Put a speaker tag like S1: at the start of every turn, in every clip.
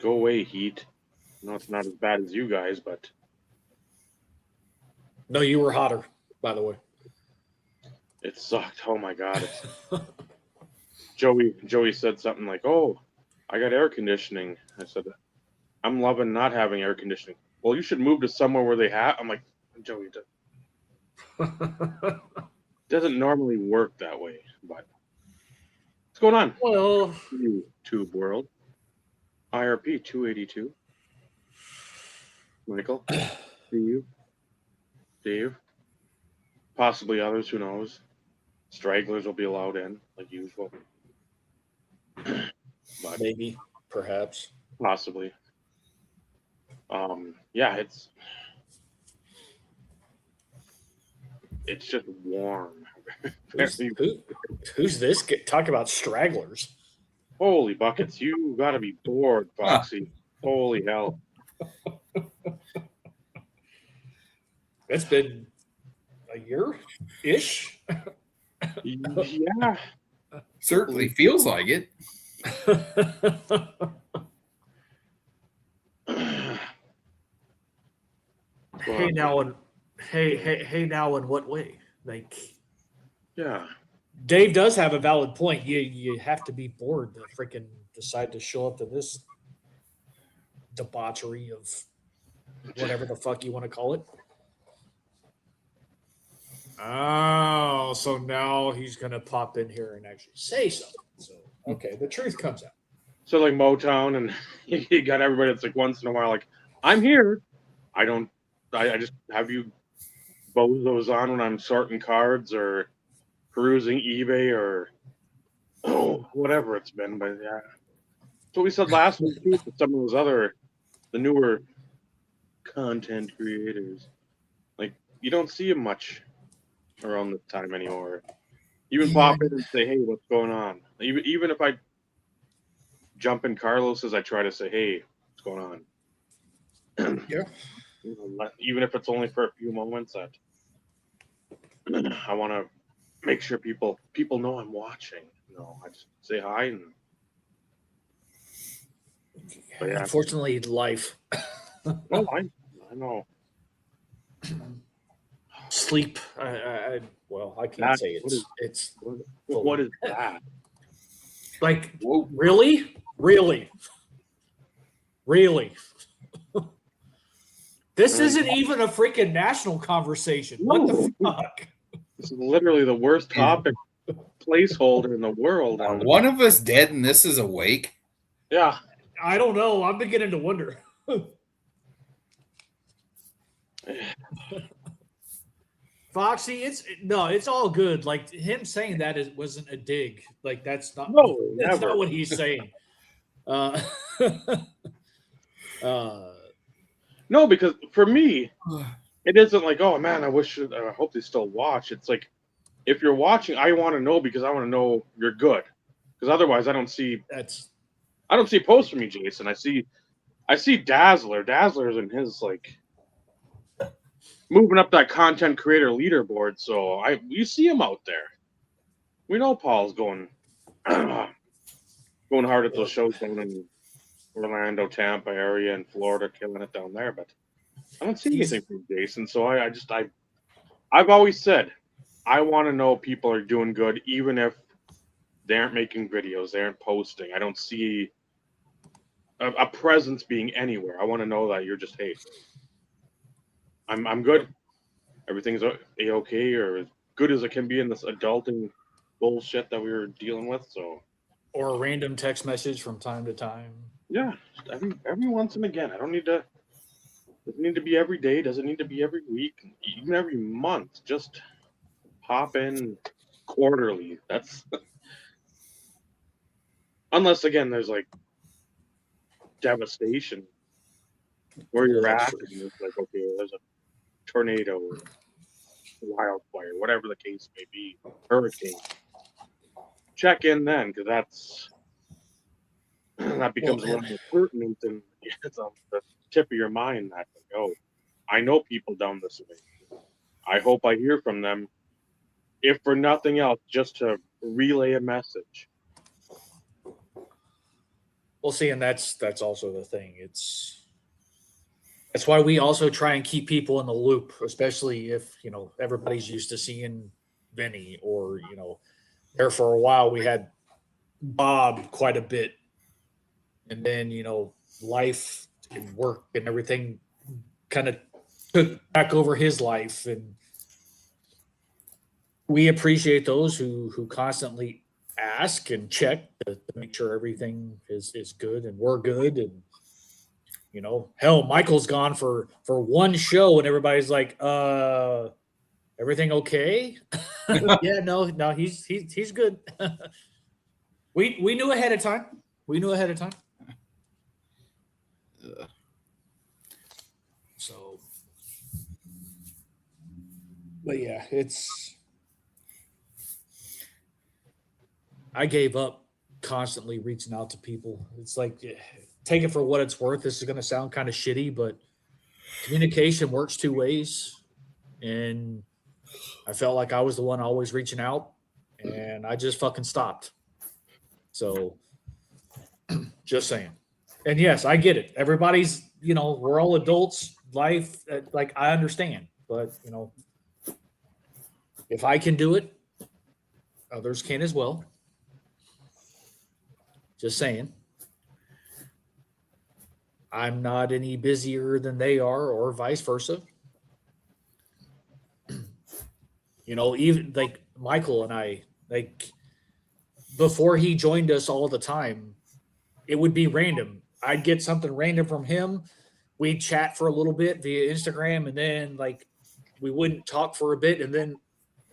S1: Go away, Heat. No, it's not as bad as you guys, but
S2: No, you were hotter, by the way.
S1: it sucked. Oh my god, it's Joey said something like, "Oh, I got air conditioning." I said, "I'm loving not having air conditioning." Well, you should move to somewhere where they have. I'm like, Joey, it doesn't normally work that way. But what's going on?
S2: Well,
S1: YouTube world. IRP 282. Michael, see you, Dave, possibly others. Who knows? Stragglers will be allowed in like usual, but
S2: maybe, perhaps.
S1: possibly. Yeah, it's just warm.
S2: Who's who? Who's this? Talk about stragglers.
S1: Holy buckets! You got to be bored,
S3: Huh.
S1: Foxy. Holy hell!
S2: It's been a year ish.
S1: Yeah.
S3: Certainly feels like it.
S2: Hey now, and hey now, in what way? Like
S1: Yeah.
S2: Dave does have a valid point. You have to be bored to freaking decide to show up to this debauchery of whatever the fuck you want to call it. Oh, so now he's gonna pop in here and actually say something. So okay, the truth comes out.
S1: So like Motown, and you got everybody that's like once in a while, like I'm here. I don't. I just have you bozos on when I'm sorting cards or perusing eBay or whatever it's been. But yeah, that's what we said last week too. For some of those the newer content creators, like you don't see them much around this time anymore. Even pop in and say, "Hey, what's going on?" Even if I jump in Carlos's, I try to say, "Hey, what's going on?"
S2: Yeah.
S1: Even if it's only for a few moments, that I want to make sure people know I'm watching. I just say hi and. But yeah,
S2: Unfortunately, life,
S1: no, I know
S2: sleep. Well, I can't
S1: that.
S2: say it's
S1: What is that?
S2: like
S3: Whoa.
S2: really. This isn't even a freaking national conversation. What the fuck?
S1: This is literally the worst topic placeholder in the world.
S3: Are
S1: And
S3: one of us dead and this is awake?
S1: yeah,
S2: I don't know. I'm beginning to wonder. Foxy, it's all good. Like him saying that wasn't a dig. Like that's not
S1: no,
S2: that's
S1: never.
S2: not what he's saying. Uh,
S1: No, because for me, it isn't like, oh man, I hope they still watch. It's like, if you're watching, I want to know because I want to know you're good. Because otherwise, I don't see posts from you, Jason. I see Dazzler. Dazzler's in his like moving up that content creator leaderboard. So you see him out there. We know Paul's going hard at those shows down in Orlando, Tampa area, and Florida, killing it down there. But I don't see anything from Jason. So I've always said I want to know people are doing good, even if they aren't making videos, they aren't posting. I don't see a presence being anywhere. I want to know that you're just, hey, I'm good. Everything's a-okay, or as good as it can be in this adulting bullshit that we were dealing with. So,
S2: or a random text message from time to time.
S1: yeah, every once and again. I don't need to. Doesn't need to be every day. Doesn't need to be every week. Even every month. Just pop in quarterly. That's unless again there's like devastation where you're at, and it's like, okay, there's a tornado, or wildfire, whatever the case may be, hurricane. Check in then, because that becomes a little more pertinent, and it's on the tip of your mind that, like, oh, I know people down this way. I hope I hear from them, if for nothing else, just to relay a message.
S2: Well, see, and that's also the thing. That's why we also try and keep people in the loop, especially if everybody's used to seeing Vinny, or there for a while we had Bob quite a bit, and then life and work and everything kind of took back over his life, and we appreciate those who constantly ask and check to make sure everything is good and we're good. And hell, Michael's gone for one show and everybody's like, everything okay? Yeah, no, he's good. We knew ahead of time. So, but yeah, I gave up constantly reaching out to people. It's like, take it for what it's worth. This is going to sound kind of shitty, but communication works two ways. And I felt like I was the one always reaching out, and I just fucking stopped. So, just saying. And yes, I get it. Everybody's, we're all adults. Life, like, I understand. But, if I can do it, others can as well. Just saying. I'm not any busier than they are, or vice versa. Even like Michael and I, like, before he joined us all the time, it would be random. I'd get something random from him. We'd chat for a little bit via Instagram, and then like we wouldn't talk for a bit, and then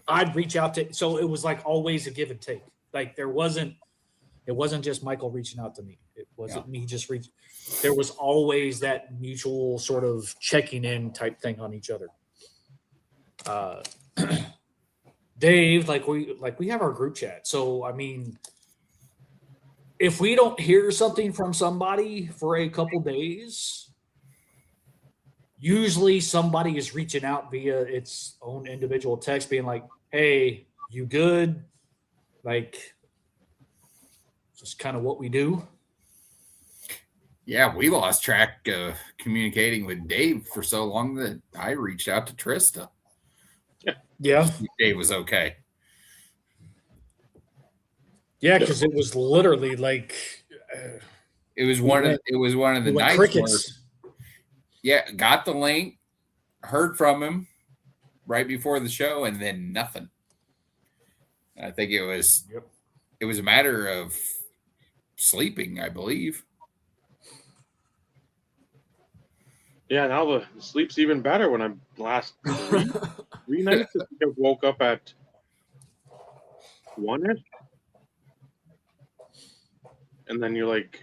S2: I'd reach out to. So it was like always a give and take. Like it wasn't just Michael reaching out to me. It wasn't me just reaching. There was always that mutual sort of checking in type thing on each other. Dave, like we have our group chat. So I mean, if we don't hear something from somebody for a couple days, usually somebody is reaching out via its own individual text, being like, "Hey, you good?" Like, just kind of what we do.
S3: Yeah, we lost track of communicating with Dave for so long that I reached out to Trista.
S2: Yeah.
S3: Dave was okay.
S2: Yeah, because it was literally like
S3: it was one of the nights
S2: crickets.
S3: Where, yeah, got the link, heard from him right before the show, and then nothing. I think it was a matter of sleeping, I believe.
S1: Yeah, now the sleep's even better when I'm last three nights. I woke up at 1-ish. And then you're like,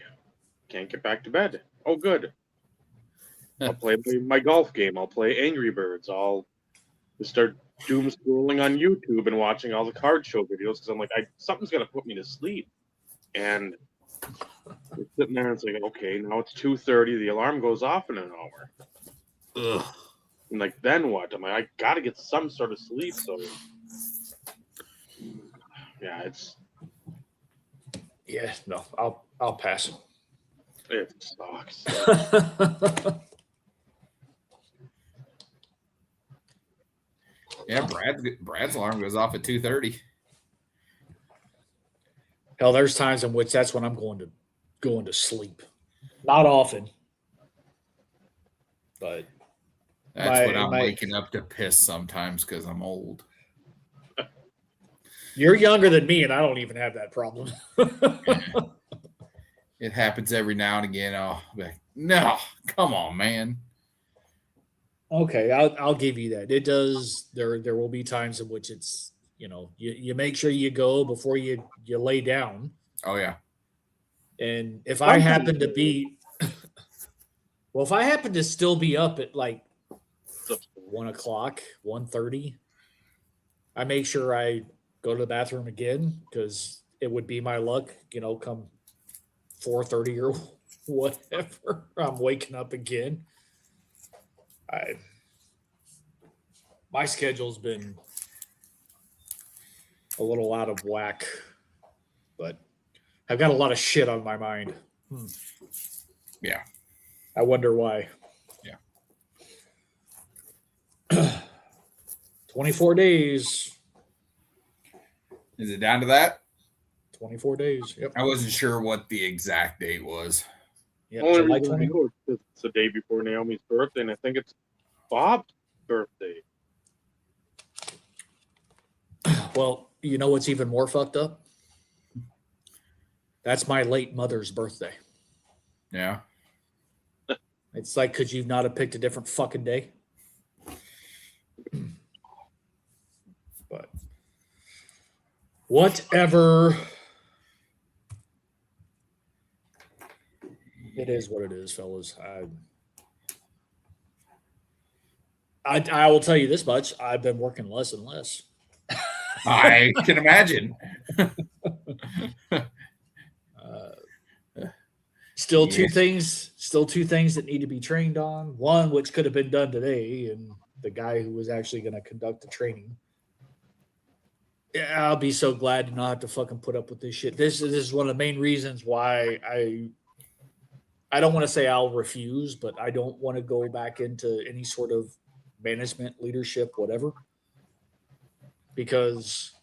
S1: can't get back to bed. Oh, good. I'll play my golf game. I'll play Angry Birds. I'll just start doom scrolling on YouTube and watching all the card show videos because I'm like, something's gonna put me to sleep. And you're sitting there and it's like, okay, now it's 2:30. The alarm goes off in an hour.
S3: Ugh.
S1: And like, then what? I'm like, I gotta get some sort of sleep. So yeah,
S2: no, I'll pass.
S1: It sucks.
S3: Yeah, Brad's alarm goes off at 2:30.
S2: Hell, there's times in which that's when I'm going to sleep. Not often, but
S3: that's when I'm waking up to piss sometimes because I'm old.
S2: You're younger than me, and I don't even have that problem.
S3: Yeah. It happens every now and again. I'll be like, no, come on, man.
S2: Okay, I'll give you that. It does. There will be times in which it's you make sure you go before you lay down.
S3: Oh yeah.
S2: And if I happen to be, well, if I happen to still be up at like 1 o'clock, 1:30, I make sure I go to the bathroom again because it would be my luck, come 4:30 or whatever, I'm waking up again. My schedule's been a little out of whack, but I've got a lot of shit on my mind.
S3: Yeah.
S2: I wonder why.
S3: Yeah.
S2: 24 days.
S3: Is it down to that?
S2: 24 days. Yep.
S3: I wasn't sure what the exact date was.
S2: Yep.
S1: Only
S2: July
S1: reason I
S2: 20.
S1: know is 'cause it's the day before Naomi's birthday, and I think it's Bob's birthday.
S2: Well, you know what's even more fucked up? That's my late mother's birthday.
S3: Yeah.
S2: It's like, could you not have picked a different fucking day? But whatever. It is what it is, fellas. I will tell you this much. I've been working less and less.
S3: I can imagine.
S2: Still two things that need to be trained on. One, which could have been done today, and the guy who was actually going to conduct the training. Yeah, I'll be so glad to not have to fucking put up with this shit. This is one of the main reasons why I don't want to say I'll refuse, but I don't want to go back into any sort of management, leadership, whatever. Because,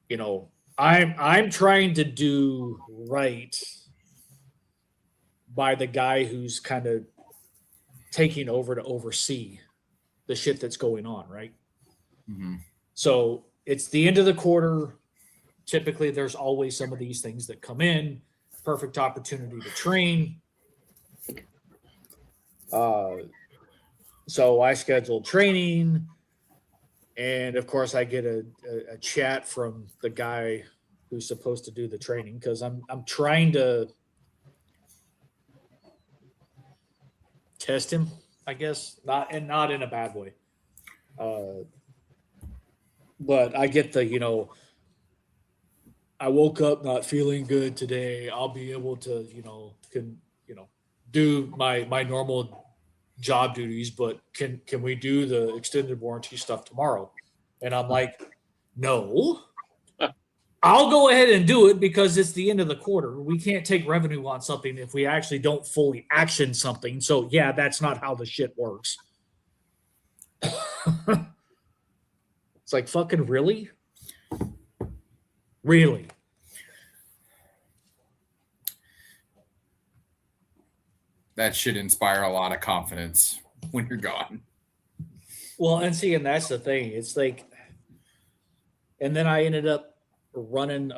S2: you know, I'm trying to do right by the guy who's kind of taking over to oversee the shit that's going on, right?
S3: Mm-hmm.
S2: So it's the end of the quarter. Typically, there's always some of these things that come in. Perfect opportunity to train. So I scheduled training, and of course, I get a chat from the guy who's supposed to do the training because I'm trying to test him, I guess, not in a bad way. But I get the, I woke up not feeling good today. I'll be able to, do my normal job duties, but can we do the extended warranty stuff tomorrow? And I'm like, no. I'll go ahead and do it because it's the end of the quarter. We can't take revenue on something if we actually don't fully action something. So yeah, that's not how the shit works. It's like, fucking really? Really?
S3: That should inspire a lot of confidence when you're gone.
S2: Well, and see, and that's the thing. It's like, and then I ended up running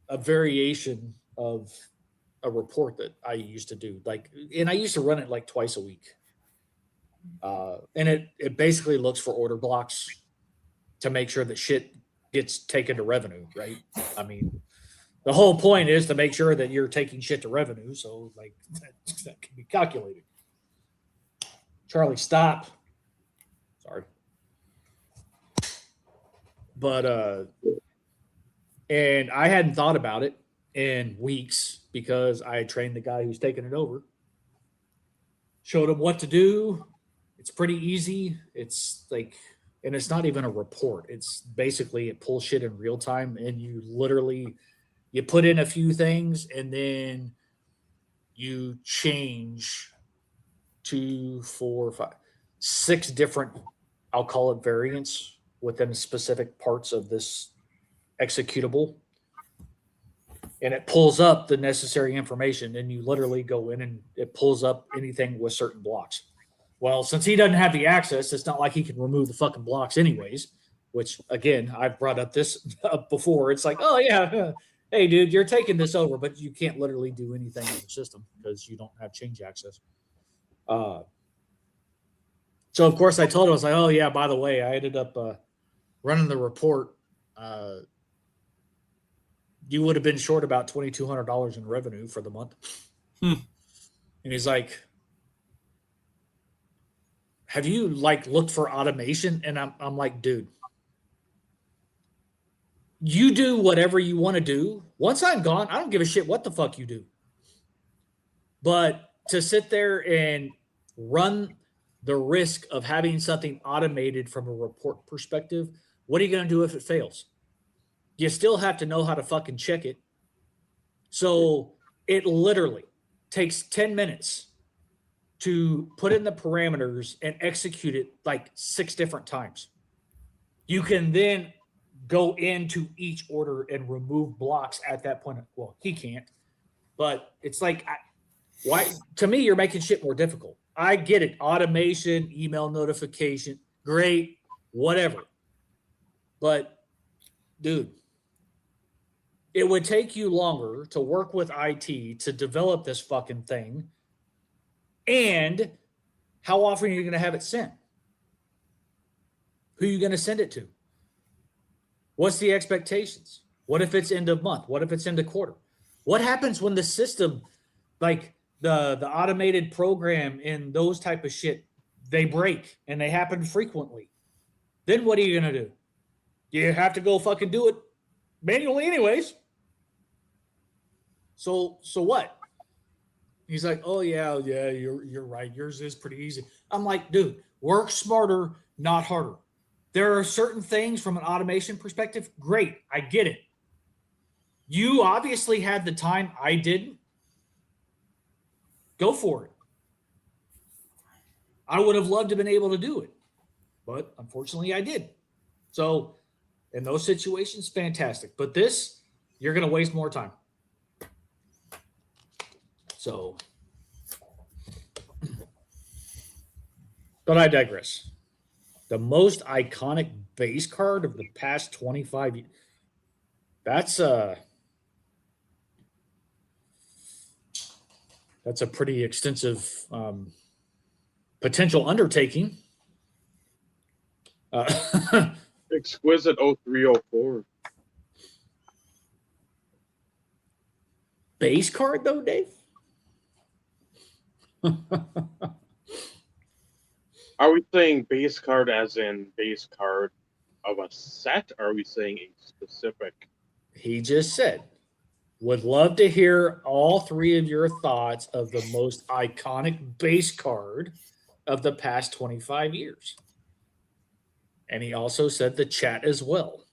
S2: a variation of a report that I used to do. Like, and I used to run it like twice a week. And it basically looks for order blocks to make sure that shit gets taken to revenue, right? I mean, the whole point is to make sure that you're taking shit to revenue. So like that can be calculated. Charlie, stop. Sorry. But and I hadn't thought about it in weeks because I had trained the guy who's taking it over. Showed him what to do. It's pretty easy. It's like, and it's not even a report. It's basically it pulls shit in real time, and you literally you put in a few things, and then you change 2, 4, 5, 6 different, I'll call it variants within specific parts of this executable, and it pulls up the necessary information, and you literally go in and it pulls up anything with certain blocks. Well, since he doesn't have the access, it's not like he can remove the fucking blocks anyways, which again, I've brought up this before. It's like, oh yeah, hey dude, you're taking this over, but you can't literally do anything in the system because you don't have change access. So of course I told him, I was like, oh yeah, by the way, I ended up running the report. You would have been short about $2,200 in revenue for the month. And he's like, have you like looked for automation? And I'm like, dude, you do whatever you want to do. Once I'm gone, I don't give a shit what the fuck you do. But to sit there and run the risk of having something automated from a report perspective, what are you going to do if it fails? You still have to know how to fucking check it. So It literally takes 10 minutes to put in the parameters and execute it like 6 different times. You can then go into each order and remove blocks at that point. Well, he can't, but it's like, why? To me, you're making shit more difficult. I get it. Automation, email notification, great, whatever. But, dude, it would take you longer to work with IT to develop this fucking thing. And how often are you going to have it sent? Who are you going to send it to? What's the expectations? What if it's end of month? What if it's end of quarter? What happens when the system, like the automated program and those type of shit, they break and they happen frequently? Then what are you going to do? You have to go fucking do it manually anyways. So what? He's like, oh yeah, you're right. Yours is pretty easy. I'm like, dude, work smarter, not harder. There are certain things from an automation perspective. Great, I get it. You obviously had the time. I didn't. Go for it. I would have loved to have been able to do it, but unfortunately I did. So in those situations, fantastic. But this, you're going to waste more time. So, but I digress. The most iconic base card of the past 25 years. That's a pretty extensive potential undertaking.
S1: Exquisite 0304.
S2: Base card though, Dave?
S1: Are we saying base card as in base card of a set? Or are we saying a specific?
S2: He just said, would love to hear all 3 of your thoughts of the most iconic base card of the past 25 years. And he also said the chat as well.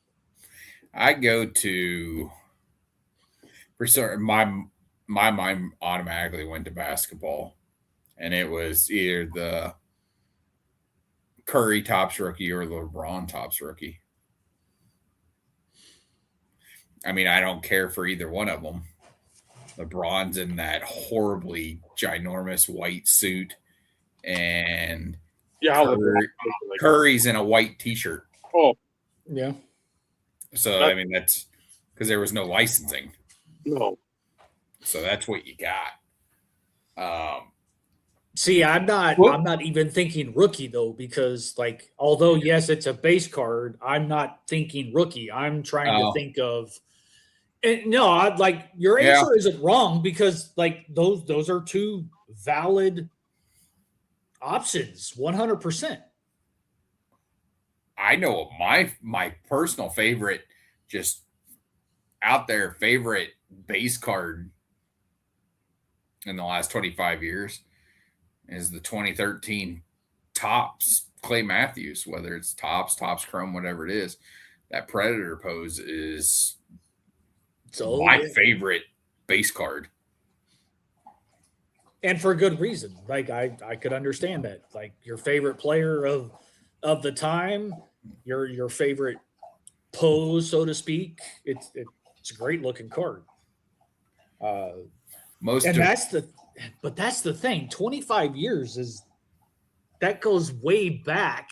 S3: I go to, for certain, my mind automatically went to basketball, and it was either the Curry Topps rookie or the LeBron Topps rookie. I mean, I don't care for either one of them. LeBron's in that horribly ginormous white suit, and Curry's in a white T-shirt.
S1: Oh,
S2: yeah.
S3: So I mean, that's because there was no licensing.
S1: No.
S3: So that's what you got.
S2: See, I'm not even thinking rookie though, because like, although yes, it's a base card, I'm not thinking rookie. I'm trying to think of. And no, I'd like your answer isn't wrong, because like those are 2 valid options, 100%.
S3: I know my personal favorite, just out there favorite base card in the last 25 years is the 2013 Topps Clay Matthews, whether it's Topps Chrome, whatever it is. That Predator pose is my favorite base card.
S2: And for good reason. Like I could understand that. Like your favorite player of the time, your favorite pose, so to speak. It's a great looking card. That's the thing. 25 years that goes way back.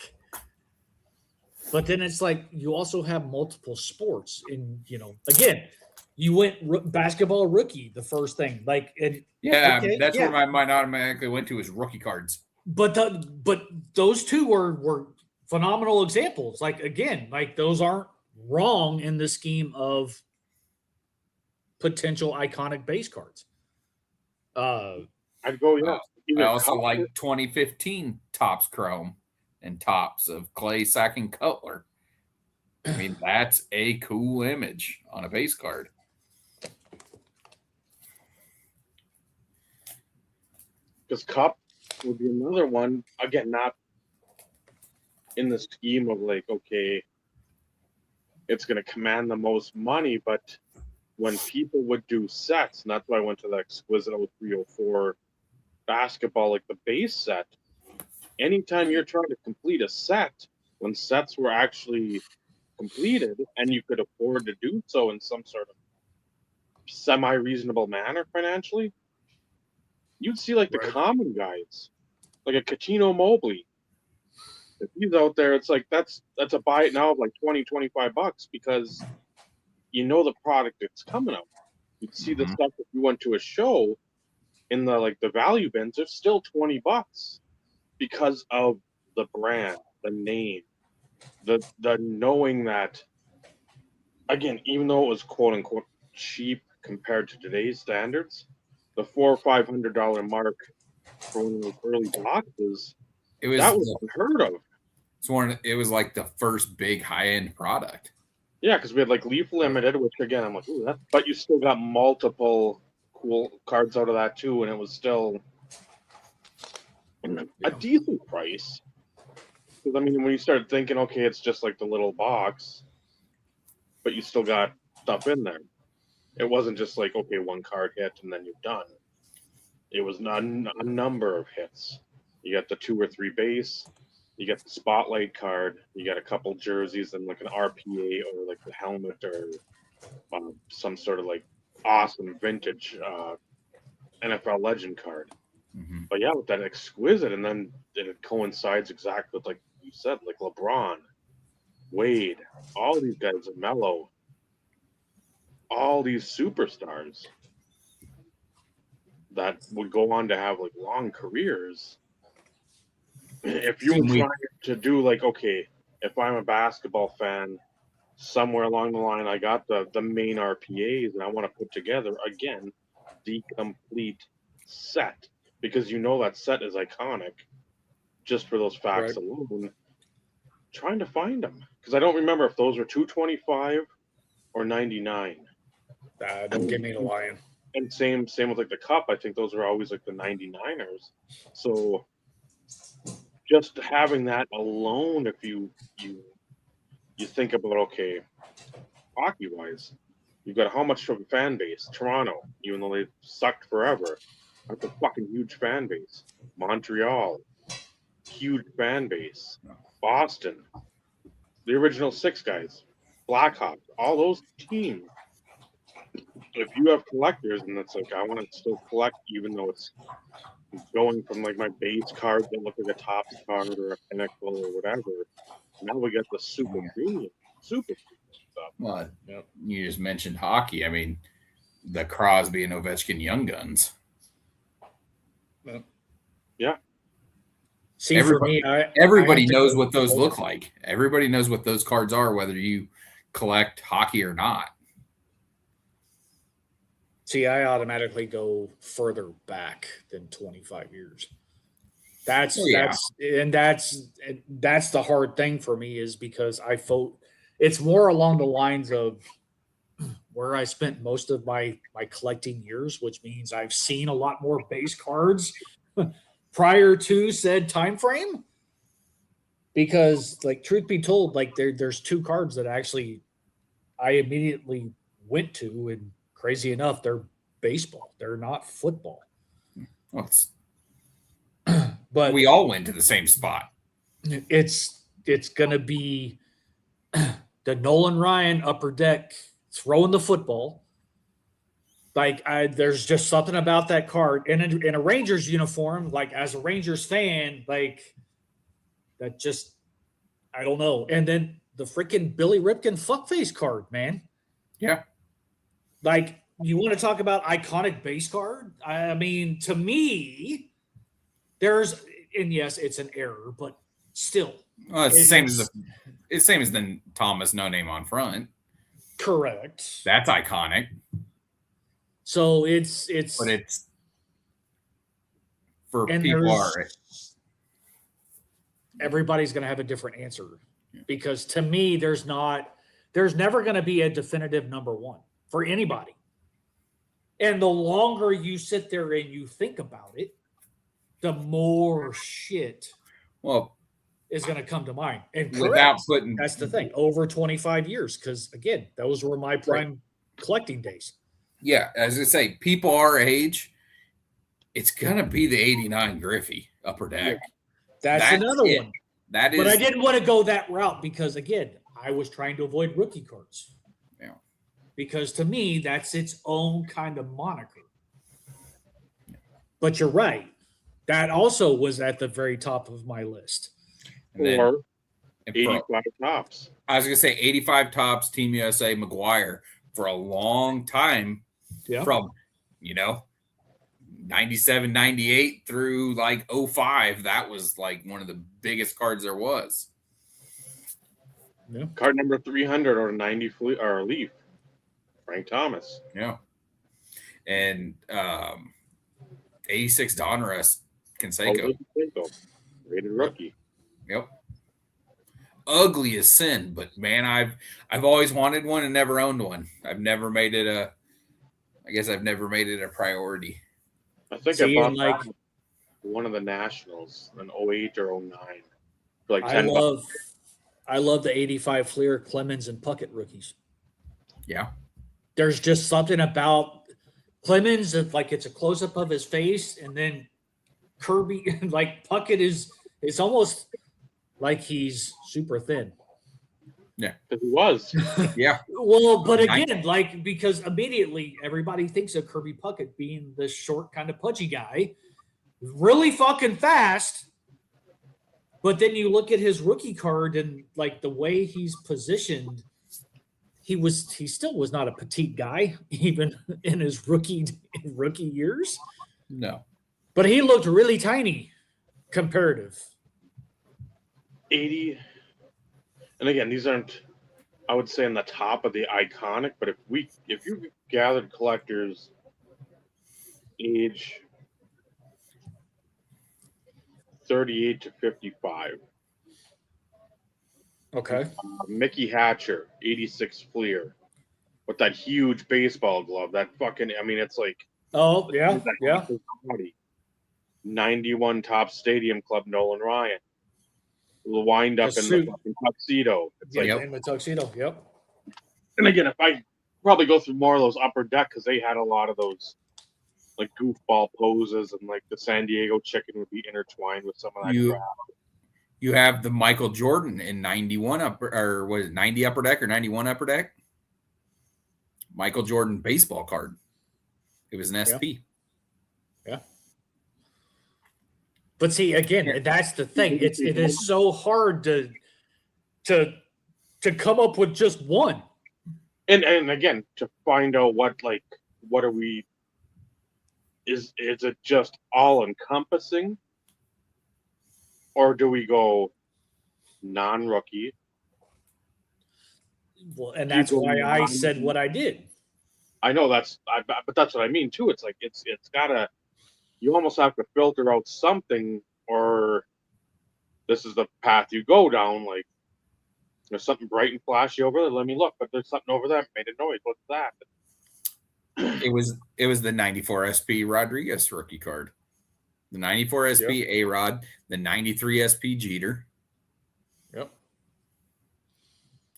S2: But then it's like you also have multiple sports, and again, you went basketball rookie, the first thing, like, and
S3: that's where my mind automatically went to, is rookie cards.
S2: But those 2 were phenomenal examples. Like, again, like those aren't wrong in the scheme of potential iconic base cards.
S1: I'd go, yeah.
S3: I also like 2015 Topps Chrome and Topps of Clay, Sack, and Cutler. I mean, that's a cool image on a base card.
S1: Because Cup would be another one. Again, not in the scheme of like, okay, it's going to command the most money, but when people would do sets, and that's why I went to the exquisite 0304 basketball, like the base set. Anytime you're trying to complete a set, when sets were actually completed and you could afford to do so in some sort of semi-reasonable manner financially, you'd see like the
S2: Right.
S1: common guys, like a Katino Mobley. If he's out there, it's like that's a buy it now of like $20-$25 because you know the product that's coming out. You'd see the stuff if you went to a show in the value bins, it's still $20 because of the brand, the name, the knowing that, again, even though it was quote unquote cheap compared to today's standards, the $400 or $500 mark for one of those early boxes, that was unheard of.
S3: It was like the first big high end product.
S1: Yeah, because we had like Leaf Limited, which again I'm like, ooh, that, but you still got multiple cool cards out of that too, and it was still a decent price. Because I mean, when you start thinking, okay, it's just like the little box, but you still got stuff in there. It wasn't just like, okay, one card hit and then you're done. It was a number of hits. You got the 2 or 3 base, you got the spotlight card, you got a couple jerseys and like an RPA or like the helmet or some sort of like awesome vintage NFL legend card.
S3: Mm-hmm.
S1: But yeah, with that exquisite, and then it coincides exactly with, like you said, like LeBron, Wade, all these guys, Melo, all these superstars that would go on to have like long careers. If you were trying to do like, okay, if I'm a basketball fan, somewhere along the line, I got the main RPAs and I want to put together, again, the complete set. Because you know that set is iconic just for those facts alone. Trying to find them. Because I don't remember if those were $225 or $99.
S2: Don't give me the lion.
S1: And same with like the cup. I think those were always like the 99ers. So just having that alone, if you think about, okay, hockey wise, you've got how much of a fan base? Toronto, even though they sucked forever, that's a fucking huge fan base. Montreal, huge fan base. Boston, the original 6 guys, Blackhawks, all those teams. If you have collectors and it's like, I want to still collect, even though it's going from like my base cards that look like a Topps card or a Pinnacle or whatever, now we get the super premium stuff.
S3: Well, you just mentioned hockey. I mean, the Crosby and Ovechkin Young Guns.
S1: Yeah.
S2: See,
S3: everybody,
S2: for me,
S3: everybody knows what those look like. Everybody knows what those cards are, whether you collect hockey or not.
S2: See, I automatically go further back than 25 years. That's the hard thing for me, is because it's more along the lines of where I spent most of my collecting years, which means I've seen a lot more base cards prior to said time frame. Because, like, truth be told, like there's 2 cards that actually I immediately went to, and crazy enough, they're baseball. They're not football.
S3: Well,
S2: but
S3: we all went to the same spot.
S2: It's gonna be the Nolan Ryan upper deck throwing the football. Like, there's just something about that card, and in a Rangers uniform, like as a Rangers fan, like that just, I don't know. And then the freaking Billy Ripken fuckface card, man.
S3: Yeah.
S2: Like, you want to talk about iconic base card? I mean, to me, and yes, it's an error, but still.
S3: Well, it's the same as the Thomas no name on front.
S2: Correct.
S3: That's iconic.
S2: So
S3: but it's for people
S2: everybody's going to have a different answer, because to me, there's never going to be a definitive number 1 for anybody. And the longer you sit there and you think about it, the more shit is going to come to mind. And
S3: that's the thing.
S2: Over 25 years, because again, those were my prime collecting days.
S3: Yeah, as I say, people our age, it's gonna be the '89 Griffey Upper Deck.
S2: That's another one.
S3: That is.
S2: But I didn't want to go that route because, again, I was trying to avoid rookie cards.
S3: Yeah.
S2: Because to me, that's its own kind of moniker. But you're right. That also was at the very top of my list.
S1: Or 85 tops.
S3: I was going to say 85 tops, Team USA, McGuire for a long time.
S2: Yeah.
S3: From, 97, 98 through like 05. That was like one of the biggest cards there was.
S2: Yeah.
S1: Card number 300 or 90 or Leaf. Frank Thomas.
S3: Yeah. And 86 Donruss Canseco.
S1: Rated rookie.
S3: Yep. Ugly as sin, but man, I've always wanted one and never owned one. I've never made it a priority.
S1: I think I bought one of the Nationals in 08 or 09. For like $10.
S2: I love the 85 Fleer, Clemens, and Puckett rookies.
S3: Yeah.
S2: There's just something about Clemens that like it's a close up of his face, and then Kirby like Puckett it's almost like he's super thin.
S3: Yeah,
S1: because he was.
S3: Yeah.
S2: Well, but again, like because immediately everybody thinks of Kirby Puckett being this short, kind of pudgy guy, really fucking fast. But then you look at his rookie card and like the way he's positioned, he still was not a petite guy even in his rookie years.
S3: No,
S2: but he looked really tiny comparative.
S1: 80. And again, these aren't, I would say, on the top of the iconic, but if you gathered collectors age 38 to 55.
S2: Okay.
S1: Mickey Hatcher, 86 Fleer, with that huge baseball glove. That fucking, I mean, it's like.
S2: Oh, yeah, yeah.
S1: 91 top Stadium Club, Nolan Ryan. The wind up in the fucking tuxedo. It's like,
S2: in the tuxedo, yep.
S1: And again, if I probably go through more of those upper deck, because they had a lot of those like goofball poses, and like the San Diego chicken would be intertwined with some of that crap.
S3: You have the Michael Jordan in 91 or what is it, 90 upper deck or 91 upper deck? Michael Jordan baseball card. It was an SP.
S2: Yeah. But see, again, that's the thing. It is so hard to come up with just one.
S1: And again, to find out what are we? Is it just all encompassing, or do we go non-rookie?
S2: Well, and that's why I said what I did.
S1: I know but that's what I mean too. It's like it's gotta. You almost have to filter out something, or this is the path you go down. Like there's something bright and flashy over there. Let me look, but there's something over there that made a noise. What's that?
S3: It was the 94 SP Rodriguez rookie card, the 94 SP A-Rod, the 93 SP Jeter.
S2: Yep.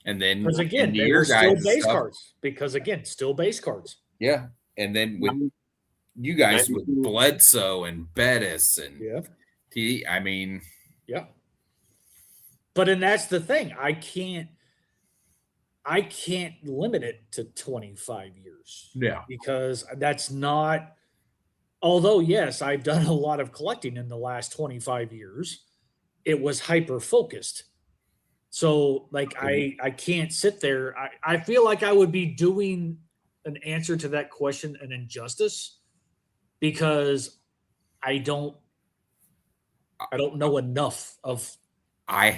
S3: And then
S2: because again, they were still base cards. Because again, still base cards.
S3: Yeah, and then with you guys with Bledsoe and Bettis and TD, I mean,
S2: yeah. But and that's the thing. I can't limit it to 25 years.
S3: Yeah.
S2: Because that's not, although, yes, I've done a lot of collecting in the last 25 years, it was hyper-focused. So, like, I can't sit there. I feel like I would be doing an answer to that question an injustice because I don't know enough of.
S3: I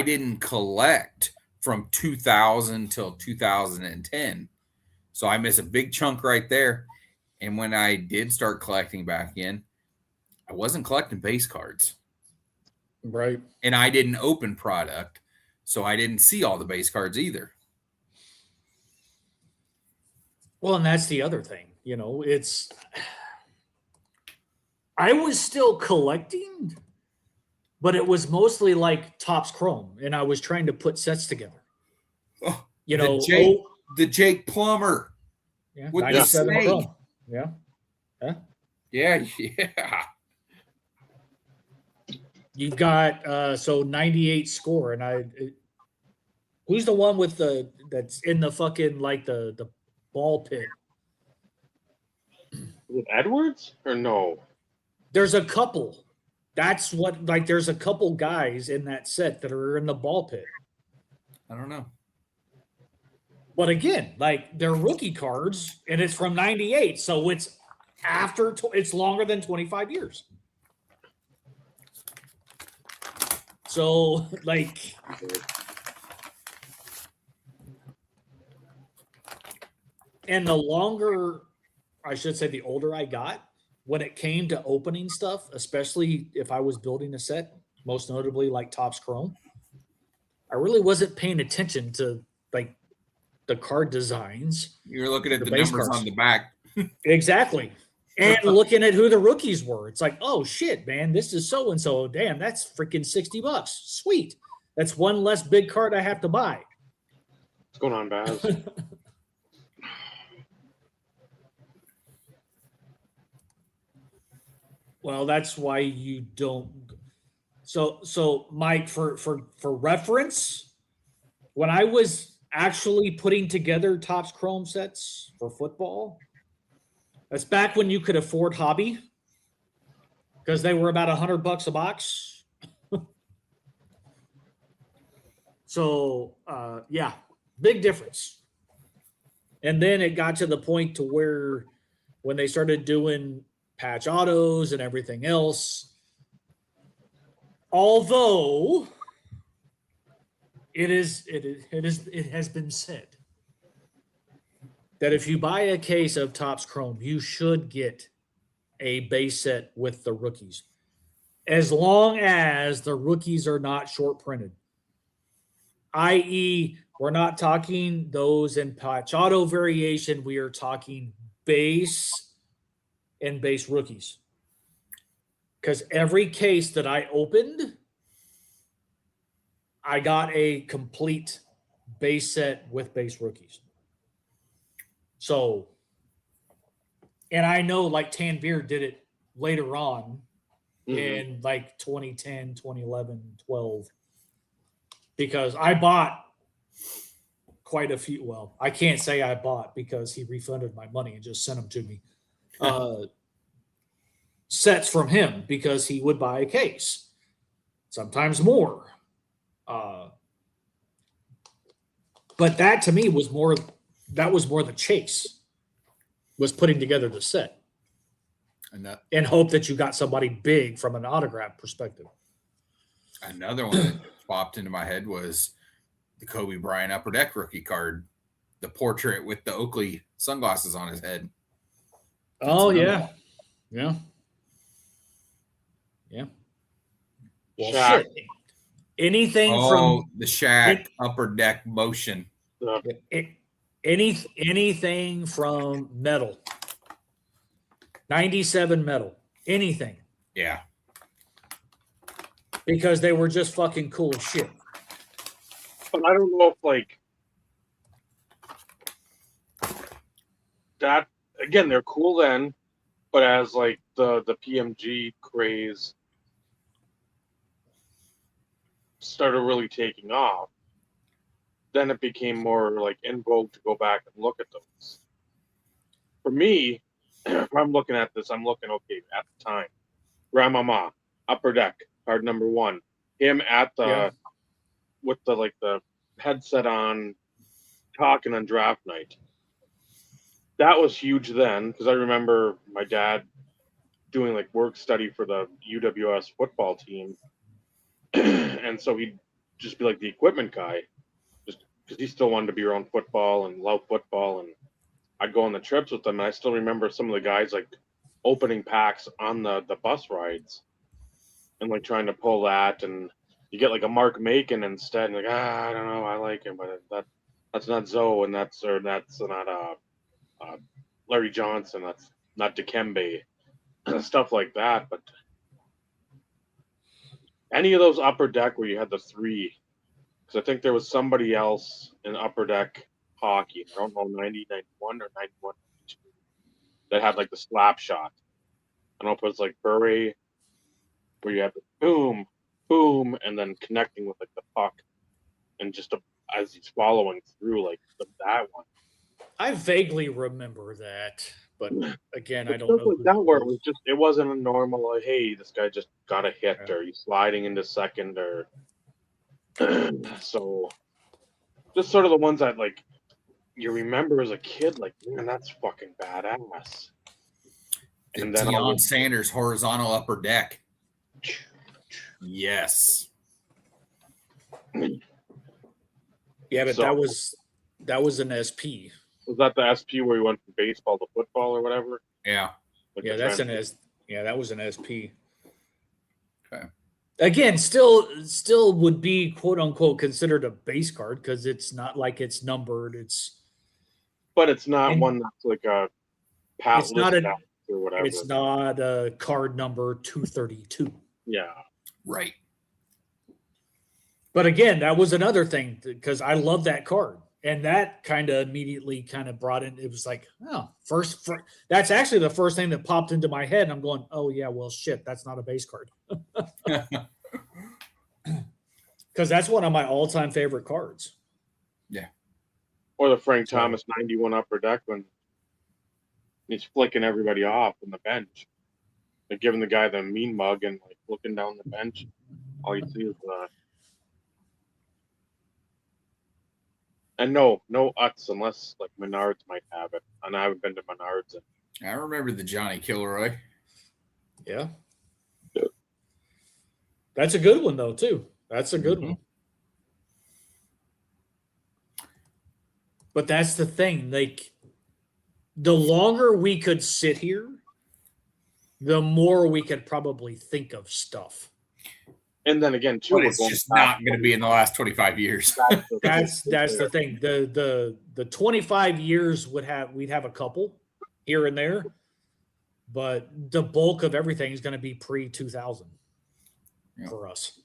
S3: didn't collect from 2000 till 2010. So I missed a big chunk right there. And when I did start collecting back in, I wasn't collecting base cards.
S2: Right.
S3: And I didn't open product. So I didn't see all the base cards either.
S2: Well, and that's the other thing. I was still collecting, but it was mostly like Topps Chrome, and I was trying to put sets together.
S3: the Jake Plummer.
S2: Yeah,
S3: With the
S2: 97
S3: snake.
S2: chrome. Yeah.
S3: Yeah.
S2: You've got 98 score, and who's the one with that's in the fucking like the ball pit?
S1: Is it Edwards or no?
S2: There's a couple. That's what like there's a couple guys in that set that are in the ball pit.
S3: I don't know.
S2: But again, like they're rookie cards, and it's from '98, so it's it's longer than 25 years. So like, and the longer, I should say, the older I got, when it came to opening stuff, especially if I was building a set, most notably like Topps Chrome, I really wasn't paying attention to like the card designs.
S3: You're looking at the
S2: base
S3: numbers
S2: cards.
S3: on the back.
S2: Exactly. And looking at who the rookies were. It's like, oh shit, man, this is so and so. Damn, that's freaking $60. Sweet. That's one less big card I have to buy.
S1: What's going on, Baz?
S2: Well, that's why you don't. So Mike, for reference, when I was actually putting together Topps Chrome sets for football, that's back when you could afford hobby because they were about $100 a box. So yeah, big difference. And then it got to the point to where when they started doing patch autos and everything else, although it has been said that if you buy a case of Topps Chrome, you should get a base set with the rookies, as long as the rookies are not short printed, i.e., we're not talking those in patch auto variation. We are talking base and base rookies. Because every case that I opened, I got a complete base set with base rookies. So, and I know like Tanvir did it later on in like 2010, 2011, 12, because I bought quite a few. Well, I can't say I bought because he refunded my money and just sent them to me. Sets from him because he would buy a case, sometimes more. But that to me was more. That was more the chase. Was putting together the set, and hope that you got somebody big from an autograph perspective.
S3: Another one that popped into my head was the Kobe Bryant Upper Deck rookie card, the portrait with the Oakley sunglasses on his head.
S2: Oh yeah. Well,
S1: Shaq.
S2: shit. Anything
S3: from
S2: the
S3: Shaq Upper Deck motion.
S2: Anything from metal. 97 metal. Anything.
S3: Yeah.
S2: Because they were just fucking cool as shit.
S1: But I don't know if like that again, they're cool then, but as like the PMG craze started really taking off, then it became more like in vogue to go back and look at those. For me, if I'm looking at this, I'm looking, okay, at the time, Grandmama, Upper Deck, card number 1. Him at the with the like the headset on, talking on draft night. That was huge then, because I remember my dad doing like work study for the UWS football team. And so he'd just be like the equipment guy, just because he still wanted to be around football and love football. And I'd go on the trips with them. And I still remember some of the guys like opening packs on the bus rides and like trying to pull that. And you get like a Mark Macon instead. And like, I don't know, I like him, but that's not Zoe, and that's not Larry Johnson, that's not Dikembe, stuff like that. But any of those Upper Deck where you had the 3, because I think there was somebody else in Upper Deck hockey. I don't know 90, 91 or 91, 92, that had like the slap shot. I don't know if it was like Potpourri, where you have the boom, boom, and then connecting with like the puck, and just as he's following through like that one.
S2: I vaguely remember that, but again, I don't
S1: Stuff
S2: know
S1: like
S2: who
S1: that where it wasn't a normal like, hey, this guy just got a hit,
S2: Yeah.
S1: or he's sliding into second, or so just sort of the ones that like you remember as a kid, like, man, that's fucking badass.
S3: The
S1: And then
S3: Deion Sanders horizontal upper deck. Yes.
S2: Yeah, but
S1: So-
S2: that was an SP.
S1: Was that the SP where you went from baseball to football or whatever?
S3: Yeah.
S1: Like
S2: Yeah,
S1: the
S2: that's
S1: transition?
S2: that was an SP.
S3: Okay.
S2: Again, still would be quote unquote considered a base card because it's not like it's numbered.
S1: But it's not
S2: And
S1: one that's like a pat
S2: it's not
S1: list
S2: a
S1: out or whatever.
S2: it's not a card number 232.
S1: Yeah.
S3: Right.
S2: But again, that was another thing because I love that card. And that kind of immediately kind of brought in, it was like, oh, first, that's actually the first thing that popped into my head. And I'm going, oh, yeah, well, shit, that's not a base card. Because that's one of my all time favorite cards.
S3: Yeah.
S1: Or the Frank Thomas 91 upper deck when he's flicking everybody off on the bench. Like giving the guy the mean mug and like looking down the bench. All you see is and no Utz unless like Menards might have it. And I haven't been to Menards.
S3: I remember the Johnny Kilroy.
S2: Yeah. That's a good one, though, too. That's a good one. But that's the thing. Like, the longer we could sit here, the more we could probably think of stuff.
S1: And then again, too,
S3: But it's just not going to be in the last 25 years.
S2: That's the thing. The 25 years we'd have a couple here and there, but the bulk of everything is going to be pre 2000 for us.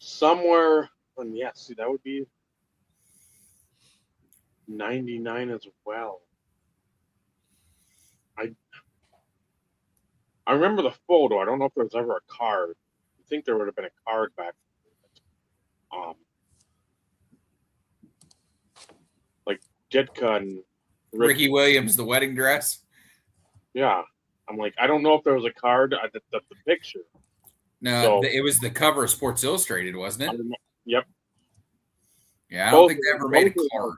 S1: Somewhere, and yeah, see, that would be 99 as well. I remember the photo. I don't know if there was ever a card. I think there would have been a card back. Like Ditka and
S3: Ricky Williams, the wedding dress.
S1: Yeah, I'm like, I don't know if there was a card. That's the picture.
S3: No, it was the cover of Sports Illustrated, wasn't it?
S1: Yep.
S3: Yeah, I don't think they ever made a card.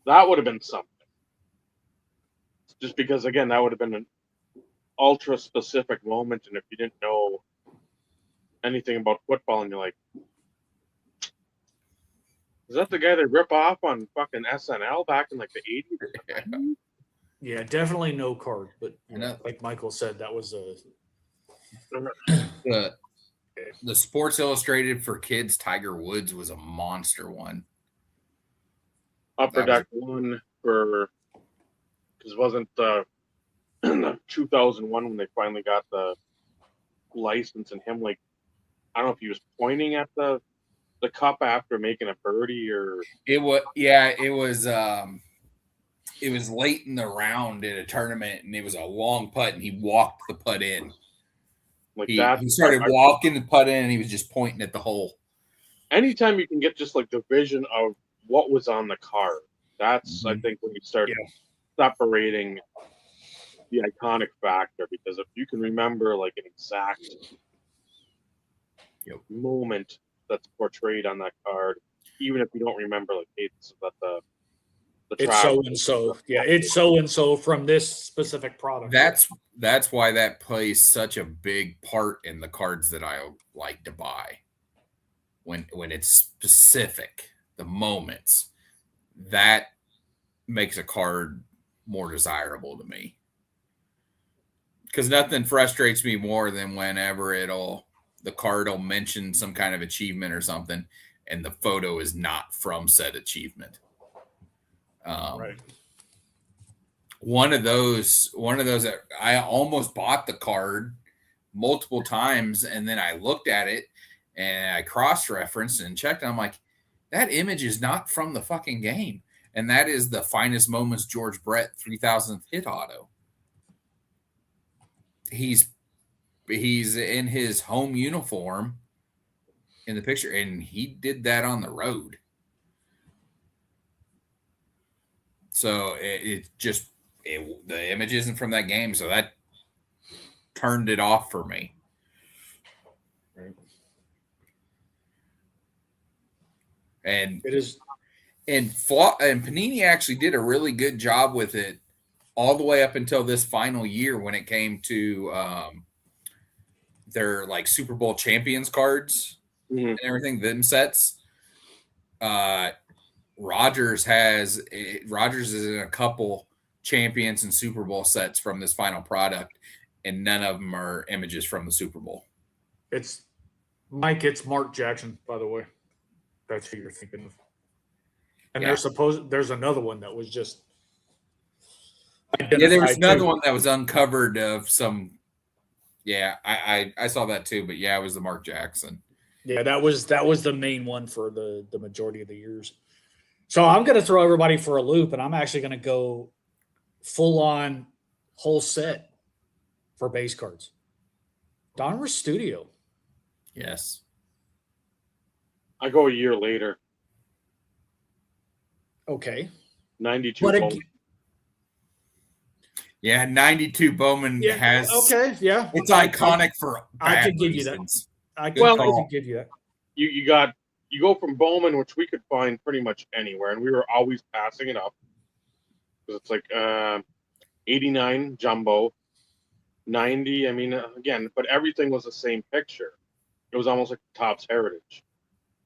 S1: That would have been something. Just because, again, that would have been an ultra specific moment, and if you didn't know anything about football, and you're like, is that the guy they rip off on fucking SNL back in like the 80s?
S2: Yeah, definitely no card. But like Michael said, that was
S3: the Sports Illustrated for kids. Tiger Woods was a monster one.
S1: Upper Deck one for because wasn't the 2001 when they finally got the license, and him like I don't know if he was pointing at the cup after making a birdie or
S3: it was late in the round in a tournament, and it was a long putt, and he walked the putt in.
S1: Like
S3: he
S1: that,
S3: started walking the putt in, and he was just pointing at the hole.
S1: Anytime you can get just like the vision of what was on the card, that's I think when you start separating the iconic factor, because if you can remember like an exact moment that's portrayed on that card, even if you don't remember like hey, this is at the
S2: it's so and so. Yeah, it's so and so from this specific product.
S3: That's why that plays such a big part in the cards that I like to buy. When it's specific, the moments that makes a card more desirable to me. Because nothing frustrates me more than whenever the card will mention some kind of achievement or something, and the photo is not from said achievement.
S2: Right.
S3: One of those that I almost bought the card multiple times, and then I looked at it and I cross-referenced and checked, and I'm like, that image is not from the fucking game. And that is the finest moments George Brett 3000th hit auto. He's in his home uniform in the picture, and he did that on the road. So the image isn't from that game, so that turned it off for me.
S2: Right.
S3: And
S2: It is.
S3: And Panini actually did a really good job with it all the way up until this final year when it came to their like Super Bowl champions cards and everything, them sets. Rogers is in a couple champions and Super Bowl sets from this final product, and none of them are images from the Super Bowl.
S2: It's Mike. It's Mark Jackson, by the way. That's who you're thinking of. And there's another one that was just
S3: there was another one that was uncovered of some. Yeah, I saw that too, but yeah, it was the Mark Jackson.
S2: Yeah, that was the main one for the majority of the years. So I'm going to throw everybody for a loop, and I'm actually going to go full on whole set for base cards. Donruss Studio.
S3: Yes.
S1: I go a year later.
S2: Okay.
S1: 92
S2: But
S1: Bowman.
S3: Yeah, 92 Bowman has.
S2: Okay, yeah.
S3: It's iconic for
S2: I
S3: bad
S2: could give
S3: reasons.
S2: you that. I could give you that.
S1: You go from Bowman, which we could find pretty much anywhere, and we were always passing it up. Because it's like 89 jumbo, 90. I mean, again, but everything was the same picture. It was almost like Topps Heritage.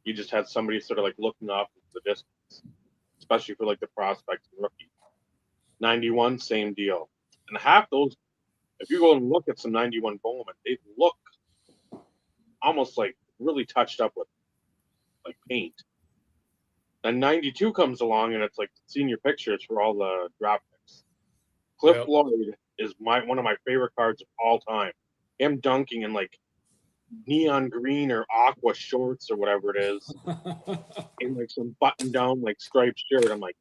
S1: You just had somebody sort of like looking off into the distance, especially for like the prospects and rookies. 91, same deal. And half those, if you go and look at some 91 Bowman, they look almost like really touched up with like paint. And 92 comes along, and it's like senior pictures for all the draft picks. Cliff Lloyd is one of my favorite cards of all time. Him dunking in like neon green or aqua shorts or whatever it is, in like some button down like striped shirt. I'm like,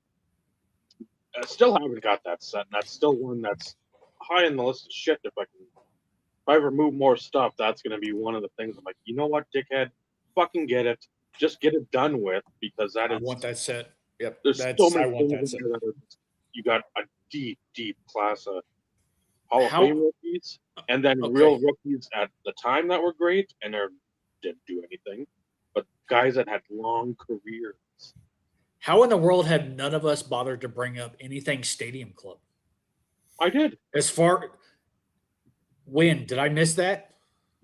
S1: I still haven't got that set, and that's still one that's high on the list of shit. If I ever move more stuff, that's going to be one of the things. I'm like, you know what, dickhead, fucking get it, just get it done with, because that is.
S2: I want that set. Yep,
S1: there's so many things in there that you got a deep class of Hall of Fame rookies, and then real rookies at the time that were great, and they didn't do anything, but guys that had long careers.
S2: How in the world had none of us bothered to bring up anything Stadium Club?
S1: I did.
S2: When? Did I miss that?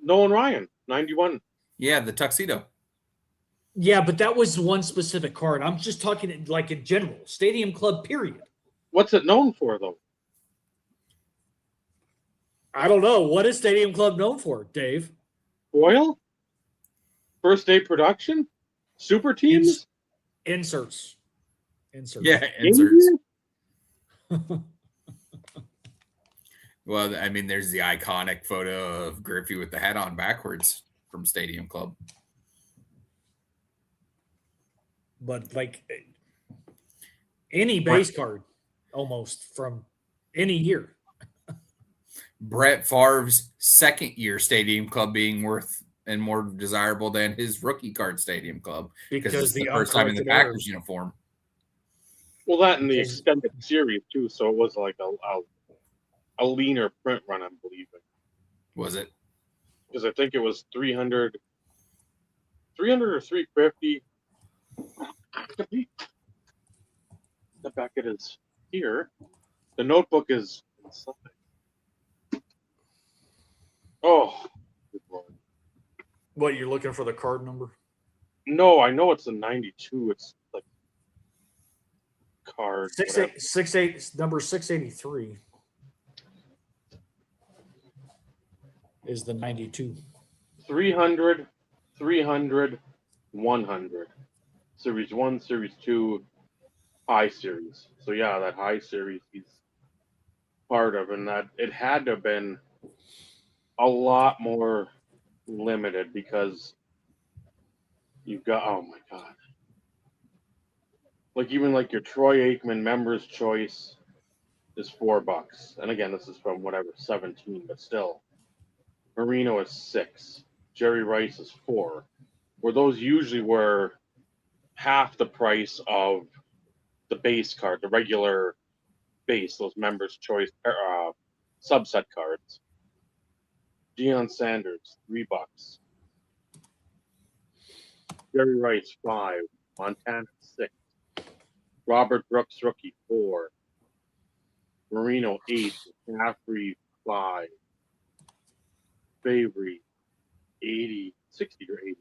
S1: Nolan Ryan, 91.
S3: Yeah, the tuxedo.
S2: Yeah, but that was one specific card. I'm just talking like in general. Stadium Club, period.
S1: What's it known for, though?
S2: I don't know. What is Stadium Club known for, Dave?
S1: Oil? First day production? Super teams?
S2: Inserts.
S3: Yeah, inserts. Well, I mean, there's the iconic photo of Griffey with the hat on backwards from Stadium Club.
S2: But like any base card, almost from any year.
S3: Brett Favre's second year Stadium Club being worth and more desirable than his rookie card Stadium Club because it's the first time in the Packers uniform.
S1: Well, that in the extended series too, so it was like a leaner print run, I'm believing.
S3: Was it?
S1: Because I think it was 300 or 350. The packet is here. The notebook is inside. Oh, good Lord.
S2: What, you're looking for the card number?
S1: No, I know it's a 92. It's like card.
S2: 68, number 683 is the 92.
S1: 300, 100. Series 1, Series 2, high series. So yeah, that high series he's part of, and that it had to have been a lot more limited because you've got, oh my God. Like even like your Troy Aikman Members Choice is $4, and again, this is from whatever 17, but still, Marino is 6, Jerry Rice is 4. Where those usually were half the price of the base card, the regular base, those Members Choice subset cards. Deion Sanders, $3. Jerry Rice, 5. Montana, 6. Robert Brooks, rookie, 4. Marino, 8. McCaffrey, 5. Favory, 80, 60 or 80.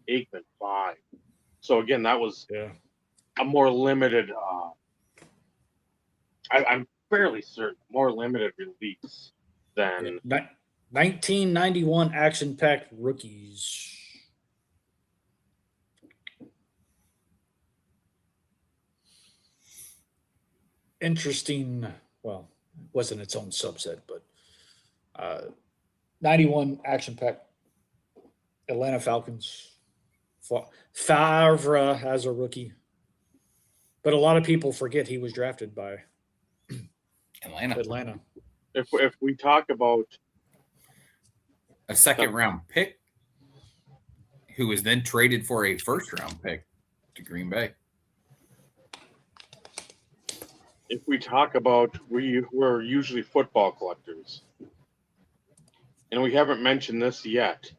S1: Aikman, 5. So again, that was a more limited, I'm fairly certain, more limited release than
S2: 1991 action-packed rookies. Interesting. Well, it wasn't its own subset, but 91 action-packed Atlanta Falcons. Favre as a rookie. But a lot of people forget he was drafted by Atlanta.
S1: If we talk about
S3: a second-round pick, who was then traded for a first-round pick to Green Bay.
S1: If we talk about we're usually football collectors, and we haven't mentioned this yet.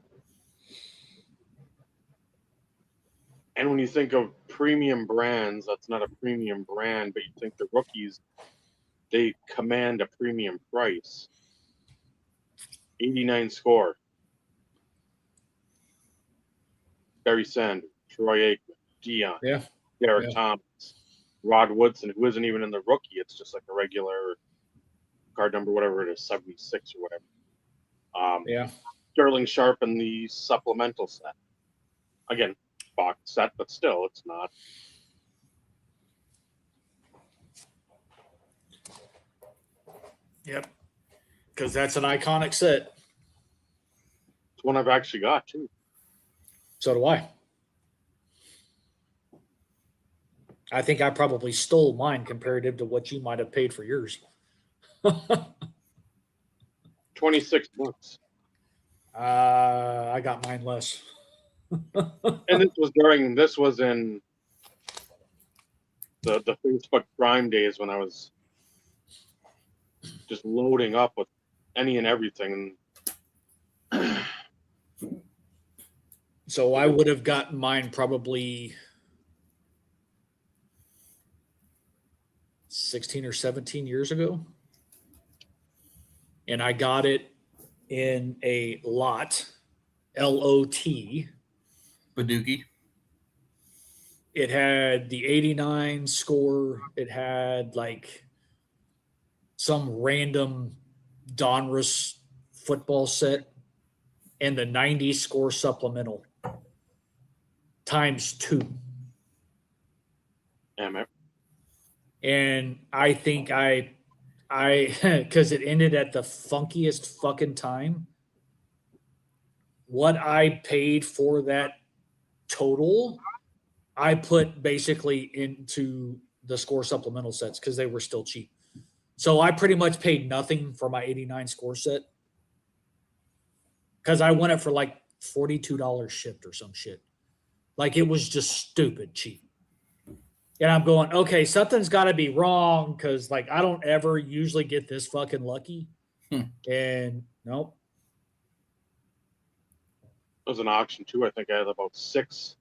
S1: And when you think of premium brands, that's not a premium brand, but you think the rookies, they command a premium price. 89 score. Barry Sanders, Troy Aikman, Deion, Derek Thomas, Rod Woodson, who isn't even in the rookie. It's just like a regular card number, whatever it is, 76 or whatever. Sterling Sharp in the supplemental set. Again, box set, but still, it's not.
S2: Yep. Because that's an iconic set.
S1: It's one I've actually got, too.
S2: So do I. I think I probably stole mine comparative to what you might have paid for yours.
S1: $26.
S2: I got mine less.
S1: And this was in the Facebook Prime days when I was just loading up with any and everything.
S2: So I would have gotten mine probably 16 or 17 years ago. And I got it in a lot, L-O-T.
S3: Badookie.
S2: It had the 89 score. It had like some random Donruss football set and the 90 score supplemental times 2. And I think I because it ended at the funkiest fucking time. What I paid for that total, I put basically into the score supplemental sets because they were still cheap. So I pretty much paid nothing for my 89 score set because I won it for like $42 shipped or some shit. Like it was just stupid cheap. And I'm going, okay, something's got to be wrong because like I don't ever usually get this fucking lucky. And nope.
S1: It was an auction too. I think I had about six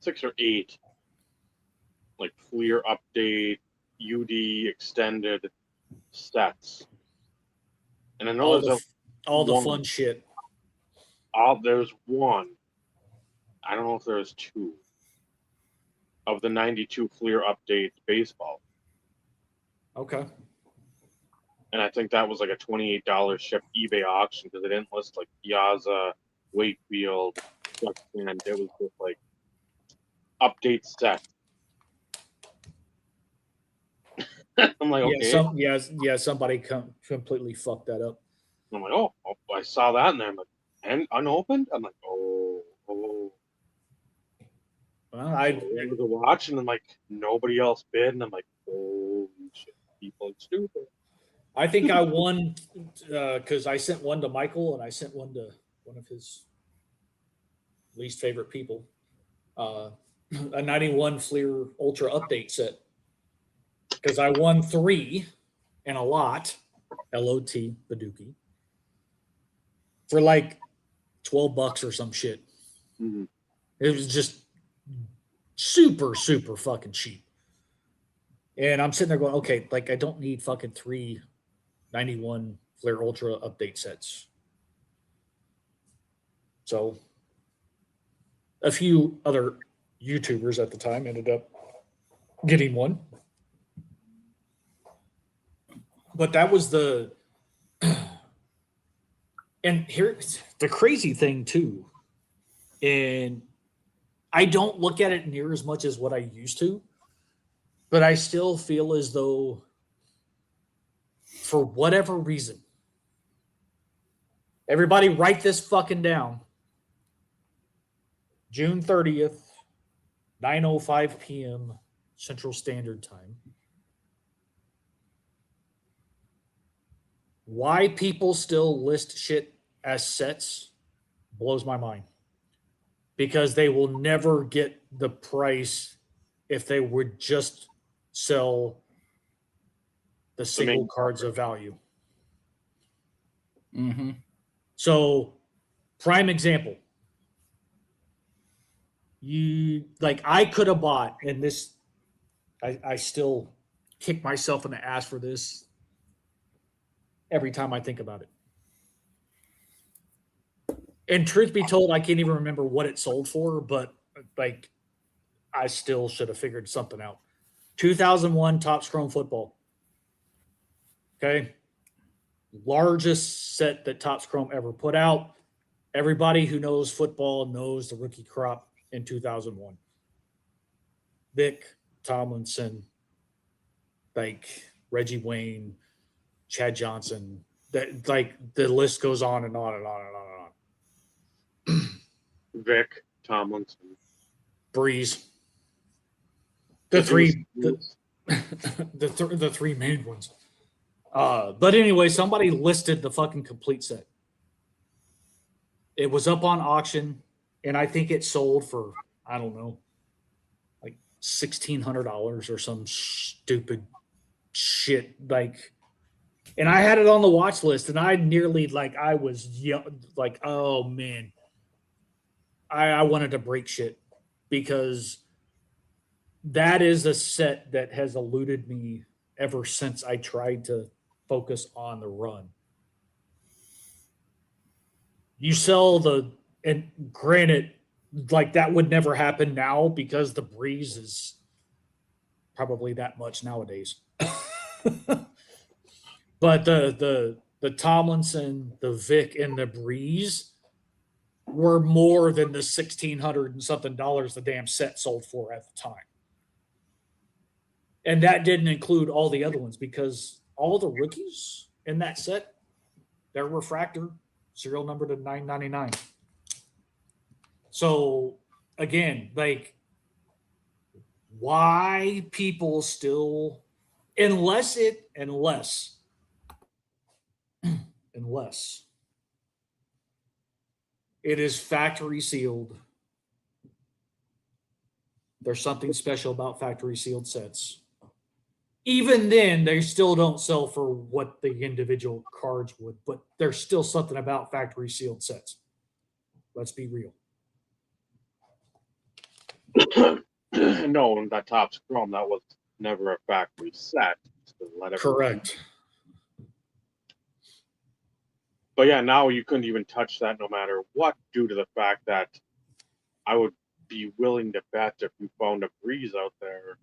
S1: or 8 like Fleer update, UD extended sets. And I know
S2: all the fun shit.
S1: There's one. I don't know if there's 2 of the 92 Fleer update baseball.
S2: Okay.
S1: And I think that was like a $28 shipped eBay auction because they didn't list like Piazza, Wakefield, and it was just like update set. I'm like, okay.
S2: Somebody completely fucked that up.
S1: I'm like, oh, I saw that in there. I'm like, and unopened? I'm like, oh.
S2: I
S1: It was a watch, and then like nobody else bid, and I'm like, holy shit, people are stupid.
S2: I think I won because I sent one to Michael and I sent one to one of his least favorite people. A 91 Fleer Ultra update set because I won 3 and a lot, LOT, Badookie, for like $12 or some shit.
S1: Mm-hmm.
S2: It was just super, super fucking cheap. And I'm sitting there going, okay, like I don't need fucking 3 91 Flair Ultra update sets. So a few other YouTubers at the time ended up getting one. But that was the and here the crazy thing too. And I don't look at it near as much as what I used to, but I still feel as though for whatever reason, everybody write this fucking down. June 30th, 9:05 p.m. Central Standard Time. Why people still list shit as sets blows my mind. Because they will never get the price if they would just sell the single cards of value.
S3: Mm-hmm.
S2: So, prime example. I could have bought, and this, I still kick myself in the ass for this every time I think about it. And truth be told, I can't even remember what it sold for, but like, I still should have figured something out. 2001 Topps Chrome Football. Okay. Largest set that Topps Chrome ever put out. Everybody who knows football knows the rookie crop in 2001. Vic, Tomlinson, like Reggie Wayne, Chad Johnson. That like the list goes on and on and on and on and on.
S1: Vic, Tomlinson,
S2: Breeze. The three main ones. But anyway, somebody listed the fucking complete set. It was up on auction, and I think it sold for, I don't know, like $1,600 or some stupid shit. Like, and I had it on the watch list, and I nearly I was like, oh man, I wanted to break shit because that is a set that has eluded me ever since I tried to focus on the run. You sell and granted, like that would never happen now because the Breeze is probably that much nowadays. But the Tomlinson, the Vic, and the Breeze were more than the $1,600 and something the damn set sold for at the time. And that didn't include all the other ones because all the rookies in that set, they're refractor, serial number to 999. So again, like why people still unless it is factory sealed. There's something special about factory sealed sets. Even then, they still don't sell for what the individual cards would, but there's still something about factory sealed sets. Let's be real.
S1: No, that Topps Chrome, that was never a factory set.
S2: Correct.
S1: But yeah, now you couldn't even touch that no matter what, due to the fact that I would be willing to bet if you found a Breeze out there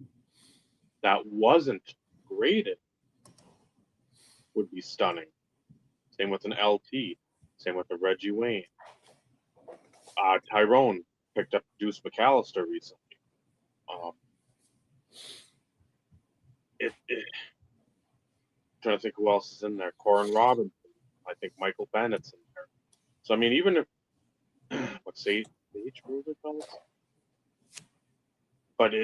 S1: that wasn't graded, would be stunning. Same with an LT. Same with the Reggie Wayne. Tyrone picked up Deuce McAllister recently. Trying to think who else is in there. Corin Robinson. I think Michael Bennett's in there. So I mean, even if what's Sage Bruiser fellas? but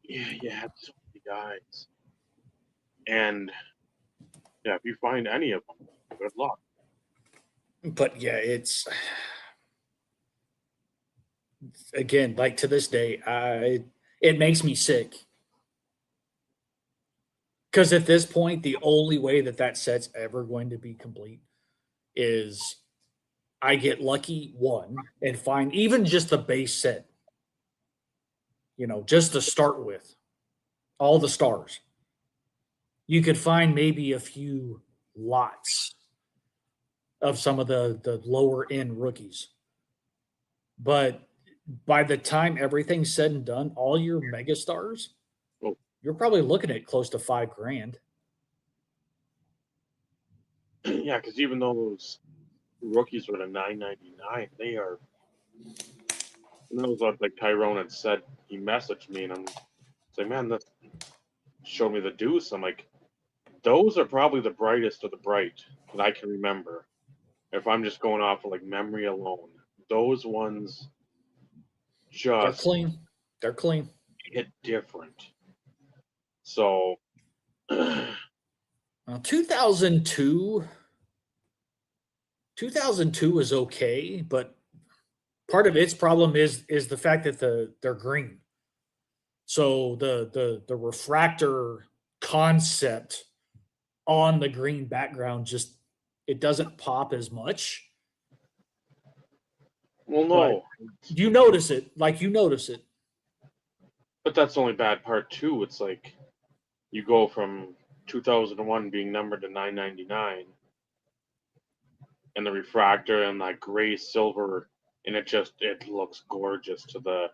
S1: you had so many guys, and yeah, if you find any of them, good luck.
S2: But yeah, it's again, like to this day, it makes me sick. Because at this point, the only way that set's ever going to be complete is I get lucky, one, and find even just the base set, just to start with, all the stars. You could find maybe a few lots of some of the lower end rookies. But by the time everything's said and done, all your mega stars,
S1: Oh.
S2: you're probably looking at close to $5,000.
S1: Yeah, because even those rookies were the $9.99, they are. And that was what like Tyrone had said. He messaged me, and I'm like, man, that showed me the deuce. I'm like, those are probably the brightest of the bright that I can remember. If I'm just going off of like memory alone, those ones
S2: They're
S1: just
S2: clean. They're clean.
S1: hit different. So
S2: 2002 is okay, but part of its problem is the fact that they're green. So the refractor concept on the green background just it doesn't pop as much.
S1: well, no,
S2: You notice it, you notice it.
S1: but that's the only bad part too. It's like you go from 2001 being numbered to 9.99, and the refractor and that gray silver, and it looks gorgeous to the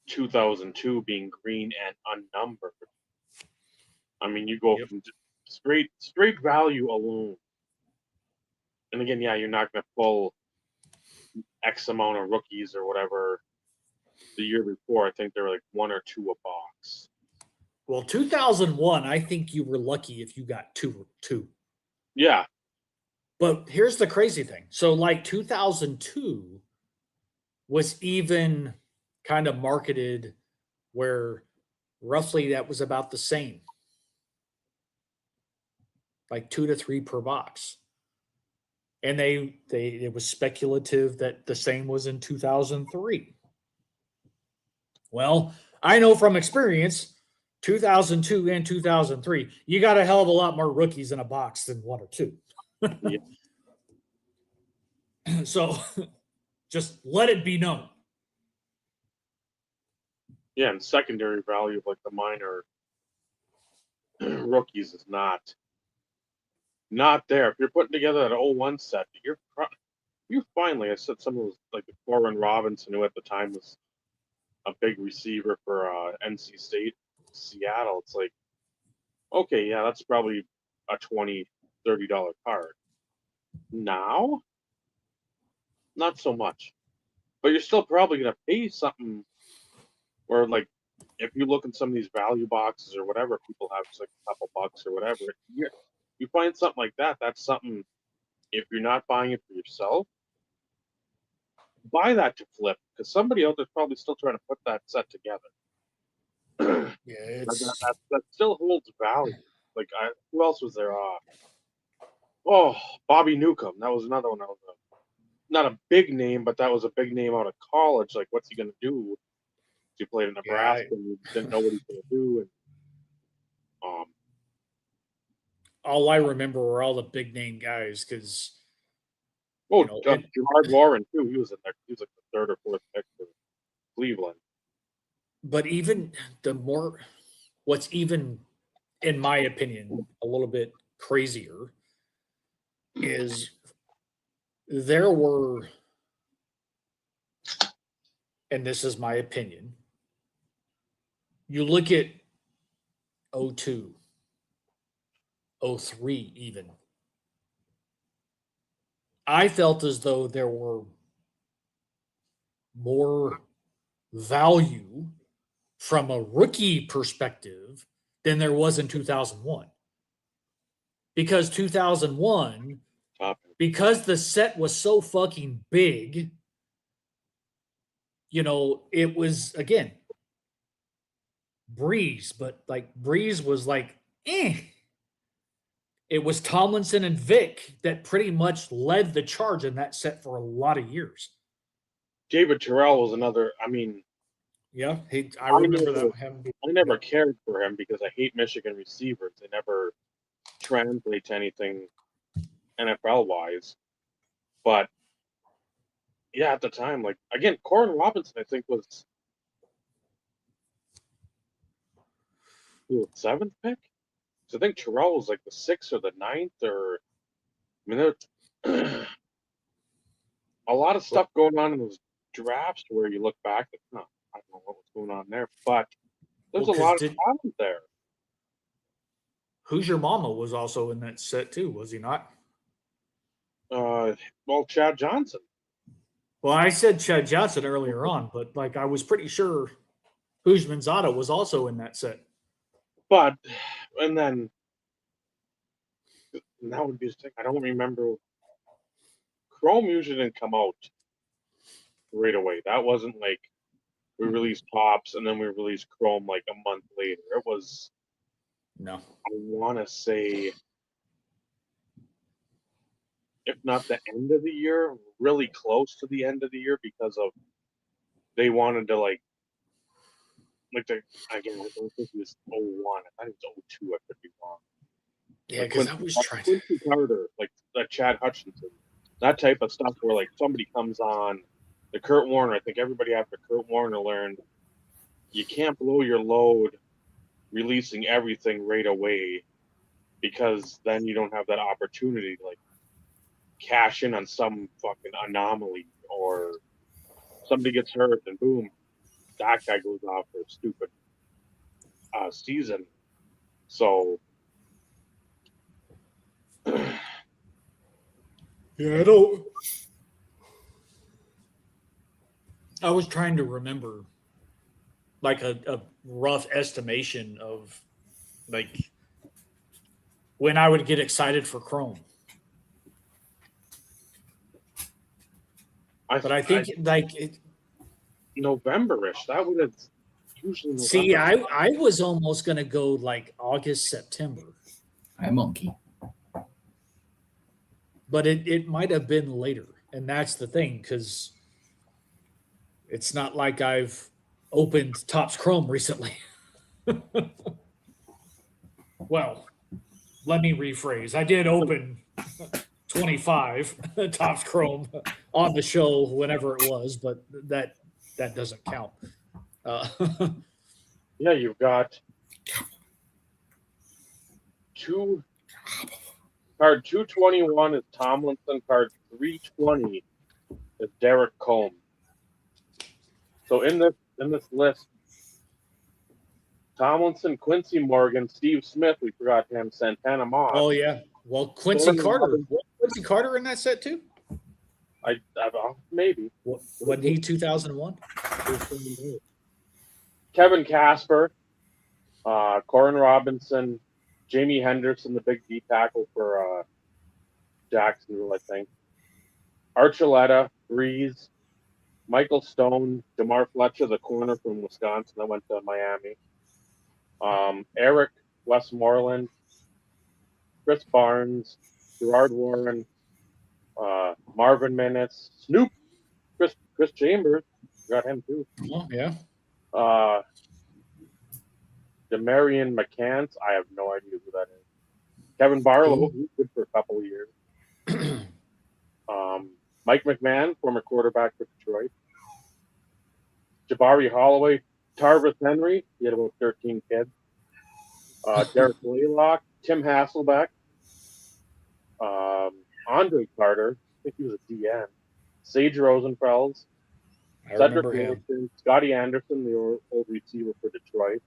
S1: 2002 being green and unnumbered. I mean, you go from straight value alone, and again, yeah, you're not going to pull X amount of rookies or whatever. The year before, I think there were like one or two a box.
S2: Well, 2001, I think you were lucky if you got two.
S1: Yeah.
S2: But here's the crazy thing. So, 2002 was even kind of marketed where roughly that was about the same, like 2 to 3 per box. And it was speculative that the same was in 2003. Well, I know from experience, 2002 and 2003, you got a hell of a lot more rookies in a box than one or two.
S1: Yeah.
S2: So just let it be known.
S1: Yeah, and secondary value of like the minor rookies is not there. If you're putting together an 01 set, you find, like I said, some of those like the Corin Robinson, who at the time was a big receiver for NC State, Seattle. It's like, okay, yeah, that's probably a $20-$30 card. Now, not so much, but you're still probably gonna pay something. Or like, if you look in some of these value boxes or whatever, people have just like a couple bucks or whatever. You find something like that. That's something. If you're not buying it for yourself, buy that to flip, because somebody out there's probably still trying to put that set together.
S2: Yeah,
S1: that still holds value. Like, who else was there? Oh, Bobby Newcomb. That was another one. That was not a big name, but that was a big name out of college. Like, what's he going to do? He played in Nebraska and you didn't know what he's going to do. And
S2: all I remember were all the big name guys because.
S1: Gerard Warren too. He was in there. He was like the 3rd or 4th pick for Cleveland.
S2: But even what's even, in my opinion, a little bit crazier is there were, and this is my opinion, you look at 02, 03 even. I felt as though there were more value from a rookie perspective than there was in 2001. Because 2001, because the set was so fucking big, it was again Breeze, but like Breeze was like, eh. It was Tomlinson and Vic that pretty much led the charge in that set for a lot of years.
S1: David Terrell was another. I mean,
S2: Yeah, I remember
S1: never,
S2: that him.
S1: I never cared for him because I hate Michigan receivers. They never translate to anything NFL wise. But yeah, at the time, like again, Corin Robinson, I think was the 7th pick. So I think Terrell was like the 6th or the 9th, or I mean, there a lot of stuff going on in those drafts where you look back and I don't know what was going on there, but there's a lot of talent there.
S2: Who's Your Mama was also in that set too, was he not?
S1: Well, Chad Johnson.
S2: Well, I said Chad Johnson earlier on, but like I was pretty sure Who's Manzada was also in that set.
S1: But and then that would be the thing. I don't remember. Chrome usually didn't come out right away. That wasn't like we released Pops and then we released Chrome like a month later. It was
S2: no.
S1: I want to say, if not the end of the year, really close to the end of the year because of they wanted to like the again. I don't think it was 01. I think it was 02. I could be wrong.
S2: Yeah,
S1: Like
S2: because I was trying.
S1: Quincy Carter, like Chad Hutchinson, that type of stuff where like somebody comes on, the Kurt Warner. I think everybody after Kurt Warner learned you can't blow your load releasing everything right away because then you don't have that opportunity to like cash in on some fucking anomaly or somebody gets hurt and boom, that guy goes off for a stupid season. So
S2: yeah, I don't. I was trying to remember like a rough estimation of like when I would get excited for Chrome. But I think like it,
S1: November-ish. That would have usually November.
S2: See, I was almost gonna go like August, September.
S3: Hi, monkey.
S2: But it might have been later, and that's the thing because it's not like I've opened Topps Chrome recently. Well, let me rephrase. I did open 25 Topps Chrome on the show whenever it was, but that doesn't count.
S1: Yeah, you've got card 221 is Tomlinson, card 320 is Derek Combe. So in this list, Tomlinson, Quincy Morgan, Steve Smith, we forgot him, Santana Moss.
S2: Oh yeah, well Quincy Carter. Quincy Carter in that set too?
S1: I maybe.
S2: Wasn't he 2001?
S1: Kevin Casper, Corin Robinson, Jamie Henderson, the big D tackle for Jacksonville, I think. Archuleta, Breeze, Michael Stone, DeMar Fletcher, the corner from Wisconsin that went to Miami. Eric Westmoreland, Chris Barnes, Gerard Warren, Marvin Minnis, Snoop, Chris Chambers, got him too.
S2: Oh yeah.
S1: Demarion McCants, I have no idea who that is. Kevin Barlow, he's good for a couple of years. Mike McMahon, former quarterback for Detroit. Jabari Holloway, Tarvis Henry, he had about 13 kids. Derek Blaylock, Tim Hasselbeck, Andre Carter, I think he was a DN. Sage Rosenfels, Cedric Wilson, Scotty Anderson, the old receiver for Detroit.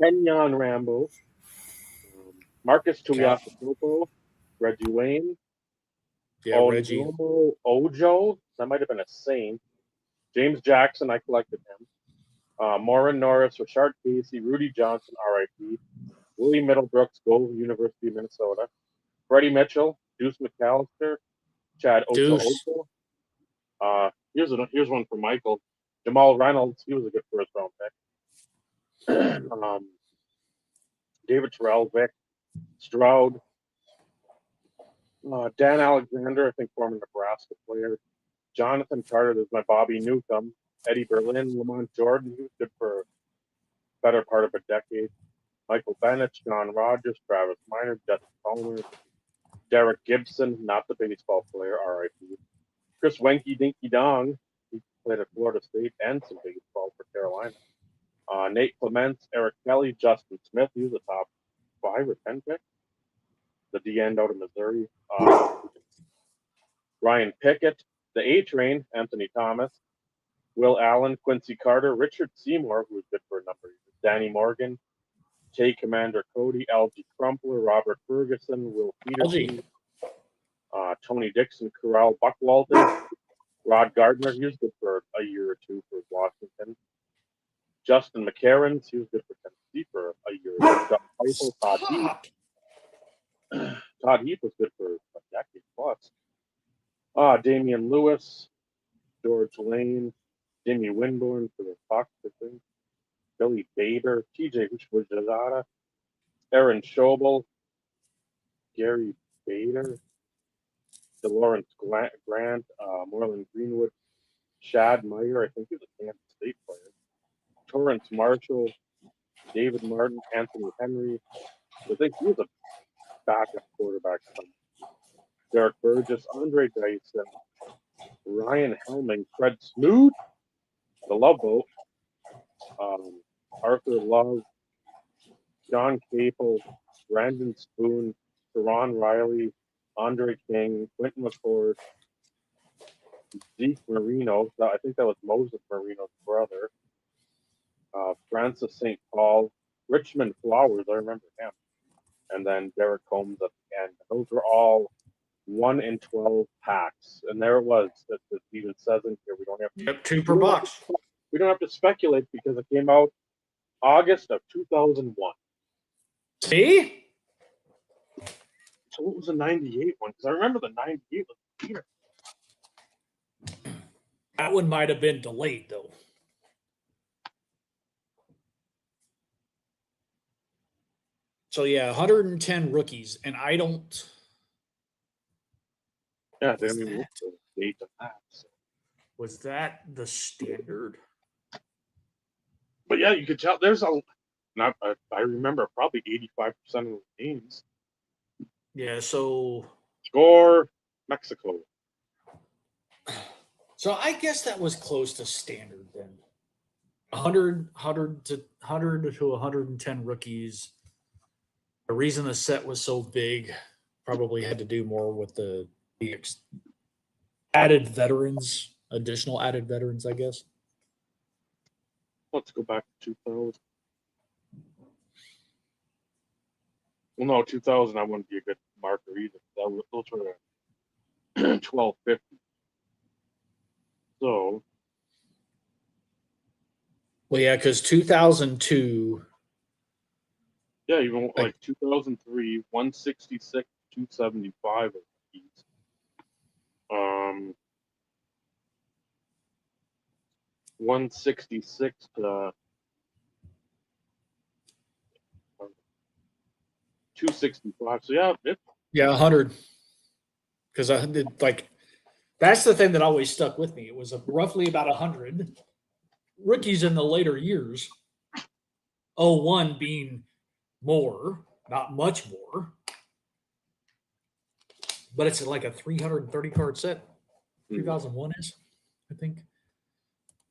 S1: Kenyon Rambo, Marcus Tuiasosopo, Reggie Wayne,
S2: Reggie.
S1: Ojo, that might have been a Saint. James Jackson, I collected him. Morin Norris, Rashard Casey, Rudy Johnson, RIP. Willie Middlebrooks, go University of Minnesota. Freddie Mitchell, Deuce McAllister, Chad Ocho. Here's one for Michael. Jamal Reynolds, he was a good first round pick. David Terrell, Vic, Stroud, Dan Alexander, I think former Nebraska player. Jonathan Carter, there's my Bobby Newcomb, Eddie Berlin, Lamont Jordan, he was good for a better part of a decade. Michael Bennett, John Rogers, Travis Minor, Justin Palmer, Derek Gibson, not the baseball player, R.I.P. Chris Wenke Dinky Dong, he played at Florida State and some baseball for Carolina. Nate Clements, Eric Kelly, Justin Smith, he was a top 5 or 10 pick. The D end out of Missouri. Ryan Pickett, the A Train, Anthony Thomas, Will Allen, Quincy Carter, Richard Seymour, who was good for a number of years, Danny Morgan, Jay Commander Cody, Algie Crumpler, Robert Ferguson, Will Peterson, Tony Dixon, Corral Buckwalter, Rod Gardner, he was good for a year or two for Washington. Justin McCarron, he was good for Tennessee for a year or two. John Heifel, Todd Heath was good for a decade plus. Damian Lewis, George Lane, Jimmy Winborn for the Bucks, I think. Billy Bader, TJ Hushbujazada, Aaron Schobel, Gary Bader, DeLawrence Grant, Moreland Greenwood, Shad Meyer, I think he's a Kansas State player. Torrance Marshall, David Martin, Anthony Henry. I think he was a backup quarterback. Derek Burgess, Andre Dyson, Ryan Helming, Fred Smoot, the Love Boat, Arthur Love, John Capel, Brandon Spoon, Teron Riley, Andre King, Quentin McCord, Zeke Marino. I think that was Moses Marino's brother. Francis St. Paul, Richmond Flowers, I remember him. And then Derek Holmes at the end. Those were all 1 in 12 packs. And there it was. That even says in here we don't have to,
S2: 2 per box.
S1: We don't have to speculate because it came out August of 2001.
S2: See?
S1: So what was the 98 one? Because I remember the 98 was Peter.
S2: That one might have been delayed, though. So, yeah, 110 rookies, and I don't...
S1: Yeah, they didn't even look at the date of that. So.
S2: Was that the standard?
S1: But yeah, you could tell there's I remember probably 85% of the games.
S2: Yeah, so...
S1: Score, Mexico.
S2: So I guess that was close to standard then. 100 to 110 rookies. The reason the set was so big probably had to do more with the added veterans, additional added veterans, I guess.
S1: Let's go back to 2000. Well, no, 2000, I wouldn't be a good marker either. Those were 1250. So.
S2: Well, yeah, because 2002.
S1: Yeah, even like 2003, 166, 275 of these. 166 to 265. So yeah,
S2: 100. Because I did that's the thing that always stuck with me. It was roughly about 100 rookies in the later years. 01 being more, not much more, but it's like a 330 card set. 2001 is, I think.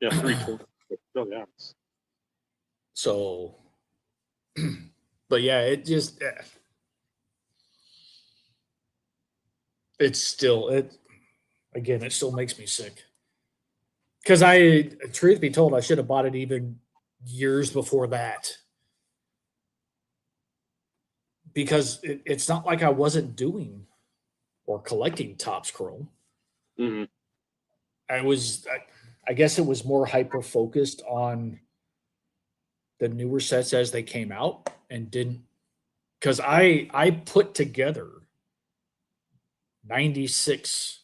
S1: Yeah, 320. Still, yeah.
S2: So, but yeah, it just it's still it still makes me sick. Because truth be told, I should have bought it even years before that. Because it's not like I wasn't doing or collecting Topps Chrome.
S1: Mm-hmm.
S2: I guess it was more hyper focused on the newer sets as they came out and didn't, because I put together 96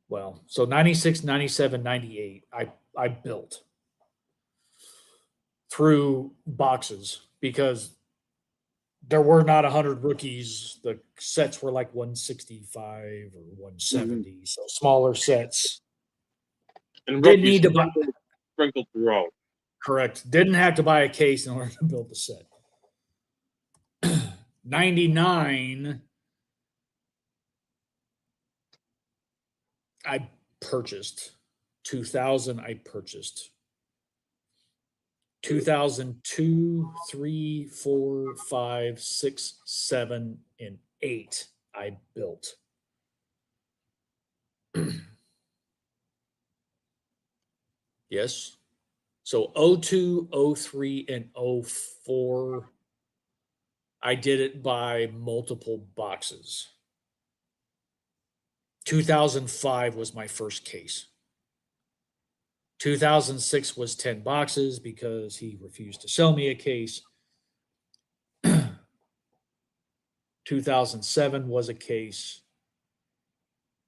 S2: Well, so 96, 97, 98, I built through boxes because there were not 100 rookies. The sets were like 165 or 170, so smaller sets.
S1: And
S2: Didn't
S1: rookies
S2: need to buy.
S1: sprinkled throughout.
S2: Correct. Didn't have to buy a case in order to build the set. 99, I purchased. 2000, I purchased. 2002, 3, 4, 5, 6, 7, and 8, I built. Yes. So 02, 03, and 04, I did it by multiple boxes. 2005 was my first case. 2006 was 10 boxes because he refused to sell me a case. 2007 was a case.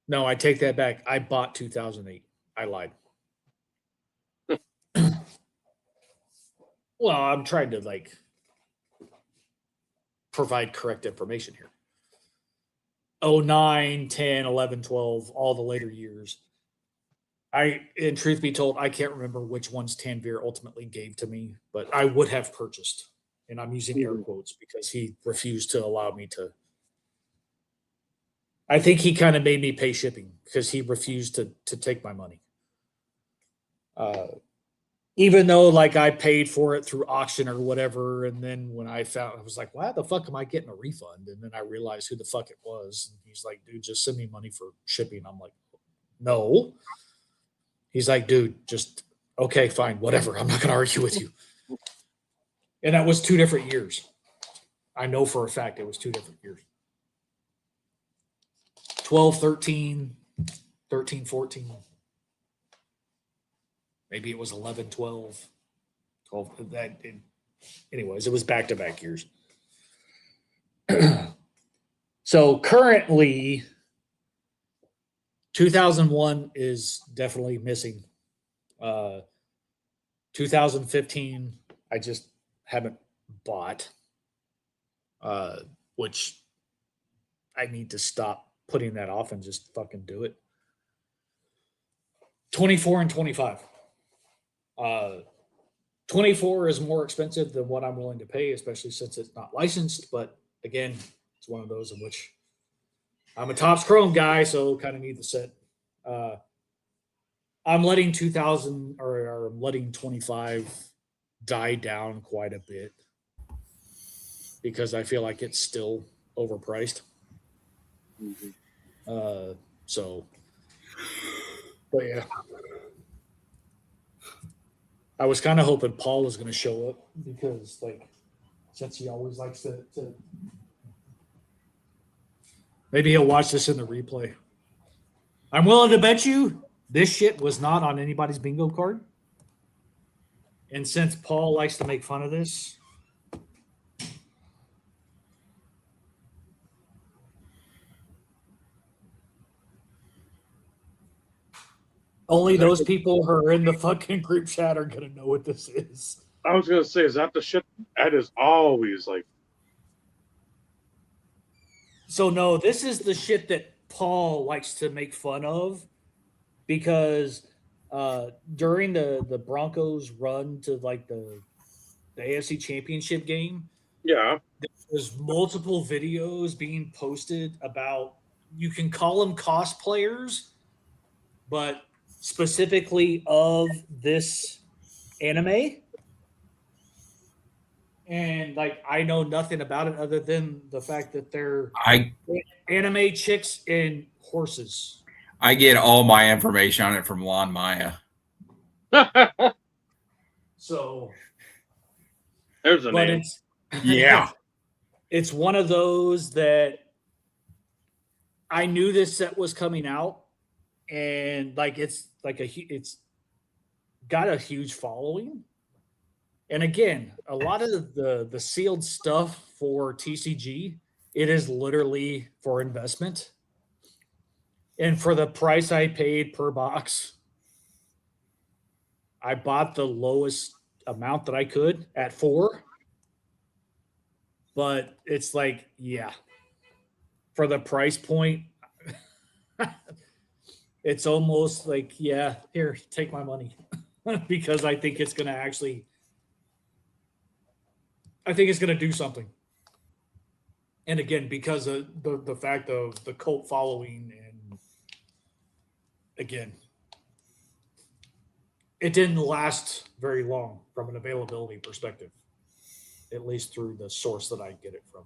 S2: No, I take that back. I bought 2008. I lied. Well, I'm trying to provide correct information here. 09, 10, 11, 12, all the later years. In truth be told, I can't remember which ones Tanvir ultimately gave to me, but I would have purchased. And I'm using air quotes because he refused to allow me to. I think he kind of made me pay shipping because he refused to take my money. Even though I paid for it through auction or whatever. And then when I was like, why the fuck am I getting a refund? And then I realized who the fuck it was. And he's like, dude, just send me money for shipping. I'm like, no. He's like, dude, just, okay, fine, whatever. I'm not going to argue with you. And that was 2 different years. I know for a fact it was 2 different years. 12, 13, 13, 14. Maybe it was 11, 12, 12. Anyways, it was back-to-back years. So currently, 2001 is definitely missing. 2015, I just haven't bought, which I need to stop putting that off and just fucking do it. 24 and 25. 24 is more expensive than what I'm willing to pay, especially since it's not licensed. But again, it's one of those in which I'm a Topps Chrome guy, so kind of need the set. I'm letting 2000 or I'm letting 25 die down quite a bit because I feel like it's still overpriced. But yeah. I was kind of hoping Paul was going to show up because, since he always likes to maybe he'll watch this in the replay. I'm willing to bet you this shit was not on anybody's bingo card. And since Paul likes to make fun of this, only those people who are in the fucking group chat are going to know what this is.
S1: I was going to say, is that the shit Ed is always like?
S2: So, no, this is the shit that Paul likes to make fun of because during the Broncos run to the AFC Championship game,
S1: Yeah.
S2: there's multiple videos being posted about, you can call them cosplayers, but specifically of this anime. And I know nothing about it other than the fact that they're anime chicks and horses.
S3: I get all my information on it from Lon Maya.
S2: So
S1: there's a name.
S3: Yeah.
S2: It's one of those that I knew this set was coming out, and it's got a huge following. And again, a lot of the sealed stuff for TCG, it is literally for investment. And for the price I paid per box, I bought the lowest amount that I could at 4. But it's like, yeah, for the price point, it's almost like, yeah, here, take my money. Because I think it's going to actually, I think it's going to do something. And again, because of the fact of the cult following, and again, it didn't last very long from an availability perspective, at least through the source that I get it from.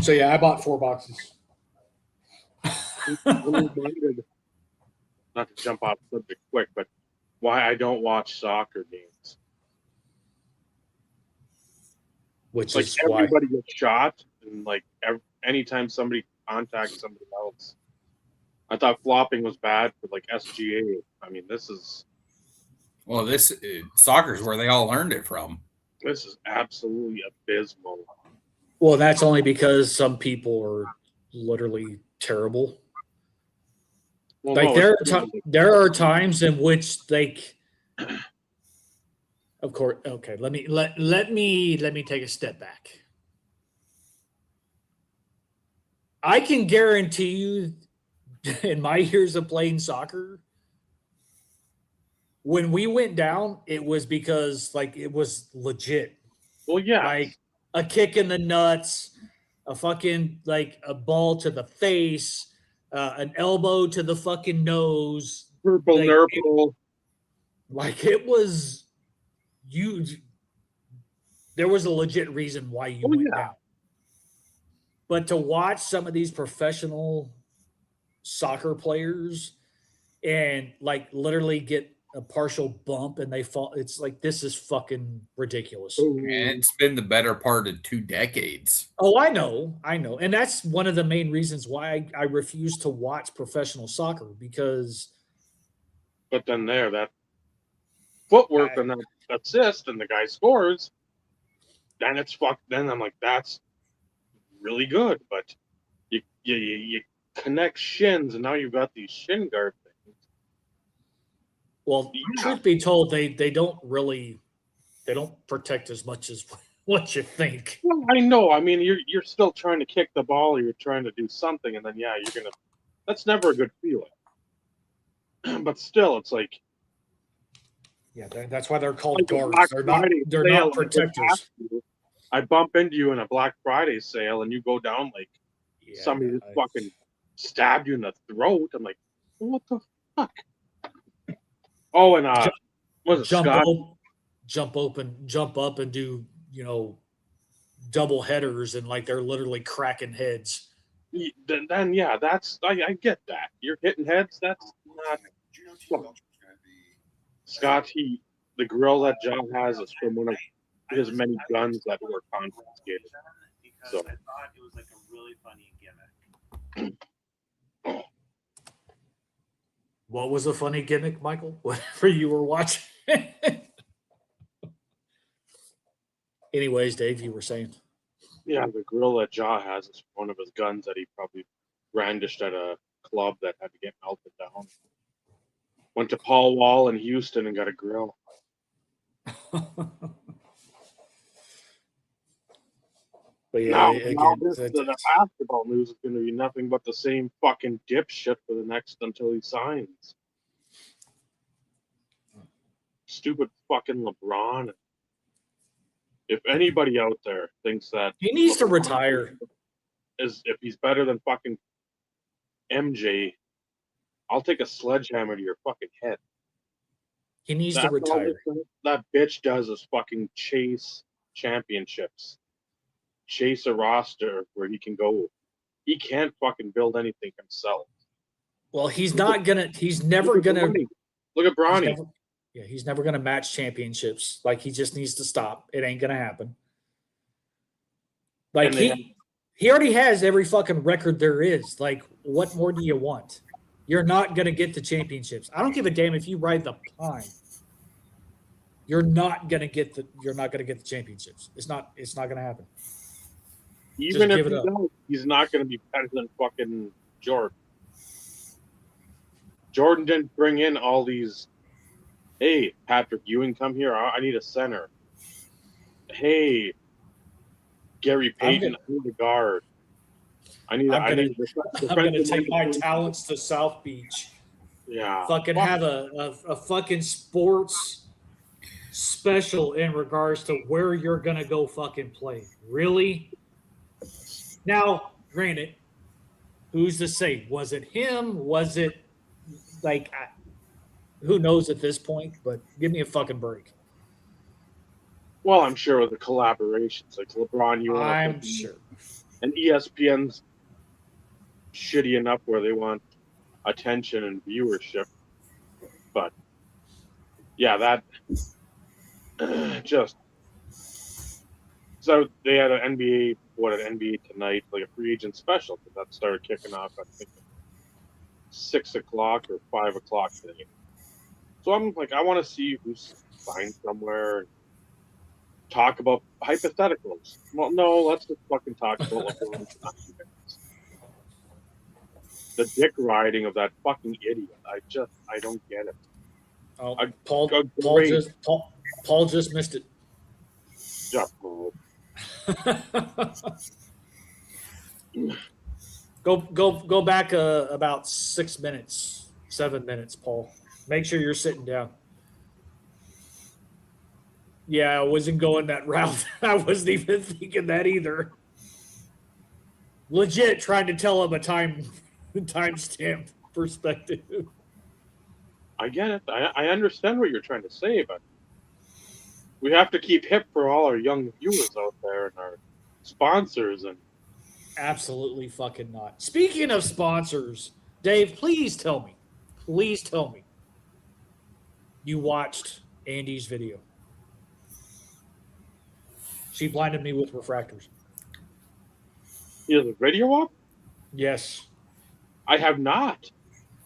S2: So yeah, I bought 4 boxes.
S1: I'm reminded, not to jump off subject quick, but why I don't watch soccer games.
S2: Which
S1: Like
S2: is why.
S1: everybody gets shot, and like anytime somebody contacts somebody else, I thought flopping was bad for like SGA. I mean, this is
S3: soccer is where they all learned it from.
S1: this is absolutely abysmal.
S2: Well, that's only because some people are literally terrible.
S1: Well,
S2: Like
S1: no,
S2: there are times in which, like, of course, okay, let me take a step back. I can guarantee you, in my years of playing soccer, when we went down, it was because like it was legit.
S1: well, yeah,
S2: Like a kick in the nuts, a fucking like a ball to the face, an elbow to the fucking nose.
S1: purple
S2: Like,
S1: nurple.
S2: Like it was you. There was a legit reason why you went down. But to watch some of these professional soccer players and like literally get a partial bump and they fall, it's like, this is fucking ridiculous.
S3: And it's been the better part of 2 decades.
S2: Oh, I know. And that's one of the main reasons why I refuse to watch professional soccer, because
S1: But then that footwork and that assist and the guy scores, then it's fucked. Then I'm like, that's really good. But you connect shins, and now you've got these shin guard things.
S2: Well, truth be told, they don't protect as much as what you think.
S1: Well, I know. I mean, you're still trying to kick the ball, or you're trying to do something, and then you're gonna. That's never a good feeling. But still, it's like.
S2: Yeah, that's why they're called guards. They're not protectors.
S1: I bump into you in a Black Friday sale, and you go down like somebody just fucking stabbed you in the throat. I'm like, what the fuck? Oh, and
S2: jump up and do double headers, and like they're literally cracking heads.
S1: Then that's I get that. You're hitting heads. That's not. Well, Scott, the grill that John has is from one of his many guns that were confiscated. So.
S4: I thought it was like a really funny gimmick.
S2: What was a funny gimmick, Michael? Whatever you were watching. Anyways, Dave, you were saying.
S1: Yeah, the grill that Jaw has is one of his guns that he probably brandished at a club that had to get melted down. Went to Paul Wall in Houston and got a grill.
S2: But yeah,
S1: now the basketball news is going to be nothing but the same fucking dipshit for the next until he signs. Stupid fucking LeBron. If anybody out there thinks that
S2: he needs to retire,
S1: if he's better than fucking MJ, I'll take a sledgehammer to your fucking head.
S2: He needs to retire.
S1: That bitch does is fucking chase championships. Chase a roster where he can go. He can't fucking build anything himself.
S2: Well, he's never gonna.
S1: Look at Bronny.
S2: He's never gonna match championships. Like, he just needs to stop. It ain't gonna happen. Like, he already has every fucking record there is. Like, what more do you want? You're not gonna get the championships. I don't give a damn if you ride the pine. You're not gonna get the championships. It's not gonna happen.
S1: Even if
S2: give it
S1: he
S2: up.
S1: does, he's not going to be better than fucking Jordan. Jordan didn't bring in all these. Hey, Patrick Ewing, come here. I need a center. Hey, Gary Payton, I need a guard. I need
S2: I'm gonna
S1: defensive
S2: take my
S1: minded-
S2: talents to South Beach.
S1: Yeah.
S2: Fucking have a fucking sports special in regards to where you're gonna go fucking play. Really? Now, granted, who's to say? Was it him? Was it like who knows at this point? But give me a fucking break.
S1: Well, I'm sure with the collaborations, like LeBron, you want
S2: I'm sure.
S1: and ESPN's shitty enough where they want attention and viewership. But yeah, that just so they had an NBA tonight, like a free agent special, but that started kicking off I think 6 o'clock or 5 o'clock today. So I'm like, I want to see who's signed somewhere. Talk about hypotheticals. Well, no, let's just fucking talk about LeBron's documents. The dick riding of that fucking idiot. I don't get it.
S2: Oh,
S1: I-
S2: Paul
S1: great.
S2: Paul just missed it.
S1: Just, oh,
S2: Go back about 6 minutes, 7 minutes, Paul. Make sure you're sitting down. Yeah, I wasn't going that route. I wasn't even thinking that either. Legit trying to tell him a timestamp perspective.
S1: I get it. I understand what you're trying to say, but we have to keep hip for all our young viewers out there and our sponsors. And
S2: Absolutely fucking not. Speaking of sponsors, Dave, please tell me. You watched Andy's video. She blinded me with refractors.
S1: he has a video up?
S2: Yes.
S1: I have not.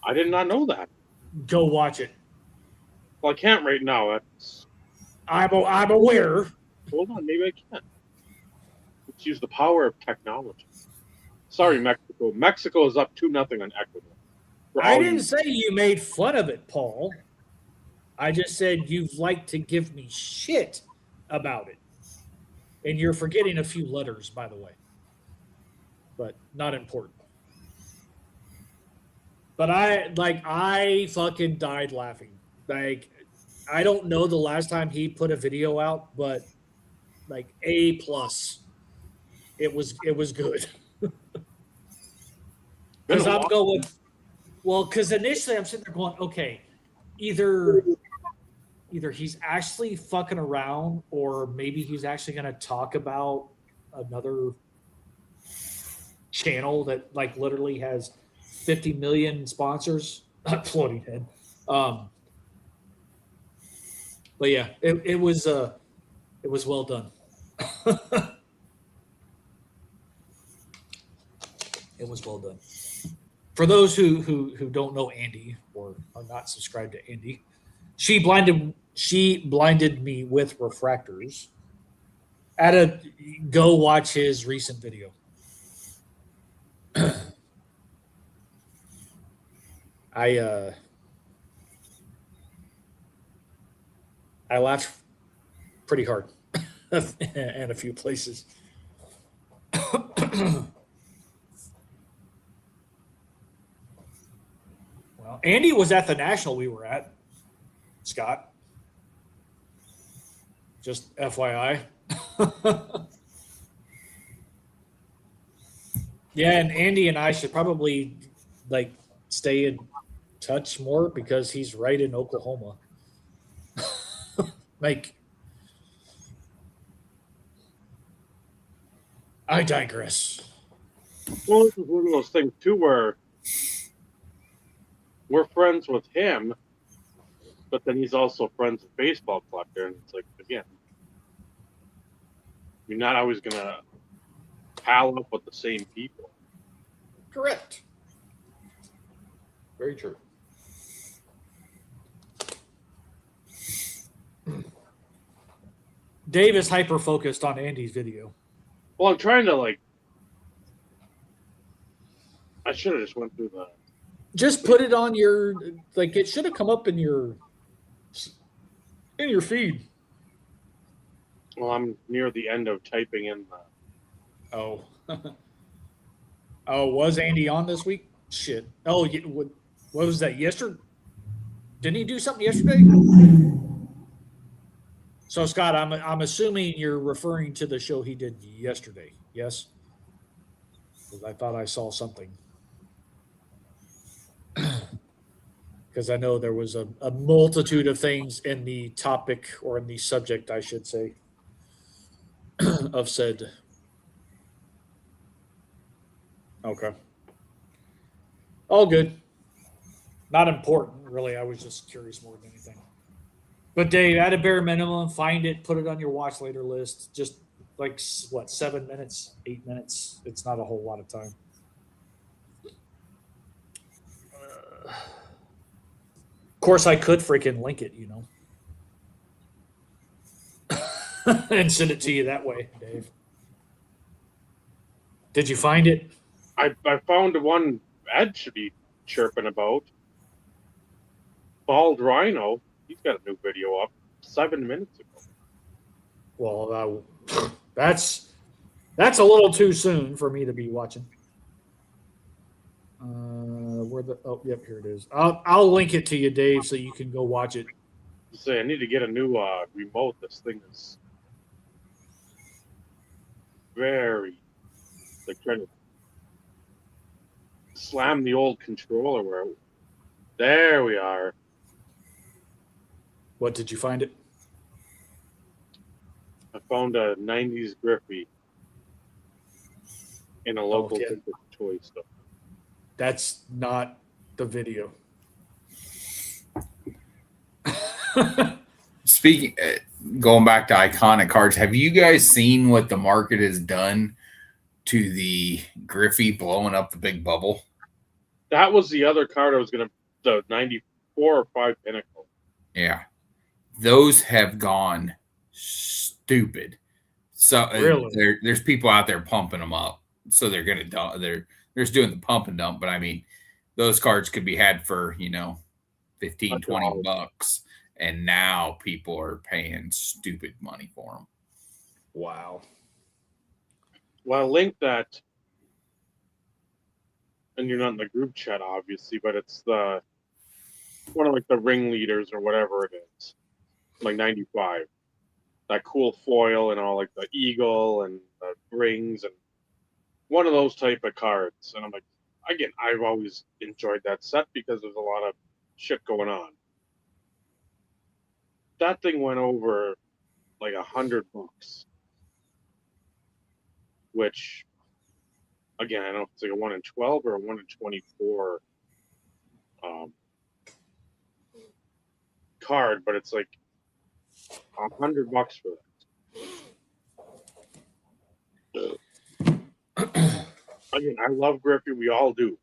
S1: I did not know that.
S2: Go watch it.
S1: Well, I can't right now.
S2: I'm aware.
S1: Hold on, maybe I can. Let's use the power of technology. Sorry, Mexico. Mexico is up 2-0 on Ecuador. For
S2: I
S1: all
S2: didn't
S1: you-
S2: say you made fun of it, Paul. I just said you'd like to give me shit about it. And you're forgetting a few letters, by the way. But not important. But I fucking died laughing. Like, I don't know the last time he put a video out, but like A+. It was good. Because I'm going, well, because initially I'm sitting there going, okay, either he's actually fucking around or maybe he's actually going to talk about another channel that like literally has 50 million sponsors. Floating head. But yeah, it was well done. It was well done. For those who don't know Andy or are not subscribed to Andy, she blinded me with refractors. Go watch his recent video. I laughed pretty hard in a few places. Well, Andy was at the national we were at, Scott. Just FYI. Yeah, and Andy and I should probably like stay in touch more because he's right in Oklahoma. Like, I digress.
S1: Well, this is one of those things too where we're friends with him, but then he's also friends with baseball collector, and it's like again, you're not always gonna pal up with the same people.
S2: Correct. Very true. Dave is hyper focused on Andy's video.
S1: Well, I'm trying to like I should have just went through the.
S2: Just put it on your like. It should have come up in your feed.
S1: Well, I'm near the end of typing in the.
S2: Oh. Oh, was Andy on this week? Shit. Oh, what was that? Yesterday? Didn't he do something yesterday? So, Scott, I'm assuming you're referring to the show he did yesterday. Yes, because I thought I saw something. Because I know there was a multitude of things in the topic or in the subject, I should say, of said. Okay. All good. Not important, really. I was just curious more than anything. But Dave, at a bare minimum, find it, put it on your watch later list. Just like what, 7 minutes, 8 minutes? It's not a whole lot of time. Of course, I could freaking link it, and send it to you that way, Dave. Did you find it?
S1: I found one Ed should be chirping about. Bald Rhino. He's got a new video up 7 minutes ago.
S2: Well, that's a little too soon for me to be watching. Yep, here it is. I'll link it to you, Dave, so you can go watch it.
S1: Say I need to get a new remote. This thing is very like trying to slam the old controller where. There we are.
S2: What did you find it?
S1: I found a 90s Griffey in a local toy store.
S2: That's not the video.
S3: Speaking, going back to iconic cards, have you guys seen what the market has done to the Griffey blowing up the big bubble?
S1: That was the other card I was going to, the 94 or 5 Pinnacle.
S3: Yeah. Those have gone stupid. So
S2: really?
S3: there's people out there pumping them up. So they're going to dump. They're just doing the pump and dump. But I mean, those cards could be had for, 15, 20 bucks. And now people are paying stupid money for them.
S2: Wow.
S1: Well, I'll link that. And you're not in the group chat, obviously, but it's one of like the ringleaders or whatever it is. Like 95. That cool foil and all like the eagle and the rings and one of those type of cards. And I'm like, again, I've always enjoyed that set because there's a lot of shit going on. That thing went over like $100, which again, I don't know if it's like a 1 in 12 or a 1 in 24 card, but it's like $100 for that. Again, I love Griffey. We all do.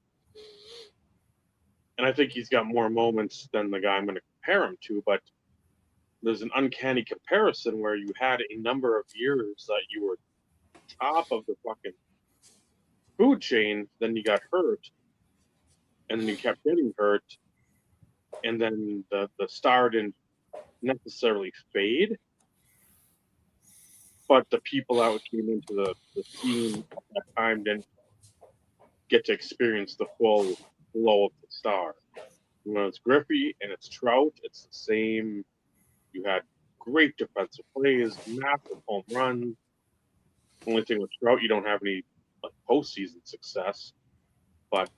S1: And I think he's got more moments than the guy I'm going to compare him to, but there's an uncanny comparison where you had a number of years that you were top of the fucking food chain, then you got hurt, and then you kept getting hurt, and then the star didn't necessarily fade, but the people that came into the scene at that time didn't get to experience the full glow of the star. When it's Griffey and it's Trout, it's the same. You had great defensive plays, massive home runs. Only thing with Trout, you don't have any postseason success. But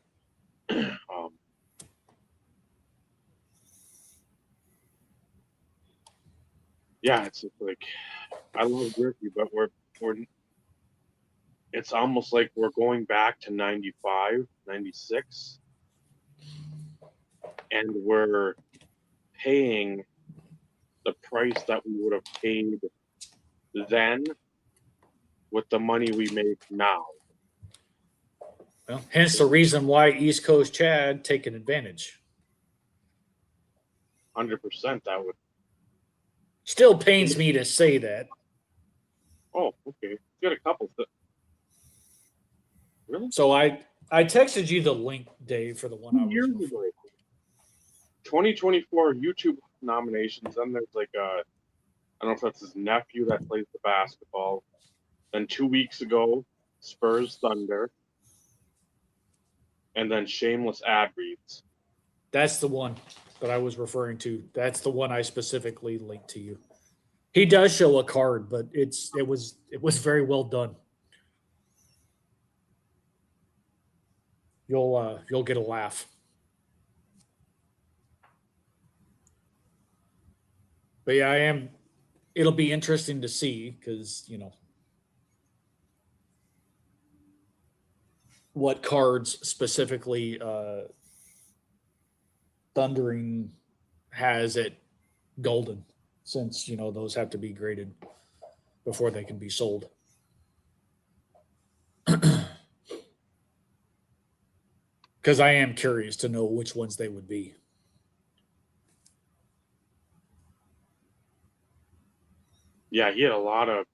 S1: yeah, it's just like I love Griffey, but we're it's almost like we're going back to 95, 96, and we're paying the price that we would have paid then with the money we make now.
S2: Well, hence the reason why East Coast Chad taking advantage.
S1: 100% that would.
S2: Still pains me to say that.
S1: Oh, okay. You got a couple. Really?
S2: So I texted you the link, Dave, for the one I
S1: 2
S2: was
S1: years
S2: referring.
S1: ago. 2024 YouTube nominations. Then there's like I don't know if that's his nephew that plays the basketball. Then 2 weeks ago, Spurs Thunder. And then shameless ad reads.
S2: That's the one that I was referring to. That's the one I specifically linked to you. He does show a card, but it was very well done. You'll get a laugh. But yeah, it'll be interesting to see because, what cards specifically Thundering has at Golden, since those have to be graded before they can be sold. Because I am curious to know which ones they would be.
S1: Yeah, he had a lot of,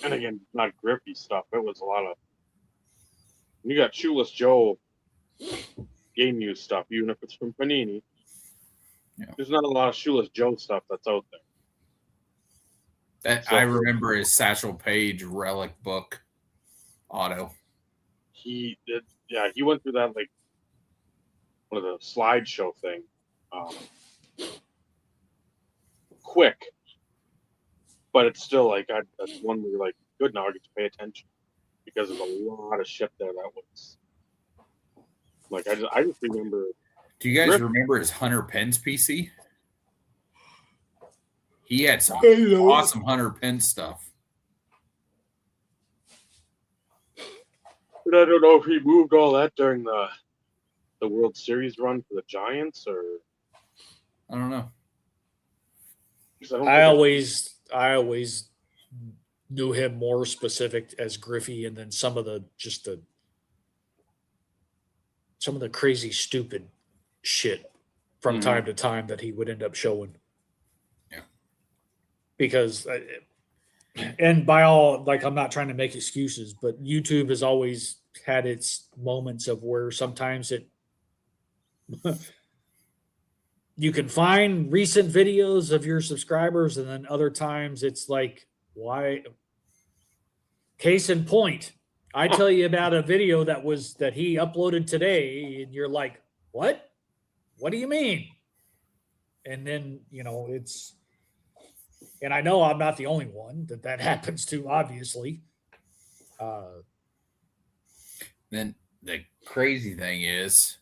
S1: and again, not grippy stuff. It was a lot of. You got Shoeless Joe game use stuff, even if it's from Panini.
S3: Yeah.
S1: There's not a lot of Shoeless Joe stuff that's out there.
S3: I remember his Satchel Paige relic book auto.
S1: He did, yeah. He went through that like one of the slideshow thing, quick, but it's still like that's one where you're like, good, now I get to pay attention because there's a lot of shit there that was like I just remember.
S3: Do you guys remember his Hunter Pence PC? He had some awesome Hunter Pence stuff.
S1: But I don't know if he moved all that during the World Series run for the Giants, or
S3: I don't know.
S2: I always knew him more specific as Griffey, and then some of the crazy stupid shit from time to time that he would end up showing.
S3: Yeah.
S2: Because and by all, like, I'm not trying to make excuses, but YouTube has always had its moments of where sometimes you can find recent videos of your subscribers, and then other times it's like, why? Case in point, I tell you about a video that he uploaded today, and you're like, what? What do you mean? And then, and I know I'm not the only one that happens to, obviously.
S3: Then the crazy thing is,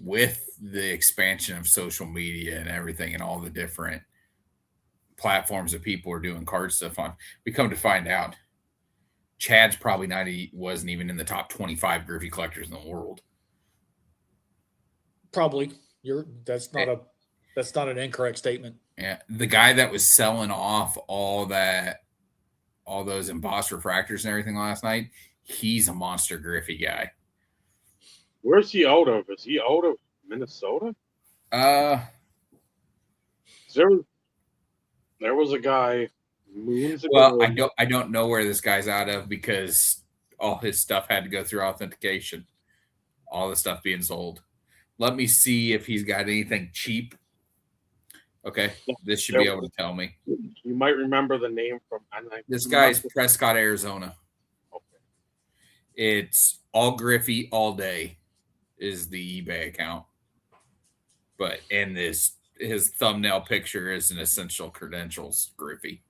S3: with the expansion of social media and everything and all the different platforms that people are doing card stuff on, we come to find out Chad's probably wasn't even in the top 25 Griffey collectors in the world.
S2: Probably. That's not an incorrect statement.
S3: Yeah. The guy that was selling off all those embossed refractors and everything last night, he's a monster Griffey guy.
S1: Where's he out of? Is he out of Minnesota? There was a guy moons ago.
S3: Well, I don't know where this guy's out of because all his stuff had to go through authentication. All the stuff being sold. Let me see if he's got anything cheap. Okay, this should be able to tell me.
S1: You might remember the name from.
S3: This guy's Prescott, Arizona.
S1: Okay.
S3: It's all Griffey all day is the eBay account, but in his thumbnail picture is an essential credentials Griffey.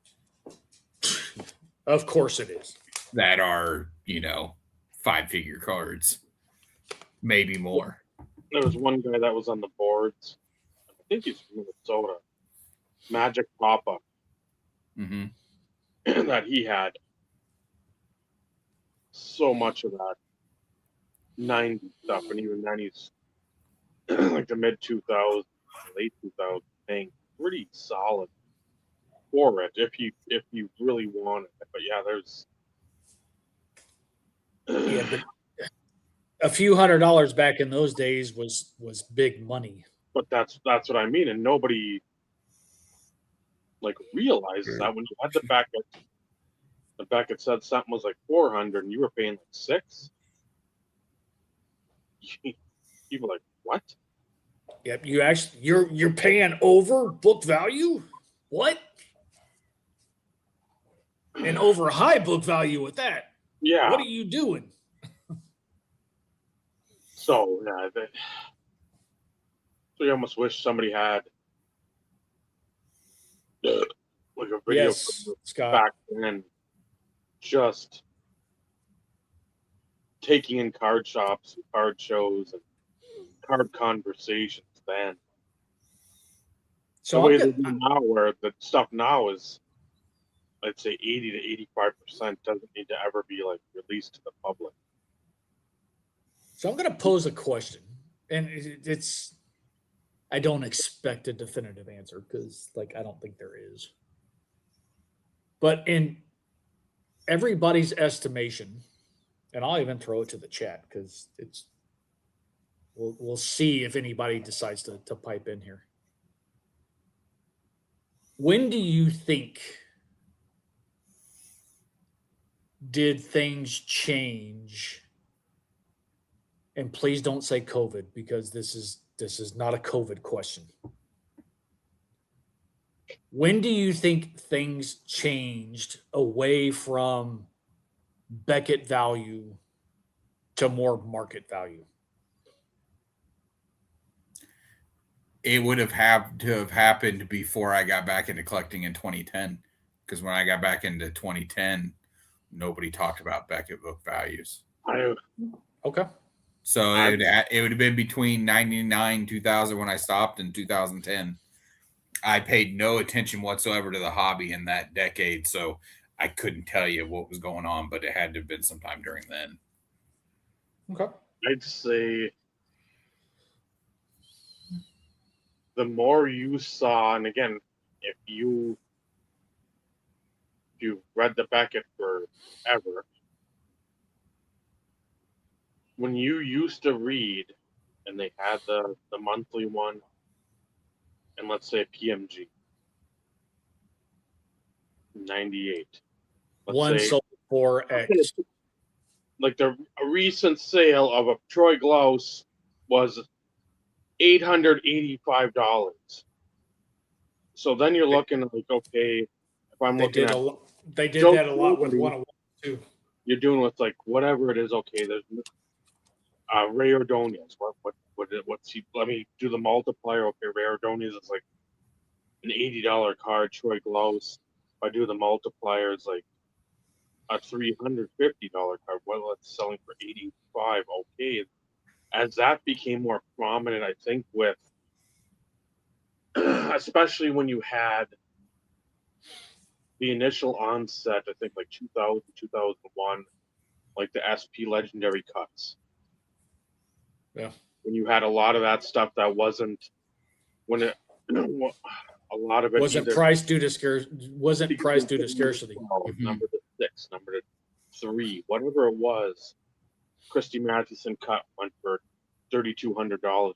S2: Of course it is.
S3: That are 5-figure cards, maybe more.
S1: There was one guy that was on the boards. I think he's from Minnesota. Magic Papa.
S3: Mm-hmm.
S1: That he had so much of that 90s stuff, and even 90s, like the mid 2000s, late 2000s thing. Pretty solid for it if you really wanted it. But yeah, there's
S2: but a few $100s back in those days was big money.
S1: But that's what I mean, and nobody like realizes that when you had the Beckett said something was like 400 and you were paying like $6. People are like, what?
S2: Yep, you're paying over book value? What? And over high book value with that.
S1: Yeah.
S2: What are you doing?
S1: So yeah, so you almost wish somebody had like a video
S2: Yes, Scott.
S1: back then, just taking in card shops and card shows and card conversations then.
S2: So
S1: The
S2: I'm
S1: way they
S2: good.
S1: do now, where the stuff now is, I'd say 80 to 85% doesn't need to ever be like released to the public.
S2: So I'm going to pose a question, and it's I don't expect a definitive answer because, like, I don't think there is. But in everybody's estimation, and I'll even throw it to the chat because it's we'll see if anybody decides to pipe in here. When do you think did things change? And please don't say COVID because this is not a COVID question. When do you think things changed away from Beckett value to more market value?
S3: It would have to have happened before I got back into collecting in 2010. Because when I got back into 2010, nobody talked about Beckett book values.
S2: Okay.
S3: So it would have been between 99, 2000 when I stopped, and 2010. I paid no attention whatsoever to the hobby in that decade, so I couldn't tell you what was going on, but it had to have been sometime during then.
S2: Okay.
S1: I'd say the more you saw, and again, if you read the Beckett forever, when you used to read and they had the monthly one, and let's say PMG 98,
S2: One
S1: say,
S2: sold for X.
S1: like a recent sale of a Troy Glouse was $885. So then you're looking like, okay, if I'm looking at
S2: They did
S1: Joe
S2: that a lot with
S1: Cooley,
S2: 101 too.
S1: you're doing with like whatever it is. Okay, there's Ray Ordonez. What's he? Let me do the multiplier. Okay, Ray Ordonez is like an $80 card. Troy Glouse. If I do the multiplier, it's like a $350 card. Well, it's selling for 85. Okay, as that became more prominent, I think with especially when you had the initial onset, I think like 2000, 2001, like the SP Legendary cuts.
S2: Yeah.
S1: When you had a lot of that stuff that wasn't, when it, a lot of it
S2: Wasn't
S1: either
S2: priced due to scarcity. Wasn't priced due to scarcity.
S1: number 6, number 3, whatever it was. Christy Mathewson cut went for $3,200. Oh,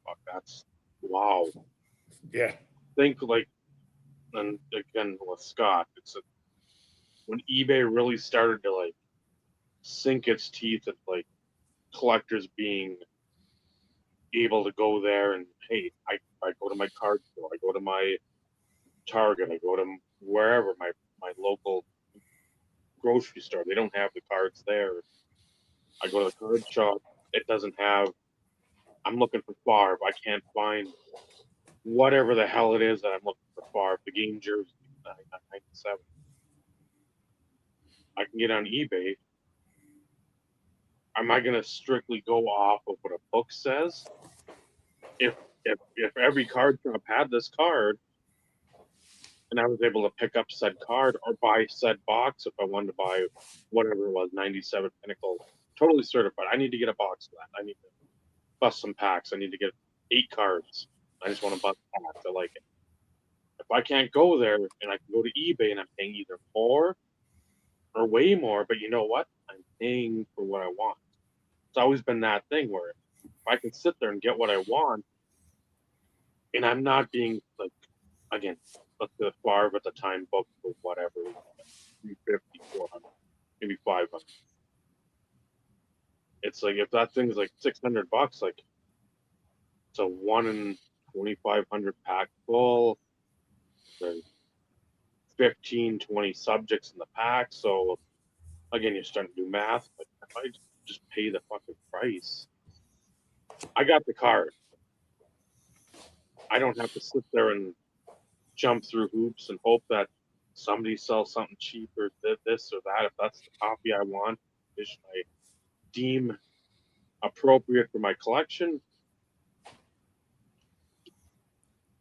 S1: fuck, that's wow.
S2: Yeah.
S1: Think like, and again with Scott, when eBay really started to like sink its teeth at like collectors being able to go there and hey, I go to my card store, I go to my Target, I go to wherever my local grocery store. They don't have the cards there. I go to the card shop. It doesn't have. I'm looking for Favre. I can't find whatever the hell it is that I'm looking for Favre. The game jersey, 97. I can get on eBay. Am I going to strictly go off of what a book says? If every card shop had this card, and I was able to pick up said card or buy said box if I wanted to buy whatever it was, 97 Pinnacle, totally certified. I need to get a box of that. I need to bust some packs. I need to get 8 cards. I just want to bust packs. I like it. If I can't go there and I can go to eBay and I'm paying either more or way more, but you know what? I'm paying for what I want. It's always been that thing where if I can sit there and get what I want, and I'm not being like, again, let's say the Favre at the time book for whatever, 350, 400, maybe 500. it's like if that thing's like $600, like it's a 1 in 2,500 pack full. There's 15, 20 subjects in the pack. So again, you're starting to do math. But if I just pay the fucking price, I got the card. I don't have to sit there and jump through hoops and hope that somebody sells something cheaper, this or that. If that's the copy I want, which I deem appropriate for my collection,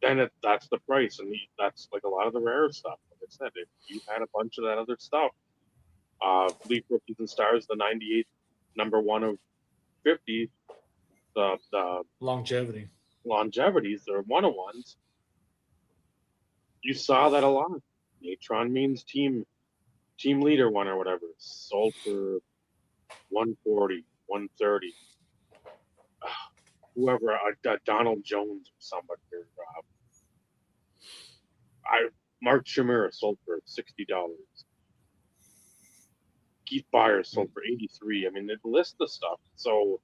S1: then that's the price. And that's like a lot of the rare stuff. Like I said, if you had a bunch of that other stuff, Leaf Rookies and Stars, the 98 number 1 of 50, the
S2: Longevity.
S1: longevities, they're 101s. You saw that a lot. Natron means team leader one or whatever. Sold for 140, 130. Whoever, Donald Jones or somebody. Mark Chimera sold for $60. Keith Byers sold for 83. I mean, the list of stuff. So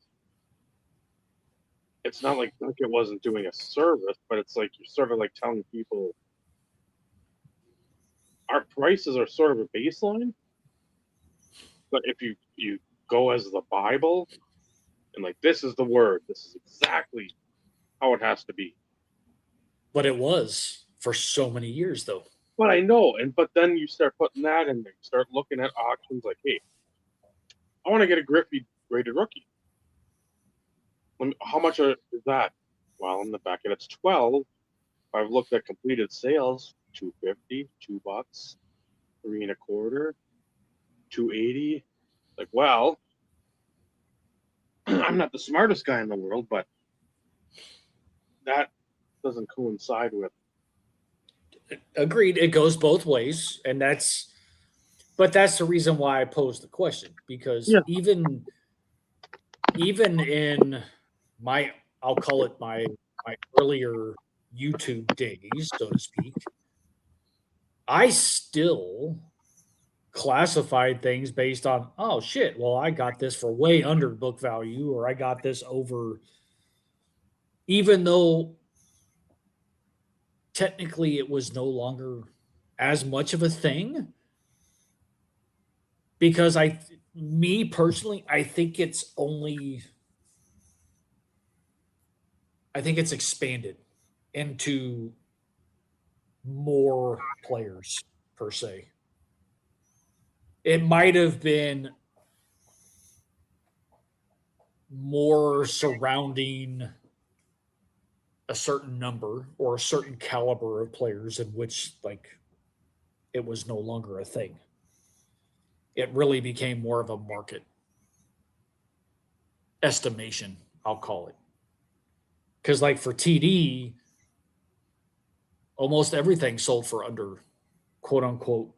S1: it's not like Duckett wasn't doing a service, but it's like you're sort of like telling people our prices are sort of a baseline. But if you go as the Bible and like this is the word, this is exactly how it has to be.
S2: But it was for so many years, though.
S1: But I know, but then you start putting that in there. You start looking at auctions like, hey, I want to get a Griffey graded rookie. How much is that? Well, in the back it's 12. I've looked at completed sales, $250, $2, 3 1/4, $280. Like, well, I'm not the smartest guy in the world, but that doesn't coincide with.
S2: Agreed. It goes both ways, and that's the reason why I posed the question, because even in my, I'll call it my earlier YouTube days, so to speak, I still classified things based on, oh shit, well, I got this for way under book value, or I got this over, even though technically it was no longer as much of a thing, because me personally, I think it's expanded into more players per se. It might have been more surrounding a certain number or a certain caliber of players in which, like, it was no longer a thing. It really became more of a market estimation, I'll call it. Because, like, for TD, almost everything sold for under, quote unquote,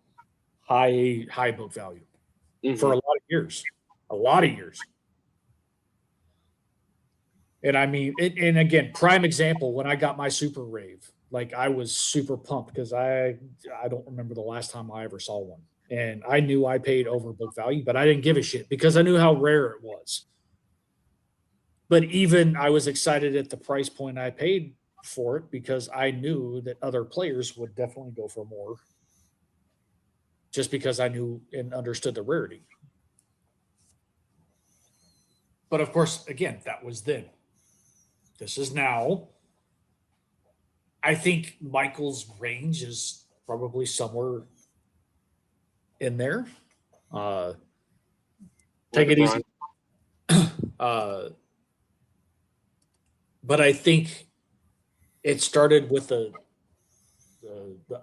S2: high book value for a lot of years. And I mean, and again, prime example, when I got my Super Rave, like, I was super pumped because I don't remember the last time I ever saw one. And I knew I paid over book value, but I didn't give a shit because I knew how rare it was. But even I was excited at the price point I paid for it because I knew that other players would definitely go for more, just because I knew and understood the rarity. But of course, again, that was then. This is now. I think Michael's range is probably somewhere in there. Take it easy. But I think it started with the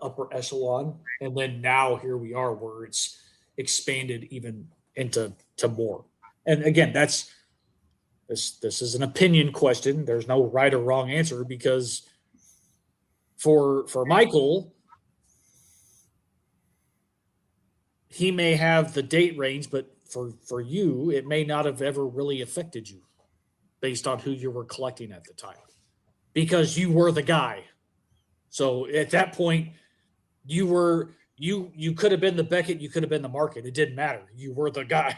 S2: upper echelon, and then now here we are where it's expanded even into more. And again, this is an opinion question. There's no right or wrong answer, because for Michael, he may have the date range, but for you, it may not have ever really affected you based on who you were collecting at the time, because you were the guy. So at that point, you could have been the Beckett, you could have been the Market. It didn't matter. You were the guy.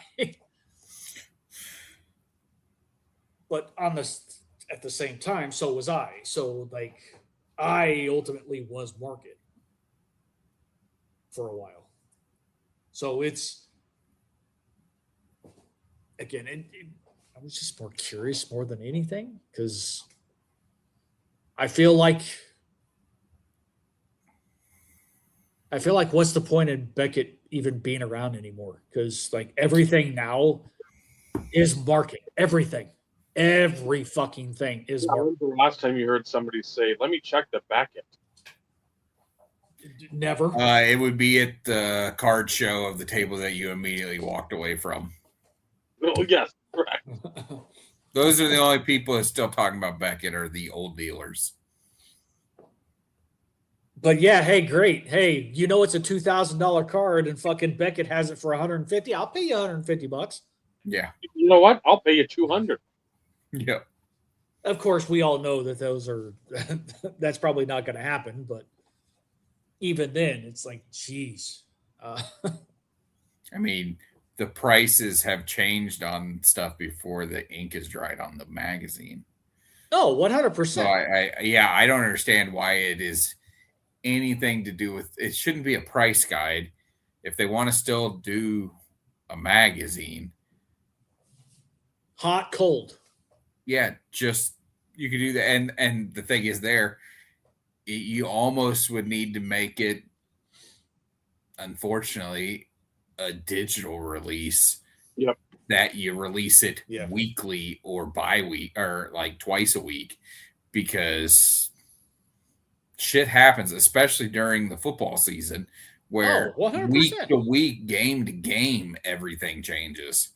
S2: but at the same time, so was I. So like, I ultimately was market for a while. So it's again, I was just more curious more than anything because I feel like what's the point in Beckett even being around anymore? Because like everything now is market. Every fucking thing is
S1: Yeah,
S2: market.
S1: when's the last time you heard somebody say, "Let me check the Beckett"?
S2: Never.
S3: It would be at the card show of the table that you immediately walked away from.
S1: Oh, yes, correct.
S3: Those are the only people that still talking about Beckett are the old dealers.
S2: But yeah, hey, great. Hey, you know it's a $2,000 card, and fucking Beckett has it for 150. I'll pay you $150.
S3: Yeah.
S1: You know what? I'll pay you 200.
S3: Yep.
S2: Of course, we all know that those are that's probably not going to happen. But even then, it's like, geez.
S3: I mean, the prices have changed on stuff before the ink is dried on the magazine.
S2: Oh,
S3: So
S2: 100%.
S3: I don't understand why it is anything to do with it. Shouldn't be a price guide if they want to still do a magazine.
S2: Hot, cold.
S3: Yeah, just you could do that. And the thing is, you almost would need to make it, unfortunately, a digital release.
S1: Yep.
S3: That you release it
S2: Yeah.
S3: weekly or bi-week or like twice a week, because shit happens, especially during the football season, where
S2: 100%.
S3: week to week, game to game, everything changes.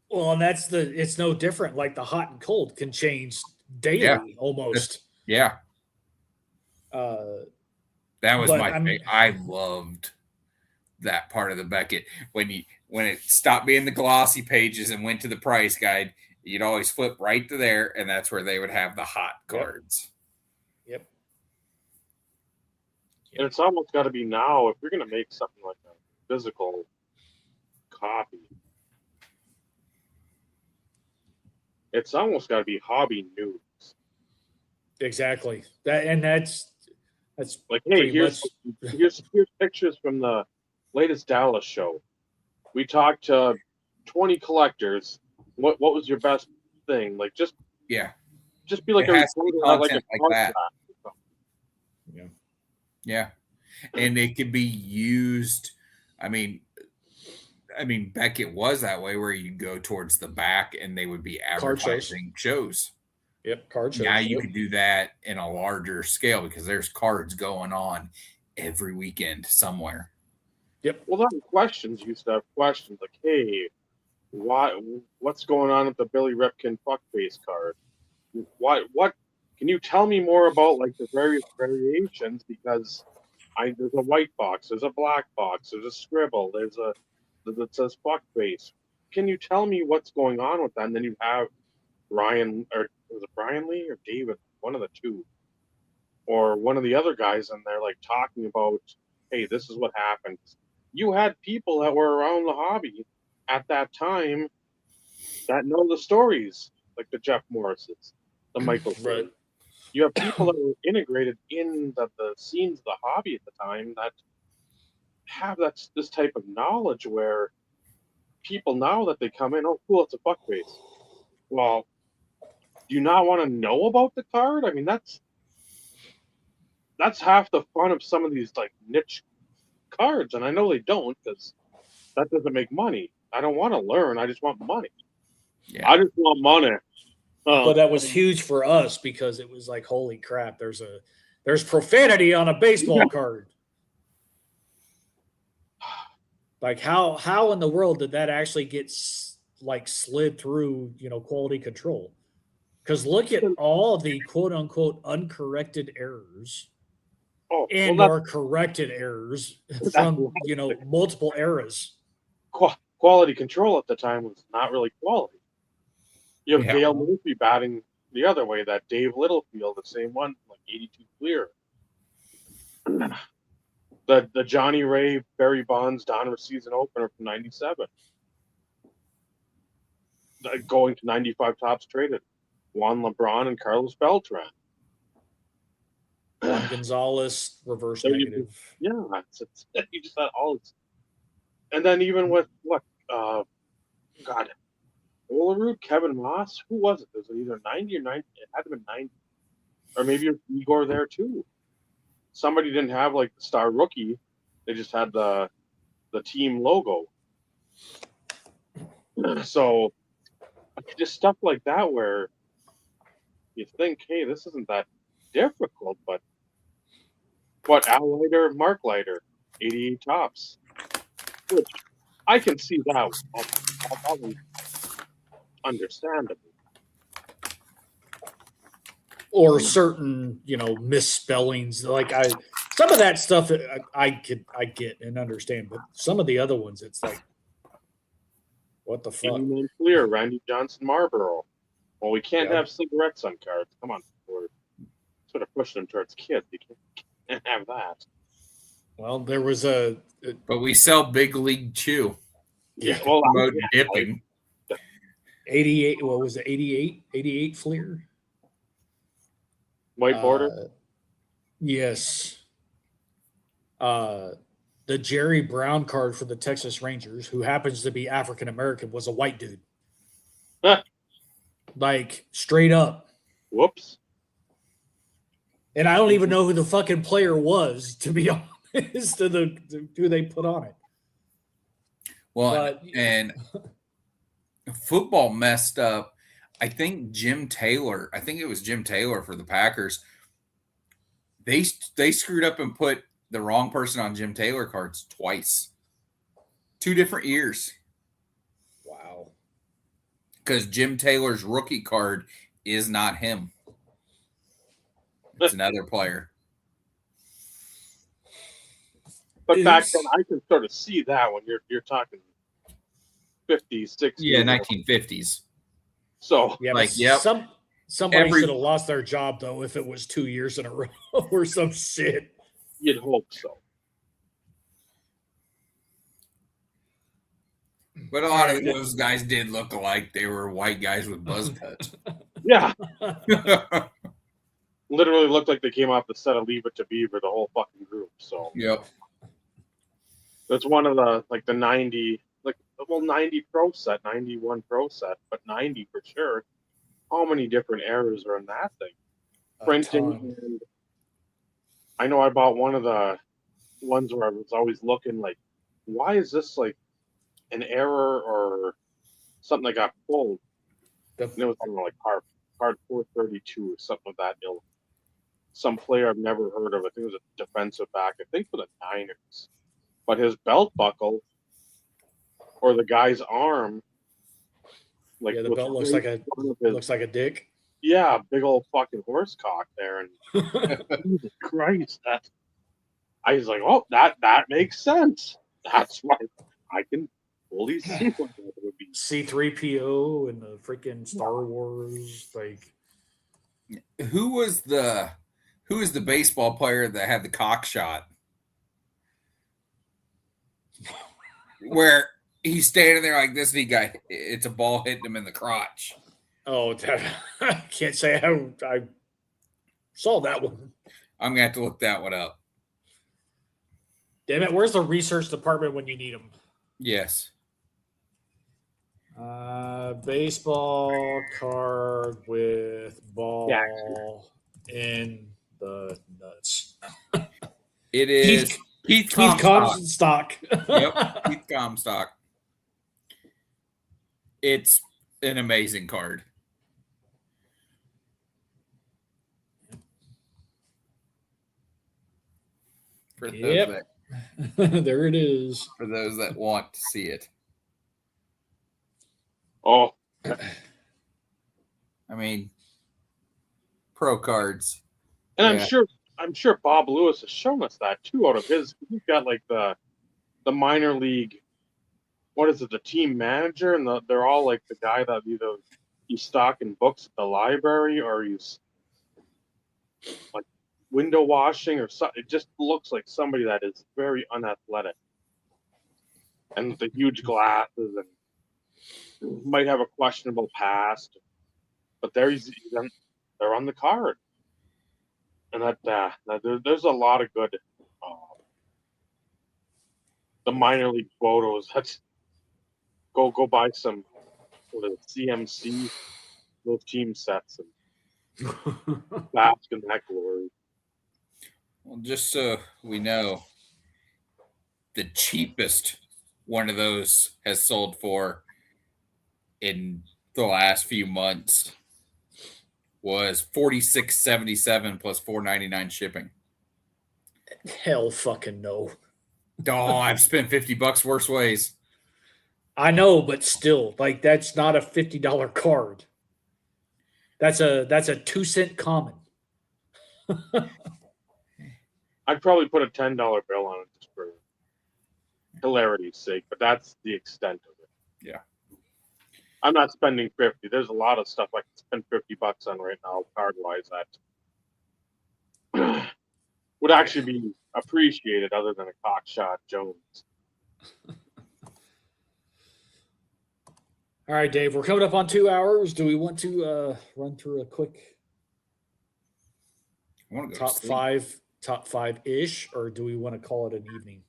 S2: Well, and it's no different. Like the hot and cold can change daily almost.
S3: Yeah. That was
S2: But
S3: my thing. I loved that part of the Beckett when it stopped being the glossy pages and went to the price guide. You'd always flip right to there, and that's where they would have the hot cards.
S2: Yep.
S1: And it's almost got to be now, if you're going to make something like a physical copy, it's almost got to be hobby news.
S2: Exactly. That's
S1: Like, hey, here's pictures from the latest Dallas show. We talked to 20 collectors. What was your best thing? Like, just be like
S3: it
S1: a
S3: has to be
S1: reporter, like
S3: content
S1: a
S3: like that.
S2: Yeah.
S3: And it could be used. I mean, Beckett was that way, where you go towards the back and they would be advertising shows.
S2: Yep, card shows.
S3: Now you could do that in a larger scale because there's cards going on every weekend somewhere.
S2: Yep.
S1: Well, that questions used to have questions like, hey, what's going on with the Billy Ripken fuckface card? What can you tell me more about, like, the various variations? Because there's a white box, there's a black box, there's a scribble, there's a that says fuckface. Can you tell me what's going on with that? And then you have Ryan, or was it Brian Lee or David, one of the two, or one of the other guys in there, like, talking about, hey, this is what happened. You had people that were around the hobby at that time that know the stories, like the Jeff Morrises, the Michael.
S2: Right.
S1: You have people that were integrated in the scenes of the hobby at the time that have this type of knowledge, where people now that they come in, oh, cool, it's a fuckface. Well, do you not want to know about the card? I mean, that's half the fun of some of these, like, niche cards, and I know they don't, because that doesn't make money. I don't want to learn. I just want money.
S3: Yeah.
S1: I just want money.
S2: But that was huge for us because it was like, holy crap, there's profanity on a baseball card. Like how in the world did that actually get like slid through, quality control? Because look at all the quote unquote uncorrected errors or corrected errors from multiple eras.
S1: Quality control at the time was not really quality. You have Dale Murphy batting the other way, that Dave Littlefield, the same one, like 82 clear. The Johnny Ray, Barry Bonds Donruss season opener from '97. going to 95 tops traded Juan LeBron and Carlos Beltran.
S2: Juan Gonzalez, reverse
S1: So
S2: negative.
S1: you just had all this. And then even with God, Olerud, Kevin Moss, who was it? Was it either 90 or 90? It had to have been 90. Or maybe it was Igor there too. Somebody didn't have like the star rookie. They just had the team logo. So just stuff like that where you think, hey, this isn't that difficult, but Al Leiter, Mark Leiter, 88 tops. Which I can see that was understandable.
S2: Or certain, misspellings. Like some of that stuff I get and understand, but some of the other ones, it's like, what the fuck?
S1: Clear, Randy Johnson, Marlboro. Well, we can't have cigarettes on cards. Come on, we're sort of pushing them towards kids. You can't have that.
S2: Well, there was
S3: but we sell Big League Chew.
S1: Yeah, well,
S3: promote dipping.
S2: 88. What was it? 88? 88 Fleer.
S1: White border.
S2: Yes. The Jerry Brown card for the Texas Rangers, who happens to be African American, was a white dude. Like straight up.
S1: Whoops.
S2: And I don't even know who the fucking player was, to be honest, to who they put on it.
S3: Well, and football messed up. I think it was Jim Taylor for the Packers. They screwed up and put the wrong person on Jim Taylor cards twice. 2 different years.
S2: Wow.
S3: Because Jim Taylor's rookie card is not him. It's another player.
S1: But back then, I can sort of see that when you're talking 50s, 60s.
S3: Yeah, 1950s.
S1: So,
S2: yeah,
S3: like,
S2: somebody should have lost their job, though, if it was 2 years in a row or some shit.
S1: You'd hope so.
S3: But a lot of those guys did look alike. They were white guys with buzz cuts.
S1: Yeah. Literally looked like they came off the set of Leave It to Beaver, the whole fucking group. So,
S3: yep.
S1: That's one of the 90, 90 pro set, 91 pro set, but 90 for sure. How many different errors are in that thing? Printing. And I know I bought one of the ones where I was always looking like, why is this like an error or something that got pulled? And it was like card 432 or something of that ilk. Some player I've never heard of. I think it was a defensive back. I think for the Niners. But his belt buckle or the guy's arm,
S2: the belt looks like a dick.
S1: Yeah, big old fucking horse cock there, and Jesus Christ, I was like, oh, that makes sense. That's why I can fully see what that would be.
S2: C-3PO and the freaking Star Wars, like.
S3: Who was the baseball player that had the cock shot? Where he's standing there like this, and it's a ball hitting him in the crotch.
S2: Oh, I can't say I saw that one.
S3: I'm going to have to look that one up.
S2: Damn it, where's the research department when you need them?
S3: Yes.
S2: Baseball card with ball in the nuts.
S3: It is Keith
S2: Comstock.
S3: Yep, Keith Comstock. It's an amazing card. For those
S2: there it is.
S3: For those that want to see it.
S1: Oh.
S3: I mean, pro cards.
S1: And I'm sure Bob Lewis has shown us that too out of his. He's got like the minor league, what is it, the team manager, and they're all like the guy that either he's stocking books at the library or he's like window washing or something. It just looks like somebody that is very unathletic. And the huge glasses and might have a questionable past, but they're on the card, and there's a lot of good the minor league photos. That's go buy some CMC, those team sets, and bask in that glory.
S3: Well, just so we know, the cheapest one of those has sold for in the last few months was $46.77 plus $4.99 shipping.
S2: Hell fucking no.
S3: Oh, I've spent $50 worse ways.
S2: I know, but still, like that's not a $50 card. That's a 2-cent common.
S1: I'd probably put a $10 bill on it just for hilarity's sake, but that's the extent of it.
S3: Yeah.
S1: I'm not spending 50. There's a lot of stuff I can spend $50 on right now, card wise, that would actually be appreciated other than a cockshot Jones.
S2: All right, Dave, we're coming up on 2 hours. Do we want to run through a quick
S3: I want to go
S2: top five ish, or do we want to call it an evening?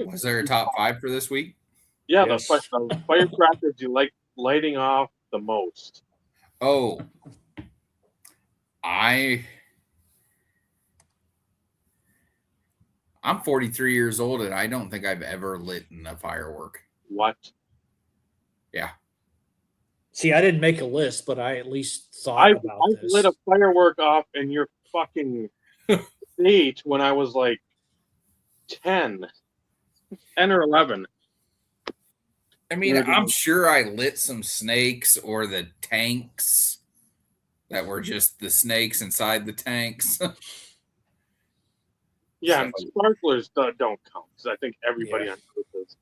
S3: Was there a top 5 for this week?
S1: Yeah,
S2: Yes.
S1: the firecrackers you like lighting off the most.
S3: Oh, I'm 43 years old, and I don't think I've ever lit a firework.
S1: What?
S3: Yeah.
S2: See, I didn't make a list, but I at least thought about
S1: I
S2: this.
S1: lit a firework off in your fucking state when I was like 10 or 11.
S3: I mean, I'm sure I lit some snakes or the tanks that were just the snakes inside the tanks.
S1: Yeah, and sparklers don't count because I think everybody
S2: Yeah.
S1: on Earth has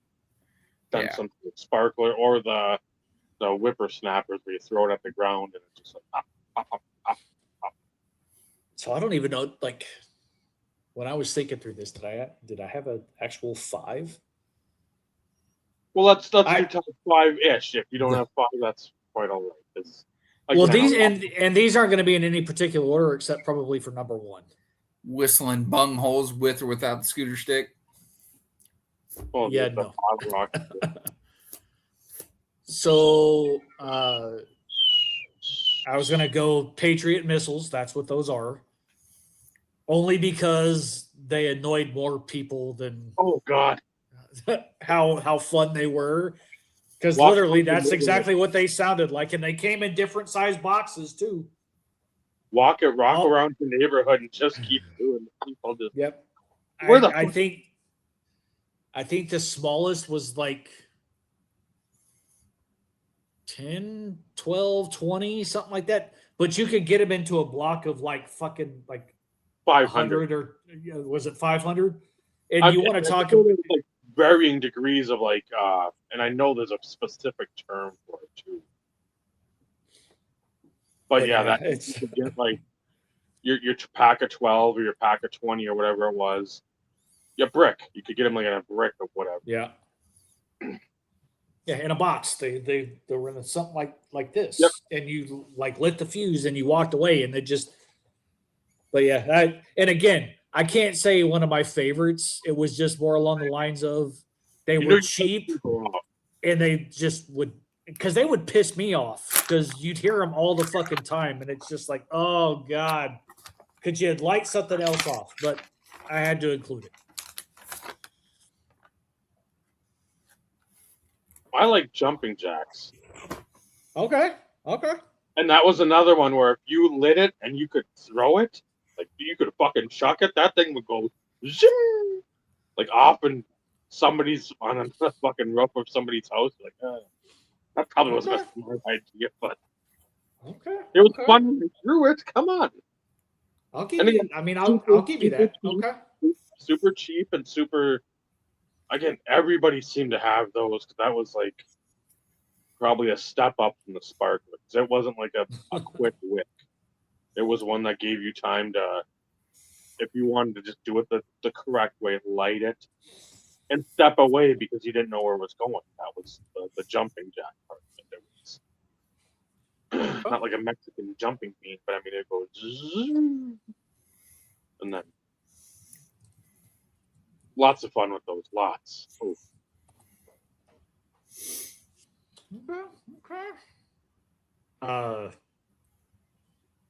S1: done something with sparkler or the whippersnappers where you throw it at the ground and it's just like pop, pop, pop, pop, pop.
S2: So I don't even know. Like when I was thinking through this, did I have an actual 5?
S1: Well, let's do top 5-ish. If you don't have 5, that's quite all right.
S2: Well, these and these aren't going to be in any particular order except probably for number 1.
S3: Whistling bung holes with or without the scooter stick.
S1: Well,
S2: Yeah,
S1: the
S2: no.
S1: hog rock.
S2: So I was going to go Patriot missiles. That's what those are. Only because they annoyed more people than
S1: Oh God,
S2: how fun they were. Because
S1: Watch
S2: literally,
S1: them
S2: that's
S1: do it.
S2: exactly what they sounded like, and they came in different size boxes too.
S1: rock
S2: Oh.
S1: around the neighborhood and just keep doing it. People just
S2: Yep.
S1: Where the
S2: I
S1: fuck-
S2: think the smallest was like 10, 12, 20, something like that. But you could get them into a block of like fucking like
S1: 500.
S2: 100 or was it 500? And you want to talk
S1: about like varying degrees of like, and I know there's a specific term for it too. But yeah, that
S2: it's
S1: you could get like your pack of 12 or your pack of 20 or whatever it was. Yeah, brick. You could get them like in a brick of whatever.
S2: yeah. Yeah, in a box. They were in something like this.
S1: Yep.
S2: And you like lit the fuse and you walked away and they just but yeah, and again, I can't say one of my favorites. It was just more along the lines of they
S1: You know
S2: were
S1: you
S2: cheap
S1: piss people off.
S2: and they just would because they would piss me off because you'd hear them all the fucking time and it's just like, oh God, could you light something else off? But I had to include it.
S1: I like jumping jacks.
S2: Okay.
S1: And that was another one where if you lit it and you could throw it, like you could fucking chuck it, that thing would go zoom, like off in somebody's on a fucking roof of somebody's house. Like that probably wasn't a smart idea, but
S2: Okay.
S1: it was fun when you threw it. Come on,
S2: I'll give
S1: And
S2: you.
S1: again,
S2: I mean, I'll give you that.
S1: super
S2: Okay.
S1: super cheap and super. Again, everybody seemed to have those because that was like probably a step up from the sparkler. It wasn't like a quick wick. It was one that gave you time to, if you wanted to just do it the correct way, light it, and step away because you didn't know where it was going. That was the jumping jack part. It was not like a Mexican jumping bean, but I mean it goes zzz, and then lots of fun with those. Lots. Ooh.
S2: Okay.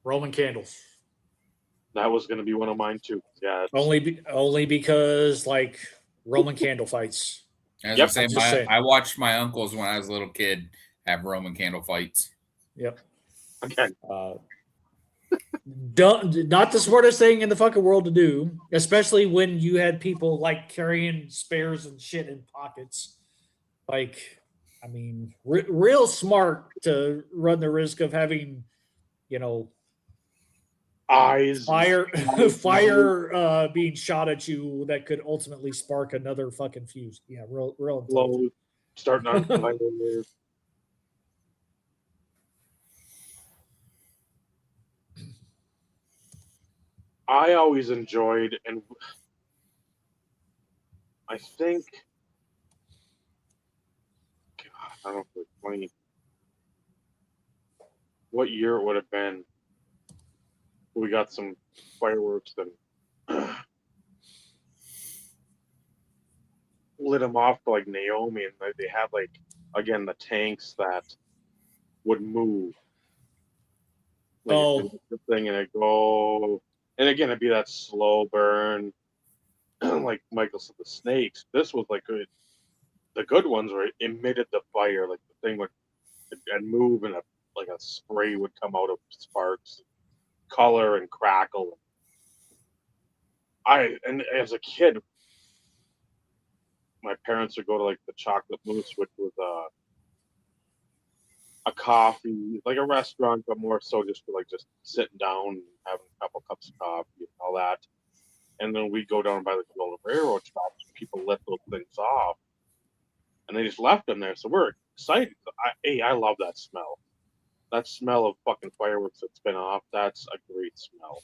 S2: Roman candles.
S1: That was going to be one of mine too. Yeah.
S2: Only because like Roman candle fights.
S3: As
S1: Yep.
S3: I
S2: I'm just
S3: say,
S2: saying.
S3: I watched my uncles when I was a little kid have Roman candle fights.
S2: Yep.
S1: Again,
S2: Not the smartest thing in the fucking world to do, especially when you had people like carrying spares and shit in pockets. Like, I mean, real smart to run the risk of having, you know,
S1: eyes.
S2: fire being shot at you that could ultimately spark another fucking fuse. Yeah, real intelligent.
S1: Clothes starting on fire. I always enjoyed, and I think, God, I don't know if it was 20, what year it would have been. We got some fireworks and lit them off for like Naomi, and they had like again the tanks that would move. Like the thing and it go, and again it'd be that slow burn, like Michael said, the snakes. This was like the good ones where it emitted the fire, like the thing would and move and like a spray would come out of sparks, color and crackle. And as a kid, my parents would go to like the Chocolate Moose, which was a coffee, like a restaurant, but more so just for like just sitting down and having a couple cups of coffee and all that. And then we'd go down by the Golden Railroad tracks and people let those things off. And they just left them there. So we're excited. I love that smell. That smell of fucking fireworks that's been off, that's a great smell.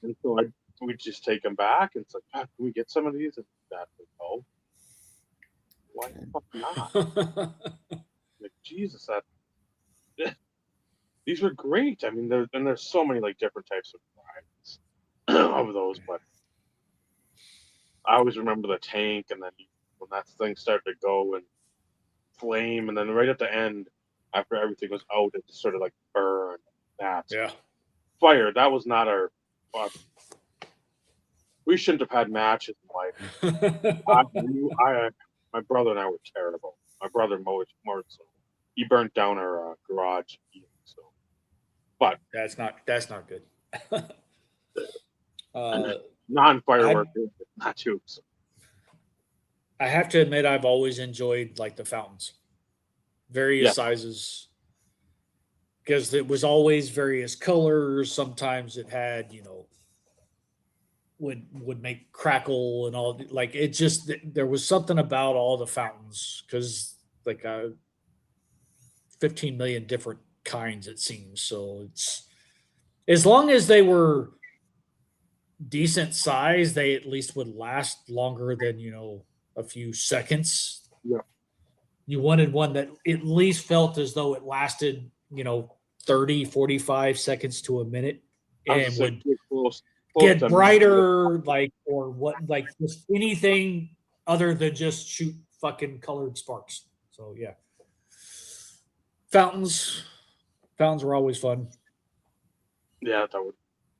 S1: And so we'd just take them back and it's like, God, can we get some of these? And Dad would go, why the fuck not? Like, Jesus, these were great. I mean, there's so many like different types of varieties of those, but I always remember the tank, and then when that thing started to go and flame, and then right at the end, after everything was out, it just sort of like burned. That fire. That was not our. We shouldn't have had matches in life. My brother and I were terrible. My brother more so. He burnt down our garage. So, but
S2: that's not good.
S1: non-firework, not too. So.
S2: I have to admit, I've always enjoyed like the fountains, various sizes, because it was always various colors. Sometimes it had, would make crackle and all. Like it just there was something about all the fountains because like 15 million different kinds it seems. So it's as long as they were decent size, they at least would last longer than a few seconds.
S1: Yeah.
S2: You wanted one that at least felt as though it lasted 30 45 seconds to a minute and would get brighter, like or what, like just anything other than just shoot fucking colored sparks. So yeah, fountains were always fun.
S1: Yeah, that would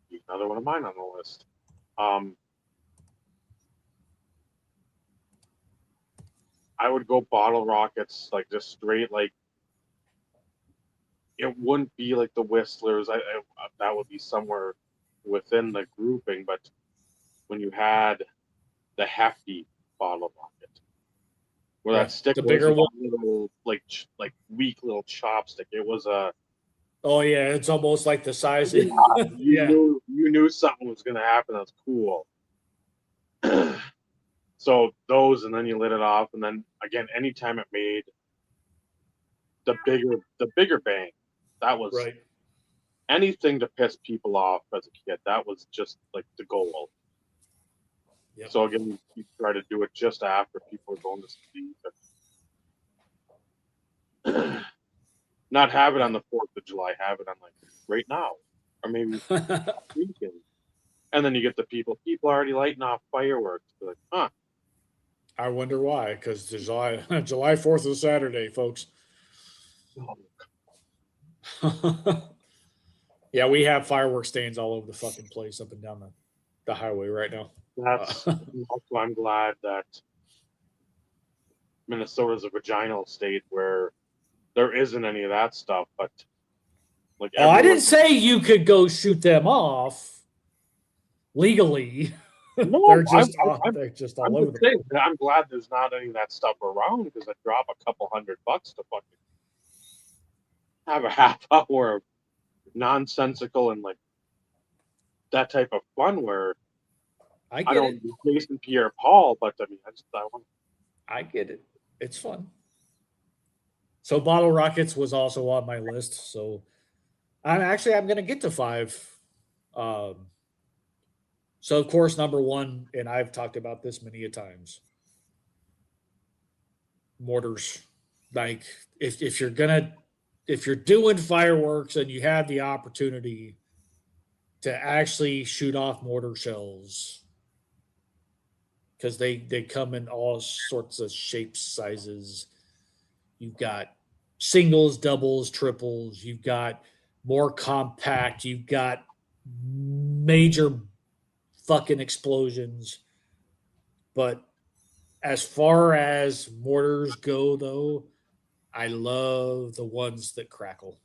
S1: be another one of mine on the list. I would go bottle rockets, like just straight, like it wouldn't be like the Whistlers. That would be somewhere within the grouping, but when you had the hefty bottle rocket, where that stick
S2: the
S1: was
S2: bigger one,
S1: little, like weak little chopstick. It was a.
S2: Oh yeah, it's almost like the size.
S1: You knew something was going to happen. That's cool. So those, and then you lit it off, and then again, anytime it made the bigger bang, that was
S2: right.
S1: Anything to piss people off as a kid. That was just like the goal.
S2: Yep.
S1: So again, you try to do it just after people are going to sleep. And not have it on the 4th of July, have it on like right now, or maybe weekend. And then you get the people are already lighting off fireworks. They're like, huh.
S2: I wonder why, because July 4th is Saturday, folks. Yeah, we have fireworks stands all over the fucking place up and down the highway right now.
S1: That's also, I'm glad that Minnesota's a vaginal state where there isn't any of that stuff, but like
S2: Oh, I didn't say you could go shoot them off legally.
S1: No,
S2: they're just all
S1: I'm
S2: over
S1: just
S2: the
S1: saying
S2: place.
S1: that I'm glad there's not any of that stuff around because I drop a couple $100 to fucking have a half hour of nonsensical and like that type of fun where
S2: I
S1: I
S2: get it.
S1: don't do Jason Pierre Paul, but I mean I want.
S2: I get it. It's fun. So bottle rockets was also on my list. So I'm going to get to 5. So of course, number 1, and I've talked about this many a times. Mortars. Like if you're doing fireworks and you have the opportunity to actually shoot off mortar shells, because they come in all sorts of shapes, sizes. You've got singles, doubles, triples. You've got more compact. You've got major fucking explosions. But as far as mortars go, though, I love the ones that crackle.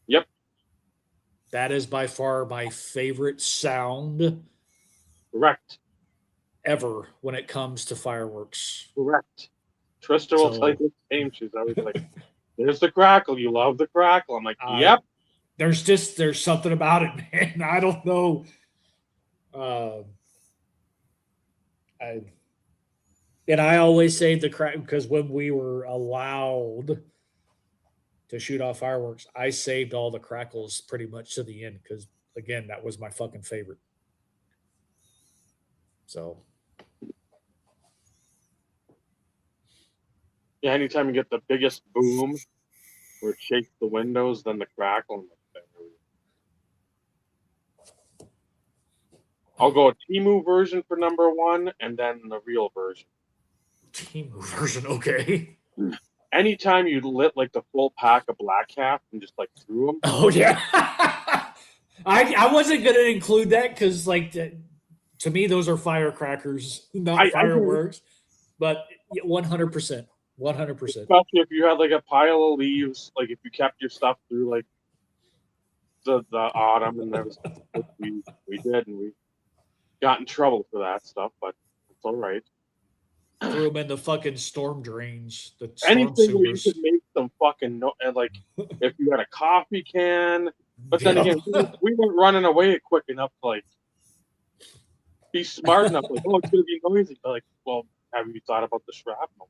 S1: Yep.
S2: That is by far my favorite sound
S1: Correct.
S2: ever when it comes to fireworks.
S1: Correct. Trista will tell you the same. She's always like, there's the crackle. You love the crackle. I'm like, yep.
S2: There's something about it, man. I don't know. I always say the crack because when we were allowed to shoot off fireworks, I saved all the crackles pretty much to the end because again, that was my fucking favorite. So
S1: Yeah, anytime you get the biggest boom where it shakes the windows, then the crackle. I'll go a Temu version for number 1 and then the real version.
S2: Temu version, okay.
S1: Anytime you lit like the full pack of Black Hat and just like threw them.
S2: Oh yeah. I wasn't gonna include that because like to me those are firecrackers, not fireworks. But 100%. 100%.
S1: Especially if you had like a pile of leaves, like if you kept your stuff through like the autumn, and that was we did, and we got in trouble for that stuff, but it's all right.
S2: Threw them in the fucking storm drains. The
S1: anything where you could make some fucking and like if you had a coffee can, but then again, we weren't running away quick enough to like be smart enough. Like, oh, it's gonna be noisy. But like, well, have you thought about the shrapnel?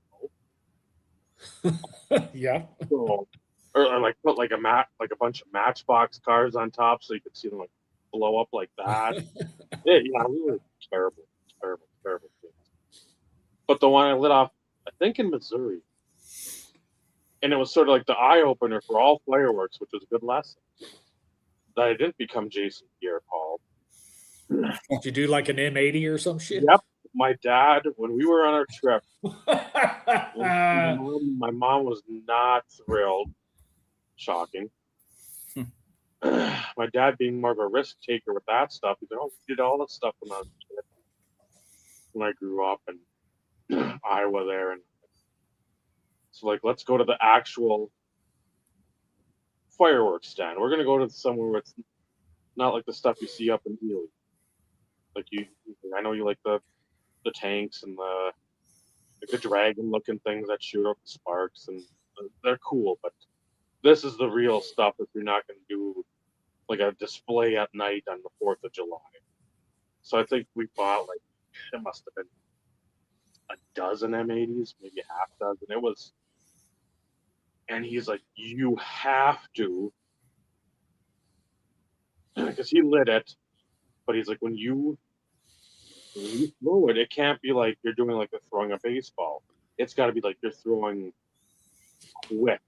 S2: Yeah.
S1: So, or like put like a bunch of Matchbox cars on top so you could see them like blow up like that. Yeah, we were terrible. But the one I lit off, I think in Missouri, and it was sort of like the eye opener for all fireworks, which was a good lesson. That I didn't become Jason Pierre Paul.
S2: Did you do like an M80 or some shit?
S1: Yep. My dad, when we were on our trip, my mom was not thrilled. Shocking. My dad being more of a risk taker with that stuff. He said, "Oh, we did all that stuff when I was a kid." When I grew up in Iowa there, and so like, let's go to the actual fireworks stand. We're gonna go to somewhere where it's not like the stuff you see up in Ely. Like I know you like the tanks and the dragon looking things that shoot up the sparks, and they're cool, but this is the real stuff if you're not going to do like a display at night on the 4th of July. So I think we bought like, it must have been a dozen M80s, maybe a half dozen. It was, and he's like, you have to, because he lit it, but he's like, when you when you throw it, it can't be like you're doing like throwing a baseball. It's got to be like you're throwing quick.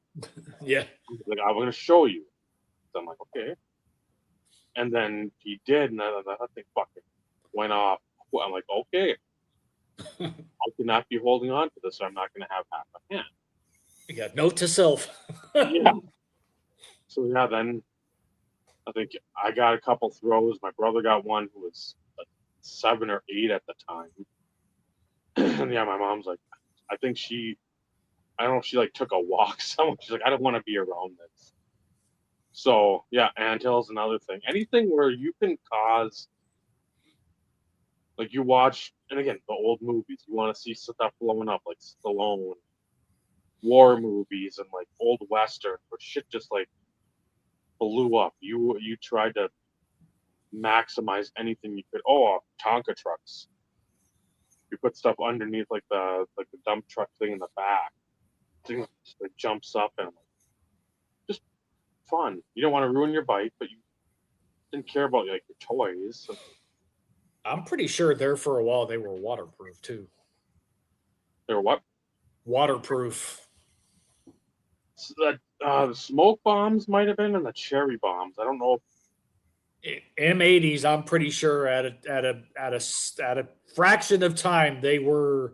S2: Yeah.
S1: Like, I'm going to show you. So I'm like, okay. And then he did, and that thing fucking went off. I'm like, okay. I cannot be holding on to this, so I'm not going to have half a hand.
S2: You got note to self.
S1: Yeah. So, yeah, then I think I got a couple throws. My brother got one who was like 7 or 8 at the time. And yeah, my mom's like, I think I don't know if she like took a walk somewhere. She's like, I don't want to be around this. So yeah, anthills another thing. Anything where you can cause, like you watch, and again, the old movies, you want to see stuff blowing up, like Stallone, war movies, and like old western, where shit just like blew up. You tried to maximize anything you could. Oh, Tonka trucks. You put stuff underneath like the dump truck thing in the back. Thing just like jumps up and just fun. You don't want to ruin your bike, but you didn't care about like your toys. So
S2: I'm pretty sure there for a while they were waterproof too.
S1: they're what?
S2: Waterproof.
S1: So the smoke bombs might have been, and the cherry bombs. I don't know.
S2: M80s, I'm pretty sure at a fraction of time they were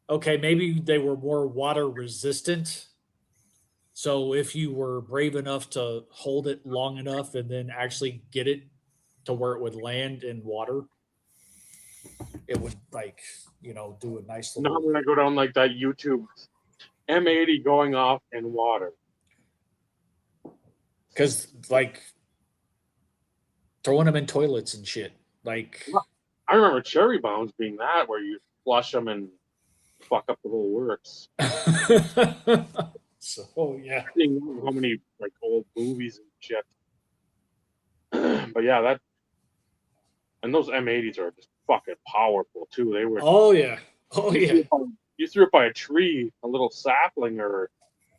S2: okay. Maybe they were more water resistant. So if you were brave enough to hold it long enough and then actually get it to where it would land in water, it would do a nice
S1: Now I'm
S2: little.
S1: gonna go down like that YouTube M80 going off in water.
S2: Because like throwing them in toilets and shit. Like
S1: I remember cherry bombs being that where you flush them and fuck up the whole works.
S2: so yeah.
S1: Seeing how many like old movies and shit. But yeah, that and those M80s are just fucking powerful too. They were.
S2: Oh yeah. Oh yeah.
S1: You threw it by a tree, a little sapling, or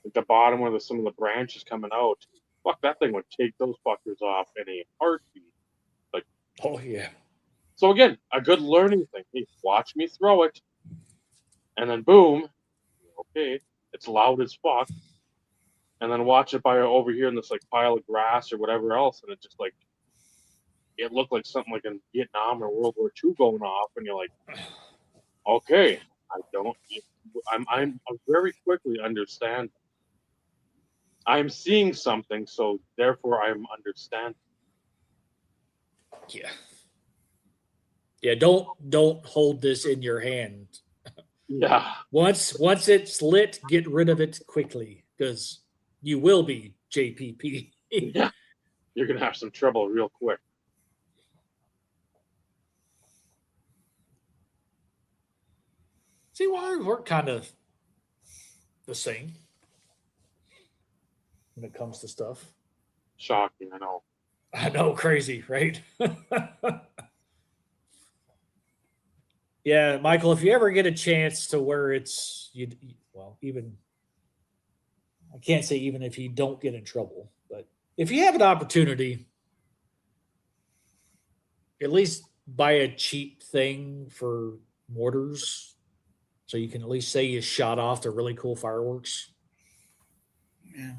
S1: at the bottom where some of the branches coming out. Fuck, that thing would take those fuckers off in a heartbeat. Like,
S2: Oh yeah.
S1: so again, a good learning thing. Hey, watch me throw it, and then boom, okay, it's loud as fuck, and then watch it by over here in this like pile of grass or whatever else, and it just like it looked like something like in Vietnam or World War II going off, and you're like, okay, I don't. I'm very quickly understand. I'm seeing something, so therefore I'm understanding.
S2: Yeah. Yeah, don't hold this in your hand.
S1: Yeah,
S2: Once it's lit, get rid of it quickly because you will be JPP.
S1: yeah, you're gonna have some trouble real quick.
S2: See, we're kind of the same when it comes to stuff.
S1: Shocking, I know.
S2: I know, crazy, right? Yeah, Michael, if you ever get a chance to where it's even I can't say even if you don't get in trouble, but if you have an opportunity, at least buy a cheap thing for mortars so you can at least say you shot off the really cool fireworks.
S3: Yeah.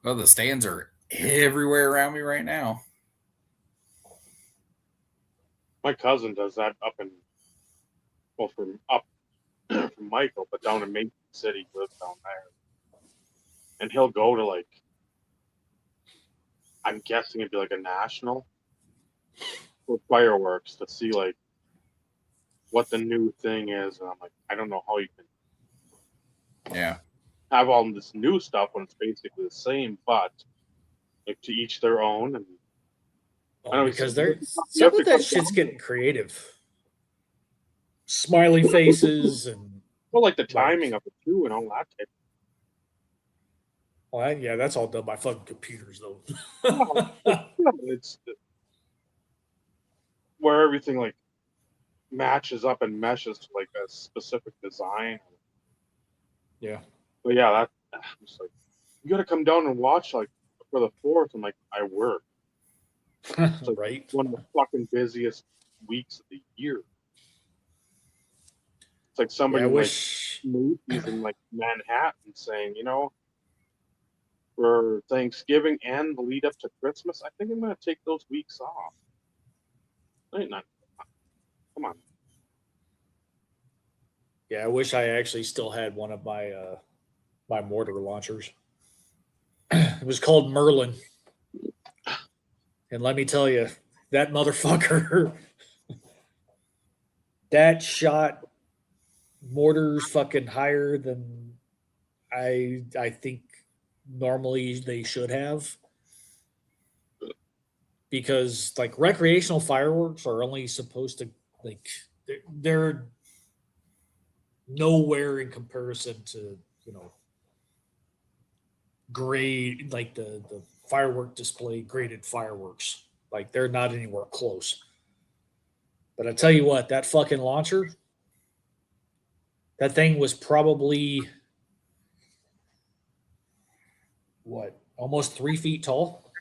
S3: Well, the stands are everywhere around me right now.
S1: My cousin does that up in, well, from up from Michael, but down in Mason City, he lives down there, and he'll go to like, I'm guessing it'd be like a national for fireworks to see like what the new thing is, and I'm like, I don't know how you can
S3: Yeah.
S1: have all this new stuff when it's basically the same, but like to each their own. And I know
S2: Because
S1: you
S2: some
S1: have to
S2: of that
S1: come
S2: shit's
S1: down.
S2: getting creative. Smiley faces and
S1: Well, like the timing of it too, and all that type.
S2: yeah, that's all done by fucking computers though.
S1: It's where everything like matches up and meshes to like a specific design.
S2: Yeah.
S1: But yeah, I'm just like, you got to come down and watch like for the 4th. I'm like, I work. like
S2: Right.
S1: one of the fucking busiest weeks of the year. It's like
S2: Yeah,
S1: somebody
S2: I
S1: in like
S2: wish.
S1: Macy's in like Manhattan saying, you know, for Thanksgiving and the lead up to Christmas, I think I'm gonna take those weeks off. Ain't not. Come on.
S2: Yeah, I wish I actually still had one of my my mortar launchers. It was called Merlin, and let me tell you, that motherfucker, that shot mortars fucking higher than I think normally they should have, because like recreational fireworks are only supposed to like they're nowhere in comparison to grade like the firework display graded fireworks, like they're not anywhere close. But I tell you what, that fucking launcher, that thing was probably what, almost 3 feet tall,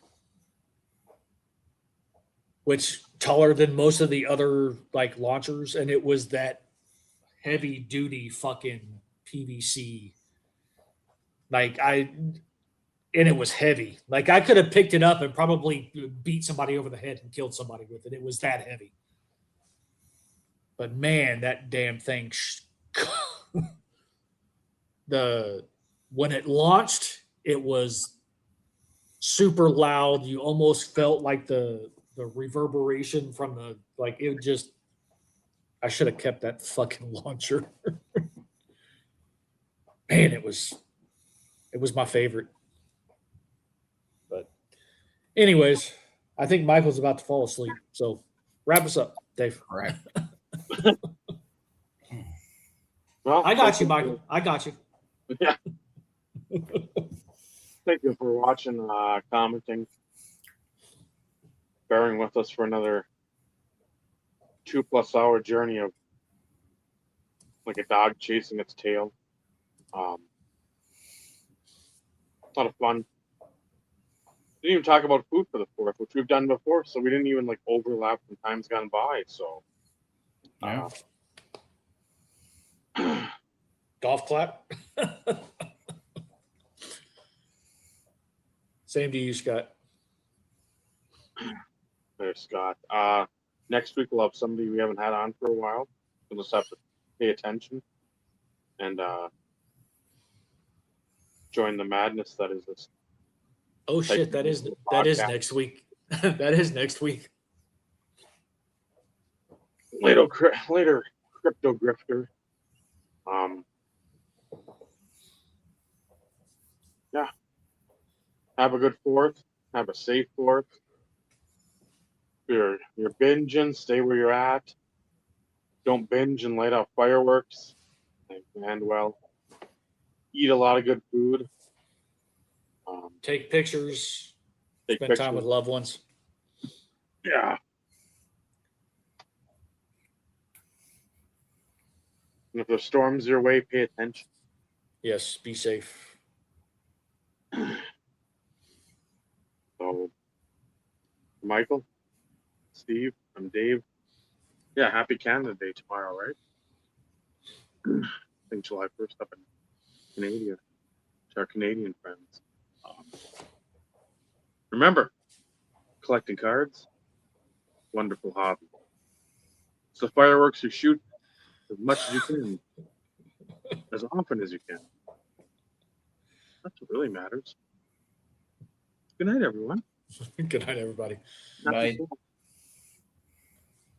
S2: which taller than most of the other like launchers, and it was that heavy duty fucking PVC. Like and it was heavy. Like I could have picked it up and probably beat somebody over the head and killed somebody with it. It was that heavy. But man, that damn thing, the when it launched, it was super loud. You almost felt like the reverberation from the like it just. I should have kept that fucking launcher. Man, it was my favorite. But anyways, I think Michael's about to fall asleep. So wrap us up, Dave.
S3: All right.
S1: Well,
S2: I got
S1: thank
S2: you, Michael. I got you.
S1: Yeah. Thank you for watching, commenting, bearing with us for another 2+ hour journey of like a dog chasing its tail. A lot of fun. Didn't even talk about food for the 4th, which we've done before, so we didn't even like overlap from times gone by. So,
S3: Yeah.
S2: Golf clap. Same to you, Scott.
S1: there's Scott. Next week we'll have somebody we haven't had on for a while. We'll just have to pay attention and join the madness that is this.
S2: Oh shit, that is
S1: Podcast.
S2: next week. That is next week.
S1: Later crypto grifter. Yeah. Have a good 4th. Have a safe 4th. You're binging, stay where you're at. Don't binge and light off fireworks. And well, eat a lot of good food.
S2: Take pictures.
S1: Take
S2: Spend
S1: pictures.
S2: time with loved ones.
S1: Yeah. And if the storm's your way, pay attention.
S2: Yes, be safe.
S1: So, Michael, Steve, I'm Dave. Yeah, happy Canada Day tomorrow, right? I think July 1st up in Canada to our Canadian friends. Remember, collecting cards, wonderful hobby. It's the fireworks you shoot as much as you can, as often as you can. That's what really matters. Good night, everyone.
S2: Good night, everybody.
S3: Night.
S1: Happy